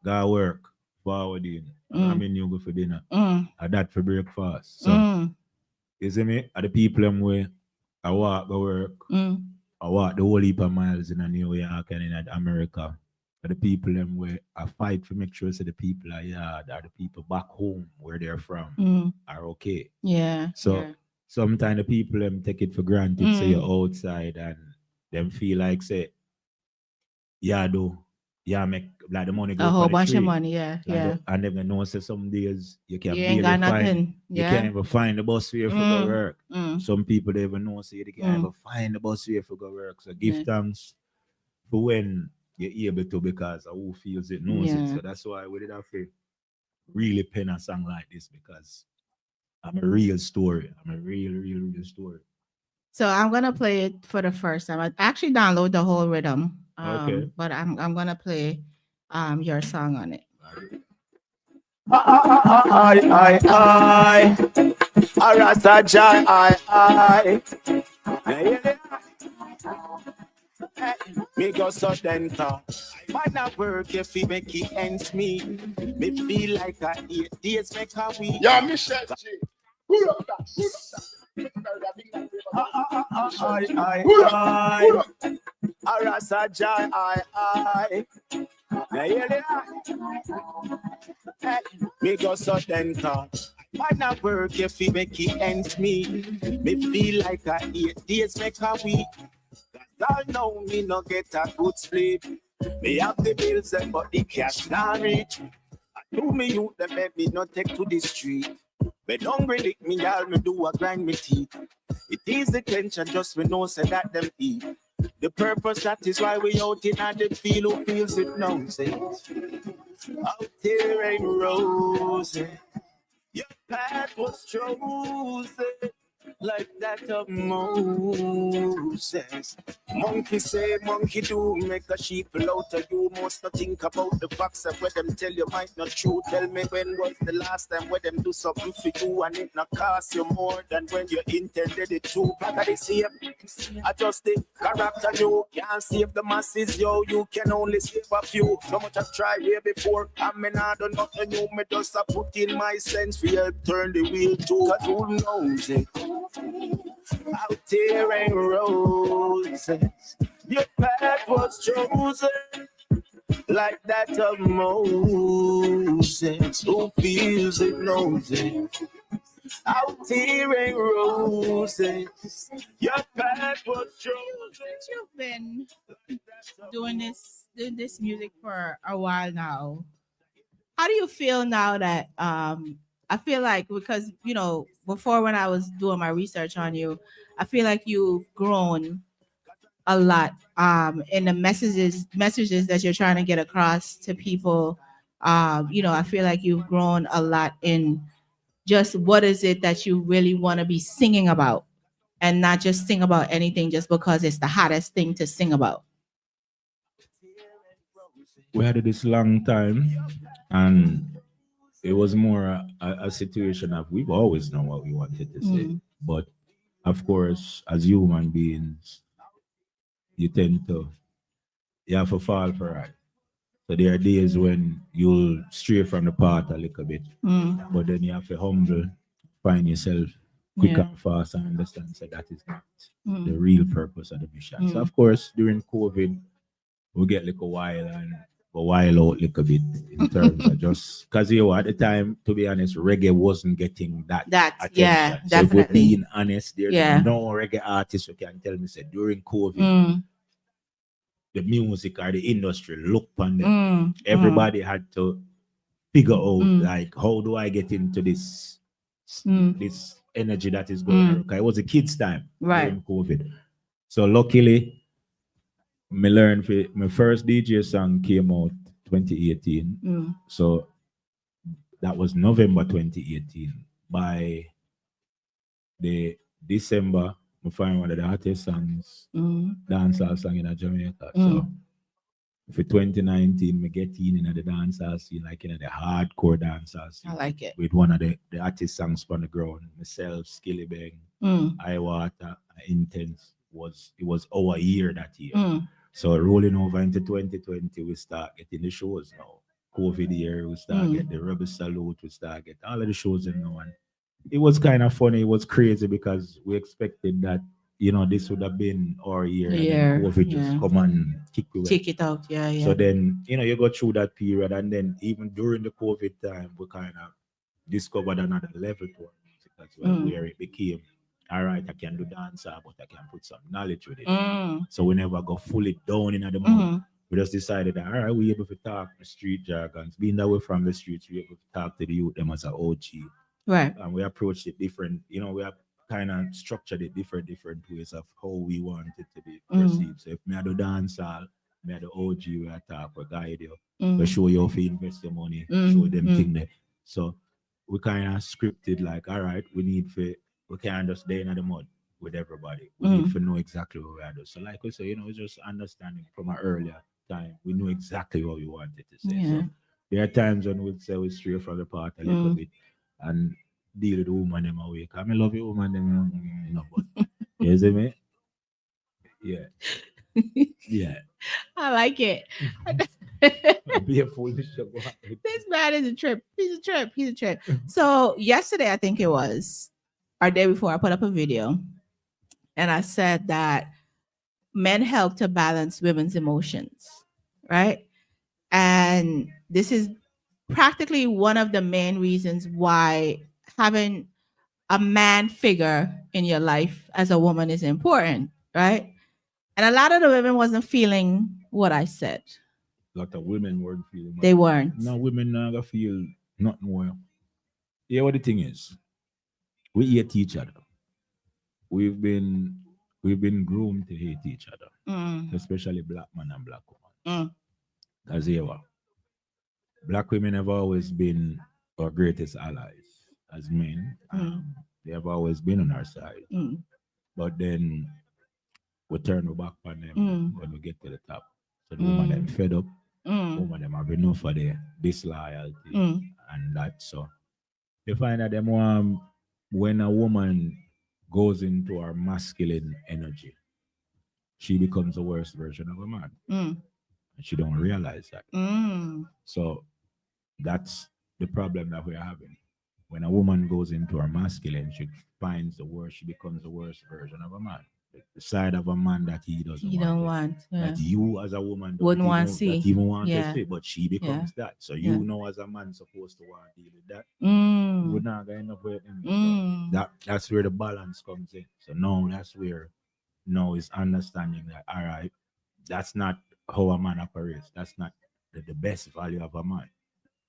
Go work, forwarding, Ramin Nugal for dinner, and that for breakfast. So you see me? Are the people them way I walk go work, I walk the whole heap of miles in New York and in America. Are the people them way I fight to make sure so the people are yard are the people back home where they're from are okay. Yeah. So sometimes the people them take it for granted, say you're outside and them feel like say, make like the money go a whole for the bunch tree. of money, yeah, Like yeah. and then know say some days you can You ain't got nothing. you can't even find the bus fare for go work. Mm. Some people they even know say they can't even find the bus fare for go work. So give thanks for when you're able to, because who feels it knows it. So that's why we did have to really pen a song like this, because I'm a real story. I'm a real story. So I'm gonna play it for the first time. I actually download the whole rhythm. Okay. But I'm gonna play your song on it. I Ras-A-Jai, I me go so dental. Might not work if we make it ends me. Me feel like I 8 days make a week. Yeah, Michelleg. Pull up that. I Ras-A-Jai, I me go so dental. Might not work if we make it ends me. Me feel like I 8 days make a week. Y'all know me no get a good sleep. Me have the bills but the cash not reach. I do me youth them make me not take to the street. But don't lick me, y'all me do a grind me teeth. It is the tension, just we know say that them eat. The purpose, that is why we out in and the feel who feels it nonsense. Out here ain't roses. Your path was chosen like that of Moses. Monkey say, monkey do, make a sheep out of you. Must not think about the facts of where them tell you might not true. Tell me when was the last time where them do something for you and it not cost you more than when you intended it to. But I see adjust the character, you can't save the masses, yo. You can only save a few. So much I've tried here before, I mean I don't know new. Me just I put in my sense for help turn the wheel too. Cause who knows it? Out here ain't roses. Your path was chosen like that of Moses. Who feels it knows it. Out here ain't roses. Your path was chosen. You've been doing this music for a while now. How do you feel now that I feel like, because before when I was doing my research on you, I feel like you've grown a lot in the messages that you're trying to get across to people. I feel like you've grown a lot in just what is it that you really want to be singing about, and not just sing about anything just because it's the hottest thing to sing about. We had this long time, and it was more a situation of we've always known what we wanted to say. But of course, as human beings, you have to fall for it. So there are days when you'll stray from the path a little bit, but then you have to find yourself quick and fast and understand that that is not the real purpose of the mission. So of course, during COVID, we get like a while out a little bit in terms of just because at the time, to be honest, reggae wasn't getting that attention. Yeah, so definitely. if we're being honest, there's no reggae artist who can tell me say during COVID the music or the industry look on them. Everybody had to figure out like, how do I get into this energy that is going on? It was a kid's time during COVID. So luckily, me learned my first DJ song came out 2018. So that was November 2018. By the December, we find one of the hottest songs, dancehall song in Jamaica. So for 2019, we get in the dancehall scene, like in the hardcore dancehall scene. I like it. With one of the artist songs on the ground, myself, Skilly Bang, I Water, Intense. It was our year that year. So rolling over into 2020, we start getting the shows now. COVID year, we start getting the Rebel Salute, we start getting all of the shows in now. And it was kind of funny, it was crazy because we expected that, this would have been our year. And then COVID just come and kick it out. Yeah. So then, you go through that period, and then even during the COVID time, we kind of discovered another level to our music. That's where it became, all right, I can do dance, but I can put some knowledge with it. So we never go fully down in the mud. We just decided that, all right, we're able to talk the street jargons. Being that we're from the streets, we're able to talk to the youth, them as an OG. Right. And we approached it different, we have kind of structured it different ways of how we want it to be perceived. So if me I do dance hall, me I do OG, we talk, we guide you, we show you how to invest your money, show them thing there. So we kind of scripted like, all right, we can't just stay in the mud with everybody. We need to know exactly what we are doing. So like we say, it's just understanding from an earlier time. We knew exactly what we wanted to say. Yeah. So there are times when we'd say we stray from the part a little bit and deal with the woman them awake. I love you, woman them, but you see me? Yeah. Yeah. I like it. Be a foolish. This man is a trip. He's a trip. So yesterday, I think it was, or day before, I put up a video and I said that men help to balance women's emotions, right? And this is practically one of the main reasons why having a man figure in your life as a woman is important, right? And a lot of the women wasn't feeling what I said. A lot of women weren't feeling. They weren't. No, women never feel nothing well. Yeah, what the thing is, we hate each other. We've been groomed to hate each other, especially black man and black woman. Because black women have always been our greatest allies as men. They have always been on our side. But then we turn our back on them when we get to the top. So the woman them fed up. Woman them have enough for their disloyalty and that. So they find that them when a woman goes into her masculine energy, she becomes the worst version of a man. And she don't realize that. So that's the problem that we're having. When a woman goes into her masculine, she finds she becomes the worst version of a man. The side of a man that he doesn't want. That you as a woman wouldn't want to see. That even want to see, but she becomes that. So you know as a man supposed to want to deal with that. We're not going to end up with him. So that's where the balance comes in. So now that's where is understanding that, all right, that's not how a man operates. That's not the best value of a man.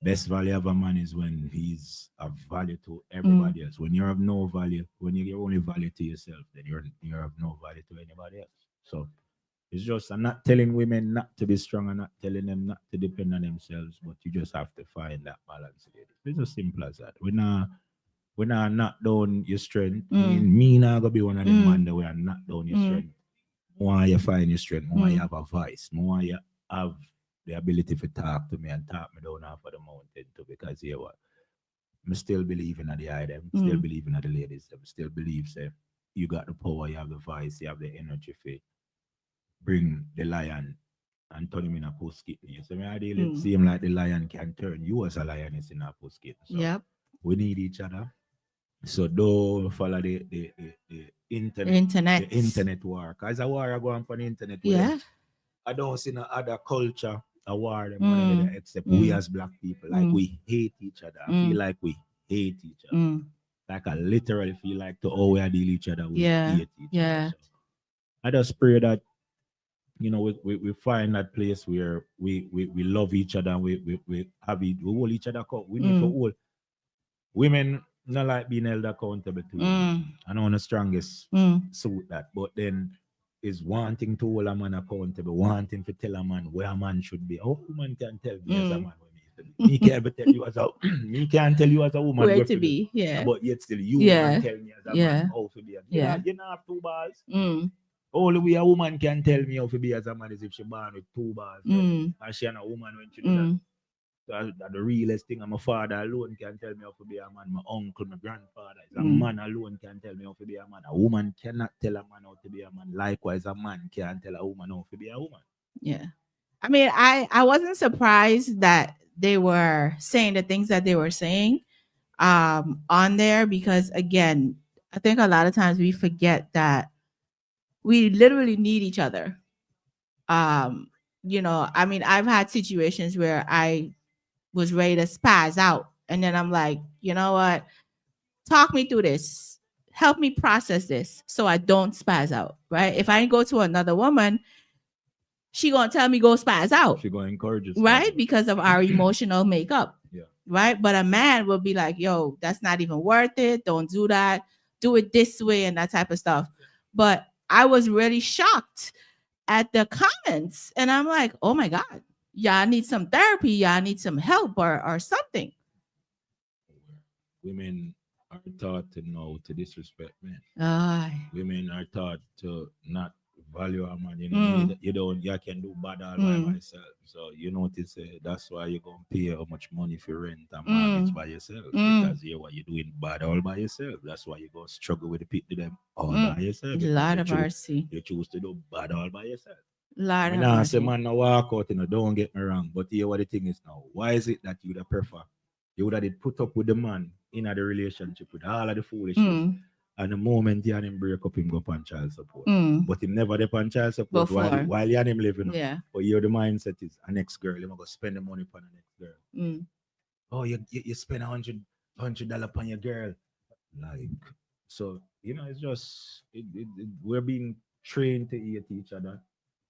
Best value of a man is when he's of value to everybody else. When you have no value, when you give only value to yourself, then you have no value to anybody else. So it's just, I'm not telling women not to be strong. I'm not telling them not to depend on themselves, but you just have to find that balance. It's as simple as that. When I knock down your strength, me not gonna be one of them man that we are knock down your strength. More you find your strength, more you have a voice, more you have the ability to talk to me and talk me down off of the mountain too, because I still believe in the item, still believe in the ladies, them still believe say you got the power, you have the voice, you have the energy for bring the lion and turn him in a post kidney. So I really see him like the lion can turn you as a lioness in a post kidney. So we need each other. So don't follow the internet war. Because a war going on the internet. I don't see no other culture a war except we as black people. Like we hate each other. I feel like we hate each other. Like I literally feel like to all we deal each other, we hate each other. So I just pray that we find that place where we love each other and we hold each other accountable. We need to hold women not like being held accountable to. I know the strongest suit that, but then is wanting to hold a man accountable, wanting to tell a man where a man should be. How woman can tell me as a man where he should be? Me can't ever tell you as a me can't tell you as a woman Where what to do. be. Yeah. But yet still you Yeah. man tell me as a Yeah. man how to be. Yeah. You know have two bars. Mm. Only way a woman can tell me how to be as a man is if she born with two bars. Mm. And she and a woman when she do that. Mm. That the realest thing. And my father alone can tell me how to be a man. My uncle, my grandfather. A Mm. man alone can tell me how to be a man. A woman cannot tell a man how to be a man. Likewise, a man can't tell a woman how to be a woman. Yeah. I mean, I wasn't surprised that they were saying the things that they were saying on there, because again, I think a lot of times we forget that we literally need each other. I mean, I've had situations where I was ready to spaz out, and then I'm like, you know what? Talk me through this. Help me process this so I don't spaz out, right? If I go to another woman, she gonna tell me go spaz out, She gonna encourage us, right? Because of our emotional makeup, Yeah. right? But a man will be like, yo, that's not even worth it. Don't do that. Do it this way and that type of stuff. But I was really shocked at the comments, and I'm like, oh my God, y'all need some therapy. Y'all need some help or something. Women are taught to know to disrespect men. Aye. Women are taught to not value a man. You know, you can do bad all by myself. So you notice that's why you're gonna pay how much money for rent and mortgage by yourself, because you're doing bad all by yourself. That's why you're gonna struggle with the people them all by yourself. Lot of mercy. You choose to do bad all by yourself. Lot of I say mercy. man no walk out, don't get me wrong. But here what the thing is now. Why is it that you would prefer? You would have put up with the man in the relationship with all of the foolishness. And the moment he and him break up, him go on child support. But him never dep on child support while he and him living. Yeah. But here the mindset is a next girl, you're going to spend the money upon the next girl. Oh, you spend $100 upon your girl. Like, so, it's just, we're being trained to hate each other.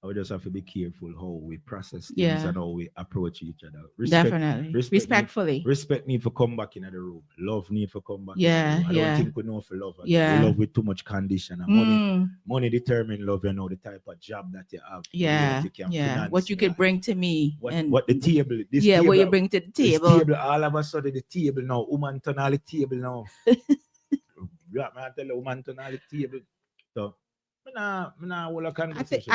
We just have to be careful how we process things and how we approach each other. Definitely. Respectfully. Respect need for come back in the room. Love need for come back Yeah, in the room. I yeah. don't think we know for love. Yeah. We love with too much condition. And money determine love, the type of job that you have. Yeah. That you can Yeah. finance, What you could bring to me. What the table. This yeah, table, what you bring to the this table. table, all of a sudden the table now. Woman turn all the table now. Yeah, man, I tell you, woman turn all the table. So, I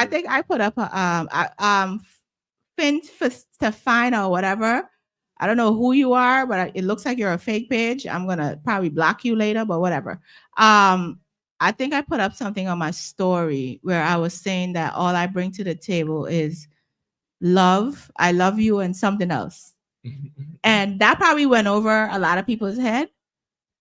think I put up a to find or whatever. I don't know who you are, but it looks like you're a fake page. I'm gonna probably block you later, but whatever. I think I put up something on my story where I was saying that all I bring to the table is love. I love you and something else. And that probably went over a lot of people's head.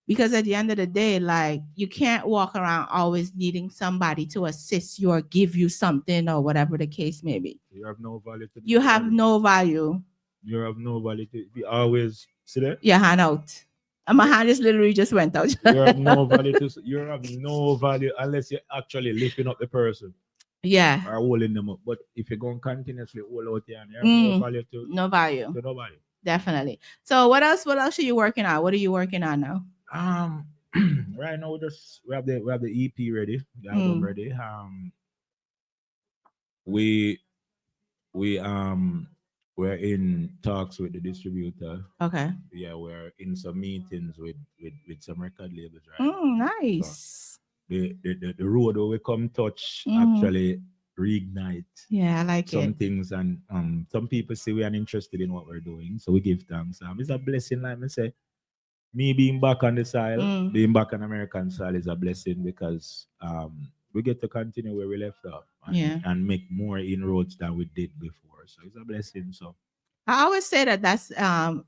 Because at the end of the day, like, you can't walk around always needing somebody to assist you or give you something or whatever the case may be. You have no value. You have no value. You have no value. You always see that? Your hand out. And my hand just literally just went out. You have no value. You have no value unless you're actually lifting up the person. Yeah. Or holding them up. But if you're going continuously hold out there, you have no value to value. To nobody. Definitely. So what else are you working on? What are you working on now? Right now we have the EP ready, the album ready. We're in talks with the distributor. Okay. Yeah, we're in some meetings with some record labels right now. Nice. So the road where we come touch actually reignite. Yeah, I like some things, and some people say we are interested in what we're doing, so we give thanks. It's a blessing, like I say. Me being back on the soil, being back on American soil is a blessing because we get to continue where we left off and make more inroads than we did before. So it's a blessing. So I always say that's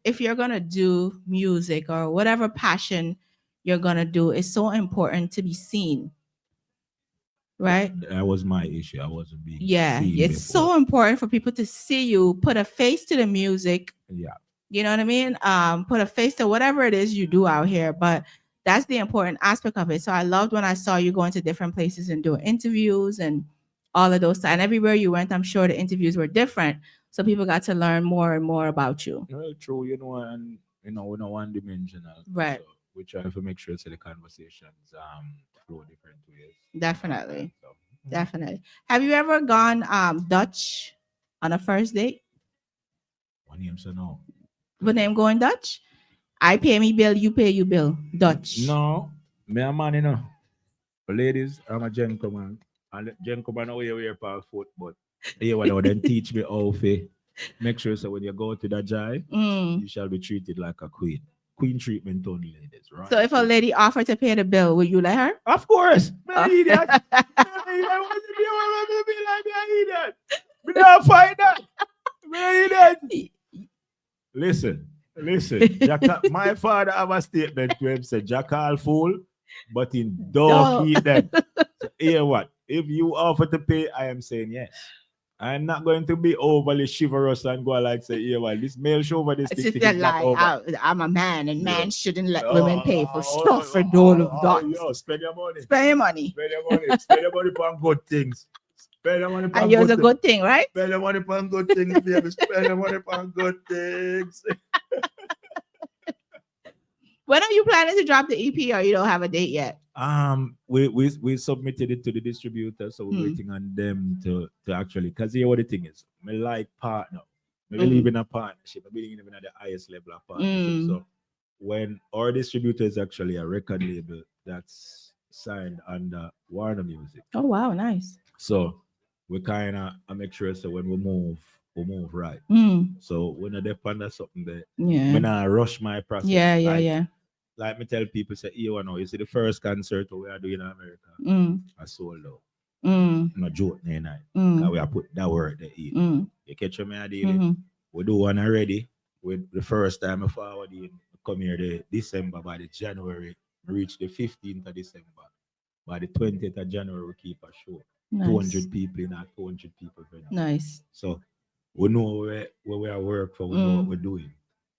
if you're gonna do music or whatever passion you're gonna do, it's so important to be seen. Right? That was my issue. I wasn't being seen it's before. So important for people to see you, put a face to the music. Yeah. You know what I mean? Put a face to whatever it is you do out here, but that's the important aspect of it. So I loved when I saw you going to different places and doing interviews and all of those. And everywhere you went, I'm sure the interviews were different. So people got to learn more and more about you. True, and we're not one dimensional. Right. So we try to make sure that the conversations flow different ways. Definitely. Definitely. Have you ever gone Dutch on a first date? One name, so no. But name going Dutch? I pay me bill, you pay you bill. Dutch. No, me a man, you know. But ladies, I'm a gentleman. And gentleman know you wear for foot, but you want to then teach me how to make sure so when you go to the Jai, you shall be treated like a queen. Queen treatment only, ladies, right? So if a lady offered to pay the bill, would you let her? Of course. Oh. Man, idiot. Man, I want to be like an idiot. Me not find that. Man, idiot. Listen. My father have a statement to him said, Jack all fool, but in don't keep them. So hear what? If you offer to pay, I am saying yes. I'm not going to be overly chivalrous and go like say, yeah, well, this male show over this thing is not over. I'm a man, and men shouldn't let women pay for stuff and all of that. Yo, spend your money. Spend your money. Spend your money. Spend your money on good things. Spend your money on and yours a good thing, right? Spend your money on good things, baby. Spend your money on good things. When are you planning to drop the EP, or you don't have a date yet? We submitted it to the distributor, so we're waiting on them to actually, because here what the thing is, me like partner. Me believe in a partnership. I believe in at the highest level of partnership. So when our distributor is actually a record label that's signed under Warner Music. Oh wow, nice. So we kind of make sure so when we move right. So when I depend on something there, when I rush my process. Yeah. Like me tell people say, you see the first concert we are doing in America, I sold out. No joke, night. We have put that word there. You catch me idea? We do one already. With the first time I forward in, come here the December, by the January, reach the 15th of December. By the 20th of January, we keep a show. Nice. 200 people in that 200 people. Nice. So we know where we are work for, we know what we're doing.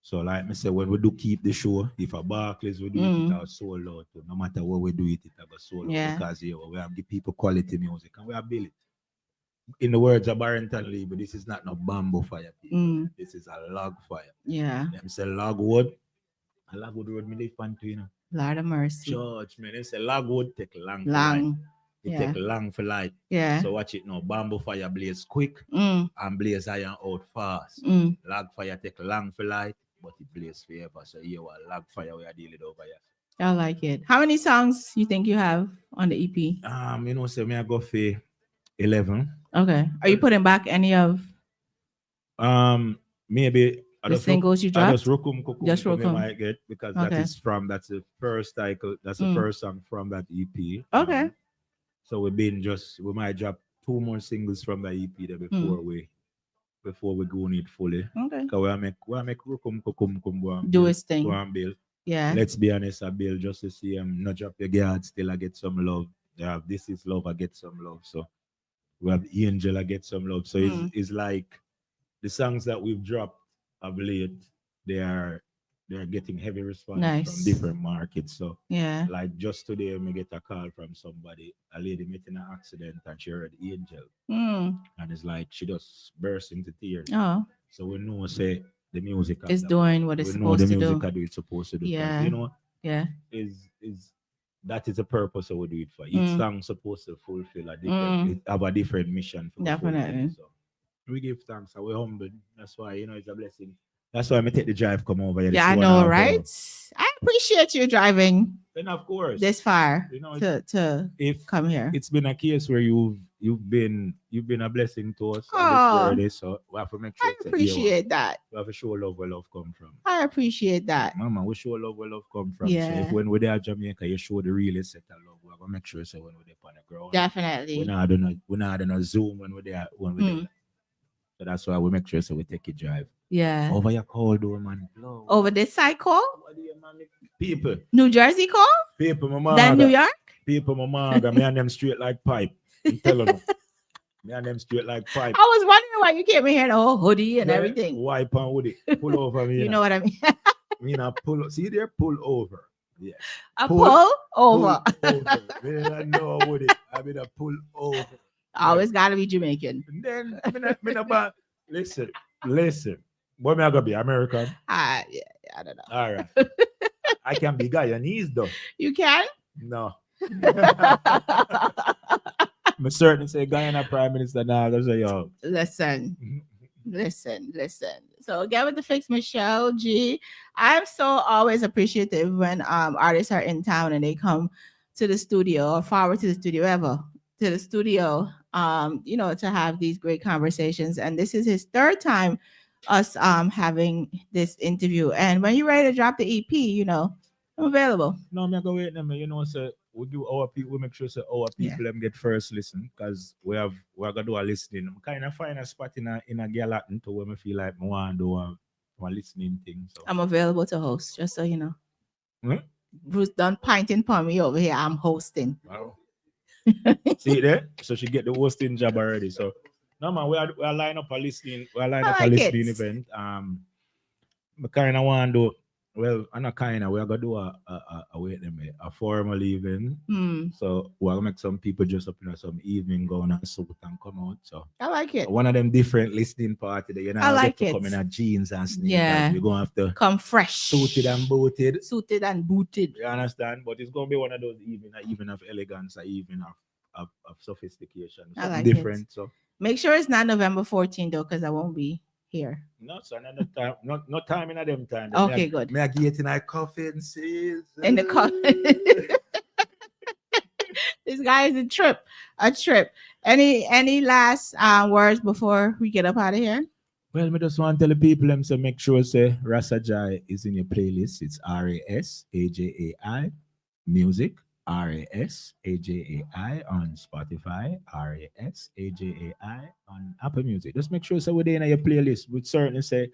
So like me say, when we do keep the show, if a Barclays we do it our soul out. No matter what we do it have a soul out, because we have the people quality music and we have built it. In the words of Barrington Lee, but this is not no bamboo fire, people. This is a log fire. Yeah. Them say logwood. A logwood road me live on to, you know. Lord of mercy. Church, man. They say logwood take long. It take long for light. Yeah. So watch it now. Bamboo fire blaze quick and blaze iron out fast. Log fire take long for light, but it blaze forever. So here what log fire we are dealing over here. I like it. How many songs you think you have on the EP? You know, so me I go for 11. Okay. Are you putting back any of maybe the singles you dropped? Just Rukum might get, because that's the first cycle, that's the first song from that EP. Okay. So we might drop 2 more singles from the EP there before we go on it fully. Okay. Because we make Rukum go and do his thing. Go and build. Yeah. Let's be honest, I build just to see not drop your guard, still I get some love. Yeah, This Is Love, I get some love. So we have Angel, I get some love. So it's like the songs that we've dropped of late, they're getting heavy response from different markets. So like just today, I get a call from somebody, a lady met in an accident and she heard Angel. And it's like she just burst into tears. Oh. So we know say the music is doing what it's supposed to do. The music it's supposed to do. Yeah. You know? Yeah. That is the purpose of what we do it for. Each song supposed to fulfill a different, have a different mission. Definitely. So we give thanks and we're humble. That's why, it's a blessing. That's why I take the drive come over here. Yeah, I know, right? I appreciate you driving. Then of course this far to come here. It's been a case where you've been a blessing to us on this journey, so we have to make sure. I appreciate that. We have to show love where love come from. I appreciate that. Mama, we show love where love come from. Yeah. So if when we're there at Jamaica, you show the real set of love. We have to make sure so when we're there on the ground. Definitely. We're not on a Zoom when we're there there. So that's why we make sure so we take a drive. Yeah. Over your call door, man. Blow. Over this side call? People. New Jersey call? People, mama. Then New York? People, mama. Me and them straight like pipe. I'm telling them. Me and them straight like pipe. I was wondering why you came in here in a whole hoodie and everything. Wipe on hoodie. Pull over me. You know what I mean? Pull. See there, pull over. Yeah. Pull over. I know hoodie. I mean a pull over. Always gotta be Jamaican. And then listen. What am I gonna be? American? I don't know. All right. I can be Guyanese though. You can? No. I'm certain say Guyana Prime Minister now. That's a yo. Listen. Listen. So get with the fix, Michelle G. I'm so always appreciative when artists are in town and they come to the studio or forward to the studio ever to the studio to have these great conversations. And this is his third time us having this interview. And when you're ready to drop the EP, I'm available. No, I'm not gonna wait them, so we do our people, we make sure so our people them get first listen because we're gonna do a listening. I'm kind of find a spot in a Galatin to where I feel like I want to do a listening thing. So I'm available to host, just so you know. Hmm? Bruce done pointing for me over here. I'm hosting. Wow. See there? So she get the hosting job already. So no man, we are line up a listening. We are line up a listening event. I kind of want to do. Well, I'm not kind of. We're gonna do a formal event. So we're gonna make some people dress up in some evening gown and suit and come out. So I like it. One of them different listening party that I like it. Come in a jeans and sneakers. Yeah, You're gonna have to come fresh, suited and booted. You understand? But it's gonna be one of those even of elegance, even of sophistication. I like different. It. So make sure it's not November 14th though, because I won't be here. No, so another time, not time in a them time. Okay, good. May I get in a coffin season? In the coffin. This guy is a trip. Any last words before we get up out of here? Well, I just want to tell the people them to make sure say Ras-A-Jai is in your playlist. It's Ras-A-Jai music. Ras-A-Jai on Spotify, Ras-A-Jai on Apple Music. Just make sure so we're in your playlist. We'd certainly say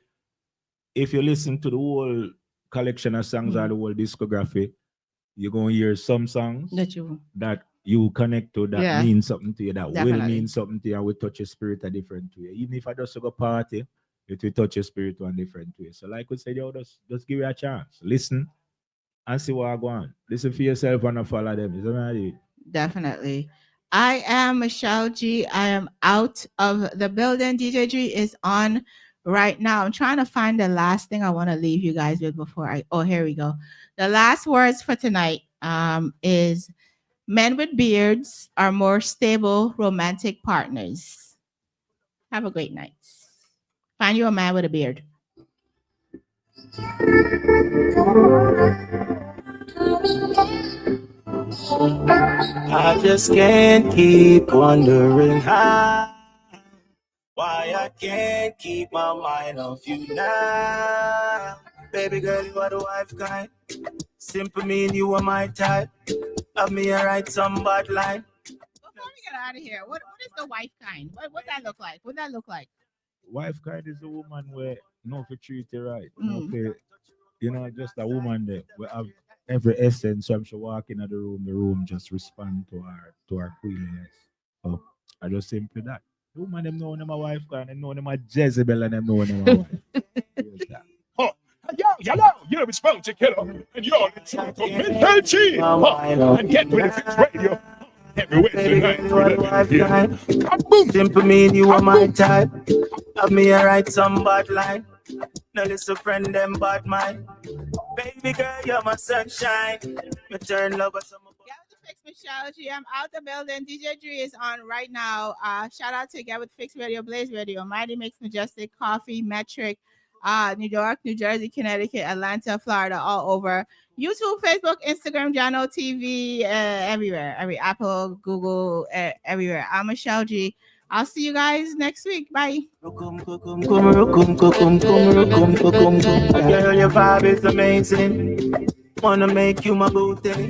if you listen to the whole collection of songs or the whole discography, you're going to hear some songs that you connect to that mean something to you, that will mean something to you, and will touch your spirit a different way. Even if I just go party, it will touch your spirit one different way. So like we said, just give it a chance. Listen and see what I go on. Listen for yourself and follow them. Is that right? Definitely. I am Michelle G. I am out of the building. DJ G is on right now. I'm trying to find the last thing I want to leave you guys with before here we go. The last words for tonight is men with beards are more stable romantic partners. Have a great night. Find you a man with a beard. I just can't keep wondering why I can't keep my mind off you now. Baby girl, you are the wife kind. Simple mean you are my type. Have me write some bad line. Before we get out of here, what is the wife kind? What that look like? What that look like? Wife kind is a woman where no for treat you right. No for, just a woman that we have every essence. So I'm sure walk into the room just respond to our queerness. So I just simply that. The woman them know them my wife kind, and know them my Jezebel, and them know them my wife. You're a spongy killer, and you're the truth of Mental G. And get with the Fix Radio. Every Wednesday night. Simple mean you are my type. Have me write some bad line. Now listen friend them bad mind. Baby girl, you're my sunshine. Me turn lover some. Fix Michelle G. I'm out the building. DJ G is on right now. Shout out to Get with Fix Radio, Blaze Radio, Mighty Mix, Majestic, Coffee, Metric, New York, New Jersey, Connecticut, Atlanta, Florida, all over. YouTube, Facebook, Instagram, Jano TV, everywhere. Every Apple, Google, everywhere. I'm Michelle G. I'll see you guys next week. Bye. Girl, your vibe is amazing. Wanna make you my booty.